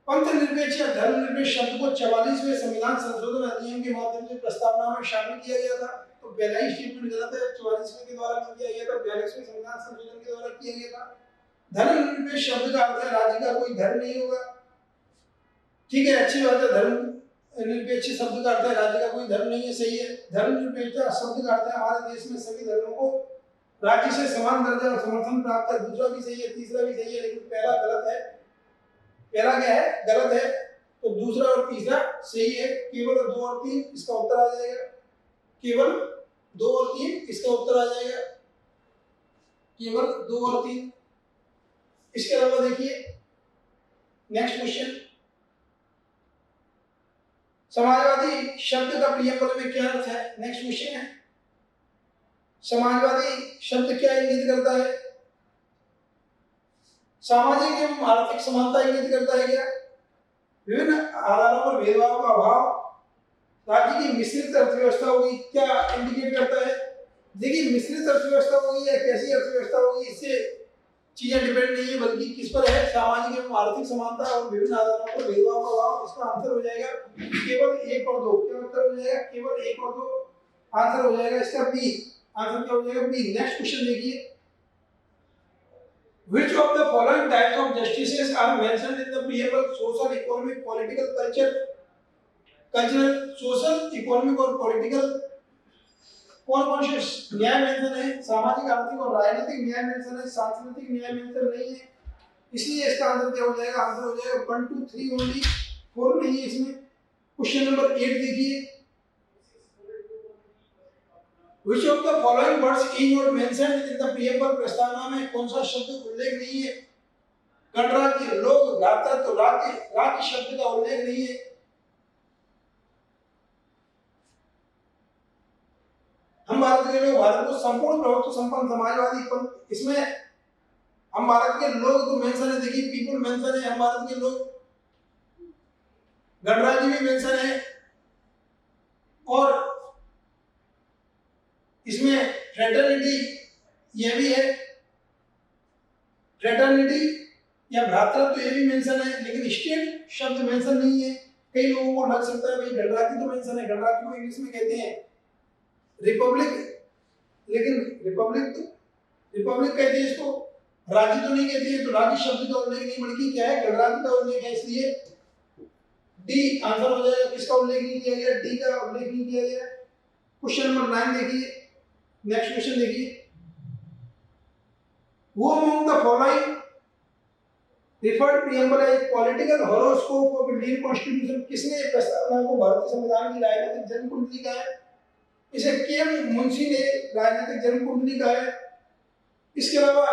पंथ निरपेक्ष या धर्मनिरपेक्ष शब्द को 44वें संविधान संशोधन अधिनियम के माध्यम से प्रस्तावना में शामिल किया गया था। तो पहला ही स्टेटमेंट गलत है, 44वें के द्वारा नहीं किया गया था, 42वें संविधान संशोधन के द्वारा किया गया था। धर्मनिरपेक्ष शब्द का अर्थ है राज्य का कोई धर्म नहीं होगा। ठीक है, अच्छी बात है। धर्मनिरपेक्ष शब्द का अर्थ है राज्य का कोई धर्म नहीं है, सही है। धर्मनिरपेक्षता शब्द का अर्थ है हमारे देश में सभी धर्मों को राज्य से समान दर्जा और समर्थन प्राप्त है। दूसरा भी सही है, तीसरा भी सही है, लेकिन पहला गलत है। पहला क्या है? गलत है। तो दूसरा और तीसरा सही है, केवल 2 और 3 इसका उत्तर आ जाएगा, केवल 2 और 3 इसका उत्तर आ जाएगा, केवल 2 और 3। इसके अलावा देखिए नेक्स्ट क्वेश्चन, समाजवादी शब्द का प्रियम्बल में क्या अर्थ है? नेक्स्ट क्वेश्चन है, समाजवादी शब्द क्या इंगित करता है? सामाजिक एवं आर्थिक समानता इंगित करता है क्या? विभिन्न आधारों पर भेदभाव का अभाव, राज्य की मिश्रित अर्थव्यवस्था होगी, क्या इंडिकेट करता है? देखिए मिश्रित अर्थव्यवस्था होगी या कैसी अर्थव्यवस्था होगी, इससे चीजें डिपेंड नहीं है, बल्कि किस पर है? सामाजिक एवं आर्थिक समानता और विभिन्न आधारों पर भेदभाव का अभाव। इसका आंसर हो जाएगा केवल 1 और 2। क्या उत्तर हो जाएगा? केवल 1 और 2 आंसर हो जाएगा इसका बी। आंसर क्या हो जाएगा? बी। नेक्स्ट क्वेश्चन देखिए, which of the following types of justices are mentioned in the preamble? social, economic, political, cultural, social, economic और political, कौन कौन से न्याय मेंशन है? सामाजिक, आर्थिक और राजनीतिक न्याय मेंशन है, सांस्कृतिक न्याय मेंशन नहीं है, इसलिए इसका आंसर क्या हो जाएगा? आंसर हो जाएगा 1 2 3 ओनली, 4 नहीं है इसमें। क्वेश्चन नंबर 8 देखिए, which of the following words is not mentioned in the preamble? प्रस्तावना में कौन सा शब्द उल्लेख नहीं है? गणराज्य, लोक, भ्रातृत्व, राज्य, राज्य शब्द का उल्लेख नहीं है। हम भारत के लोग, भारत को संपूर्ण प्रभुत्व संपन्न समाजवादी पंथ, इसमें हम भारत के लोग तो मेंशन है, देखिए पीपल मेंशन है, हम भारत के लोग, गणराज्य भी मेंशन है, और इसमें फ्रेटर्निटी ये भी है, फ्रेटर्निटी या भ्रातृत्व ये भी मेंशन है, लेकिन स्टेट शब्द मेंशन नहीं है। कई लोगों को लग सकता है भाई गणराज्य तो मेंशन है, गणराज्य को इंग्लिश में कहते हैं रिपब्लिक, लेकिन रिपब्लिक कहते हैं इसको, राज्य तो नहीं कहते हैं, तो राज्य शब्द का उल्लेख नहीं, बल्कि क्या है? गणराज्य का उल्लेख है, इसलिए डी आंसर हो जाएगा। किसका उल्लेख नहीं किया गया? डी का उल्लेख नहीं किया गया। क्वेश्चन नंबर 9 देखिए, नेक्स्ट क्वेश्चन देखिए, who among the following referred preamble as political horoscope of Indian Constitution? किसने प्रस्तावना को भारतीय संविधान की राजनीतिक जन्म कुंडली कहा है? इसे केएम मुंशी ने राजनीतिक जन्म कुंडली कहा है। इसके अलावा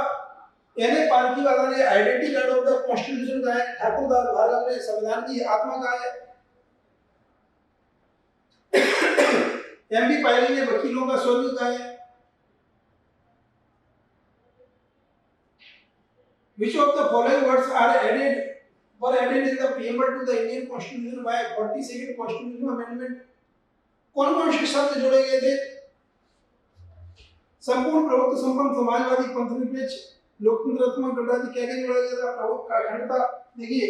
एन.ए. पारखीवाला ने identity card of the constitution कहा है। ठाकुर दास भार्गव ने संविधान की आत्मा कहा है। एम.बी. पायरी ने वकीलों का स्वर्ग कहा है। Which of the following words were added in the preamble to the Indian Constitution by 42nd Constitutional Amendment? कौन-कौन से शब्द जोड़े गए थे? संपूर्ण प्रभुत्व संपन्न समाजवादी पंथ निरपेक्ष लोकतंत्रात्मक गणराज्य क्या क्या जोड़ा गया था? प्रभुत्व अखंडता, देखिए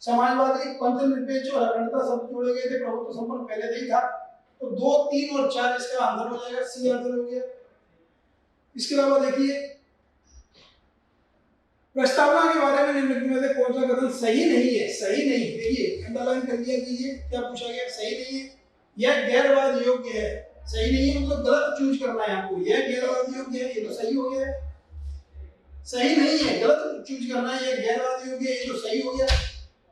समाजवादी पंथ निरपेक्ष और अखंडता शब्द जोड़े गए थे, प्रभुत्व संपन्न पहले से ही था, तो 2 3 और 4 इसका आंसर हो जाएगा, सी आंसर हो गया। इसके अलावा देखिए प्रस्तावना के बारे में निम्नलिखित में से कौन सा कथन सही नहीं है? सही नहीं, देखिए अंडरलाइन कर लिया कीजिए, क्या पूछा गया? सही नहीं है, यह गैरवाद योग्य है। सही नहीं है मतलब गलत चूज करना है आपको, यह गैरवाद योग्य है, ये तो सही हो गया है। सही नहीं है, गलत चूज करना है, यह गैरवाद योग्य है, ये तो सही हो गया।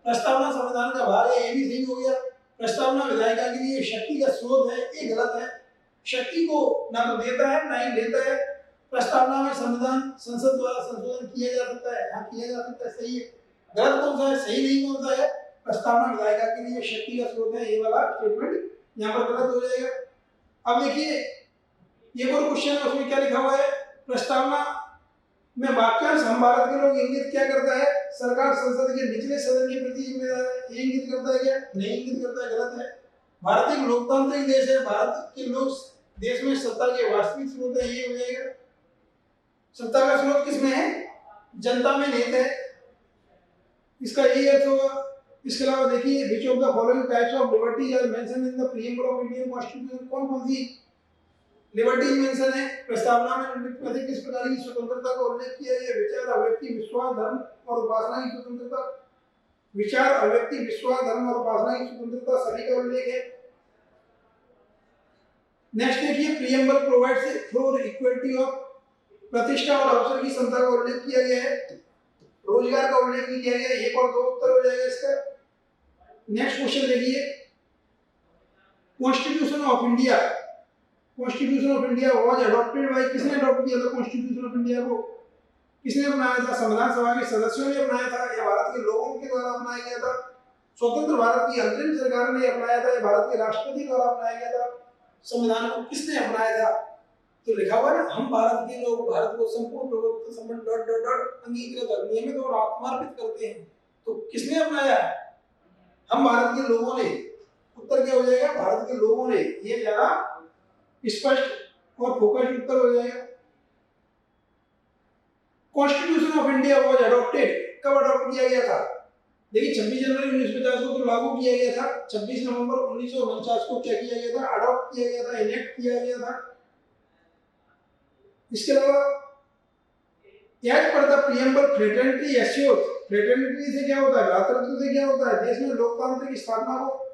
प्रस्तावना संविधान का भाग है, ये भी सही हो गया। प्रस्तावना विधायिका के लिए शक्ति का स्रोत है, ये गलत है। शक्ति को ना तो देता है ना ही लेता है। प्रस्तावना में संविधान संसद द्वारा संशोधन किया जा सकता है, हाँ किया जा सकता है, सही है। गलत कौन सा है? सही नहीं कौन सा है? प्रस्तावना विधायिका के लिए शक्ति का स्रोत है, ये वाला स्टेटमेंट यहाँ पर गलत हो जाएगा। अब देखिए ये और क्वेश्चन है, उसमें क्या लिखा हुआ है? प्रस्तावना में वाक्यांश हम भारत के लोग इंगित क्या करता है? सरकार संसद के निचले सदन के प्रति जिम्मेदार है, ये इंगित करता है क्या? नहीं इंगित करता है, गलत है। भारत एक लोकतांत्रिक देश है, भारत के लोग देश में सत्ता के वास्तविक स्रोत है, ये हो जाएगा। सत्ता का स्रोत किसमें है? जनता में निहित है, इसका यही अर्थ होगा। इसके अलावा देखिए which of the following types of liberties are mentioned in the preamble of Indian Constitution? कौन कौन सी लिबर्टीज मेंशन है प्रस्तावना में? निम्नलिखित में किस प्रकार की स्वतंत्रता का उल्लेख किया है? विचार, अभिव्यक्ति, विश्वास, धर्म और उपासना की स्वतंत्रता। विचार, अभिव्यक्ति, विश्वास, धर्म और उपासना की स्वतंत्रता सभी का उल्लेख है। नेक्स्ट देखिए preamble provides for equality of, प्रतिष्ठा और अवसर की समता का उल्लेख किया गया है, रोजगार का उल्लेख नहीं किया गया। 1 और 2 उत्तर हो जाएगा इसका। नेक्स्ट क्वेश्चन देखिए, constitution of India, constitution of India was adopted by, किसने अडॉप्ट किया था कॉन्स्टिट्यूशन ऑफ इंडिया को? किसने अपनाया था? संविधान सभा के सदस्यों ने अपनाया था या भारत के लोगों के द्वारा अपनाया गया था? स्वतंत्र भारत की अंतरिम सरकार ने अपनाया था या भारत के राष्ट्रपति द्वारा अपनाया गया था? संविधान को किसने अपनाया था? तो लिखा हुआ ना, हम भारत के लोग भारत को संपूर्ण प्रभुत्व संबंध डॉट डॉट डॉट अंगीकृत नियमित और आत्मार्पित करते हैं। तो किसने अपनाया? हम भारत के लोगों ने। उत्तर क्या हो जाएगा? भारत के लोगों ने। ये ज्यादा स्पष्ट और फोकस्ड उत्तर हो जाएगा। Constitution of India was adopted, कब अडॉप्ट किया गया था? देखिए 26 जनवरी 1950 को तो लागू किया गया था, 26 नवंबर 1949 को क्या किया गया था? अडॉप्ट किया गया था, इनेक्ट किया गया था। इसके अलावा as per the preamble fraternity assures, fraternity से क्या होता है? भ्रातृत्व से क्या होता है? देश में लोकतांत्रिक स्थापना को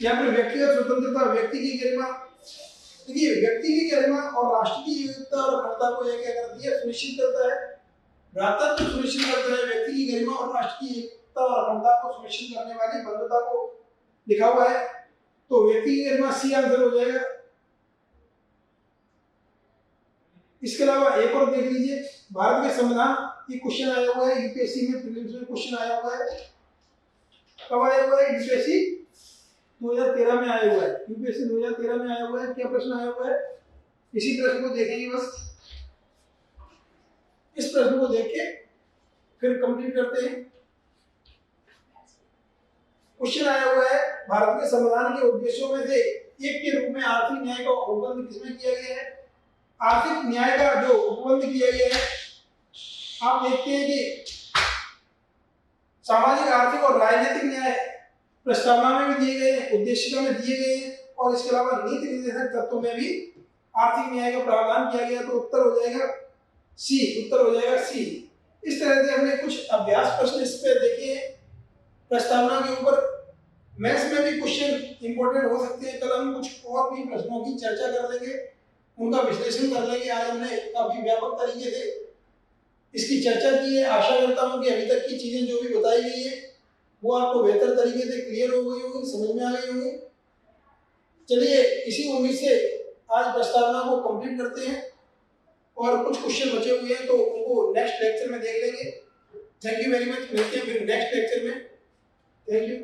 या फिर व्यक्तिगत स्वतंत्रता, व्यक्ति की गरिमा, देखिए व्यक्ति की गरिमा और राष्ट्र की एकता और अखंडता को यह क्या करती है? सुनिश्चित करता है। भ्रातृत्व सुनिश्चित करता है, व्यक्ति की गरिमा और राष्ट्र की एकता और अखंडता को सुनिश्चित करने वाली बंधुता को लिखा हुआ है। तो व्यक्ति की गरिमा सी आंसर हो जाएगा। इसके अलावा एक और देख लीजिए, भारत के संविधान ये क्वेश्चन आया हुआ है यूपीएससी में, प्रीलिम्स में क्वेश्चन आया हुआ है। कब आया हुआ है? यूपीएससी 2013 में आया हुआ है। यूपीएससी 2013 में आया हुआ है। क्या प्रश्न आया हुआ है? इसी प्रश्न को देखेंगे बस, इस प्रश्न को देख के फिर कंप्लीट करते हैं। क्वेश्चन आया हुआ है, भारत के संविधान के उद्देश्यों में से एक के रूप में आर्थिक न्याय का उपबंध किसमें किया गया है? आर्थिक न्याय का जो उपबंध किया गया है, आप देखते हैं कि सामाजिक, आर्थिक और राजनीतिक न्याय प्रस्तावना में भी दिए गए हैं, उद्देशिका में दिए गए हैं, और इसके अलावा नीति निर्देशक तत्वों में भी आर्थिक न्याय का प्रावधान किया गया। तो उत्तर हो जाएगा सी, उत्तर हो जाएगा सी। इस तरह से हमने कुछ अभ्यास प्रश्न इस पे देखे हैं प्रस्तावना के ऊपर। मैथ्स में भी क्वेश्चन इंपॉर्टेंट हो सकते हैं। कल हम कुछ और भी प्रश्नों की चर्चा कर लेंगे, उनका विश्लेषण कर लेंगे। आज हमने काफी व्यापक तरीके से इसकी चर्चा की है। आशा करता हूं कि अभी तक की चीजें जो भी बताई गई है वो आपको बेहतर तरीके से क्लियर हो गई होगी, समझ में आ गई होगी। चलिए इसी उम्मीद से आज प्रस्तावना को कंप्लीट करते हैं, और कुछ क्वेश्चन बचे हुए हैं तो उनको नेक्स्ट लेक्चर में देख लेंगे। Thank you very much. मिलते हैं फिर नेक्स्ट लेक्चर में। Thank you.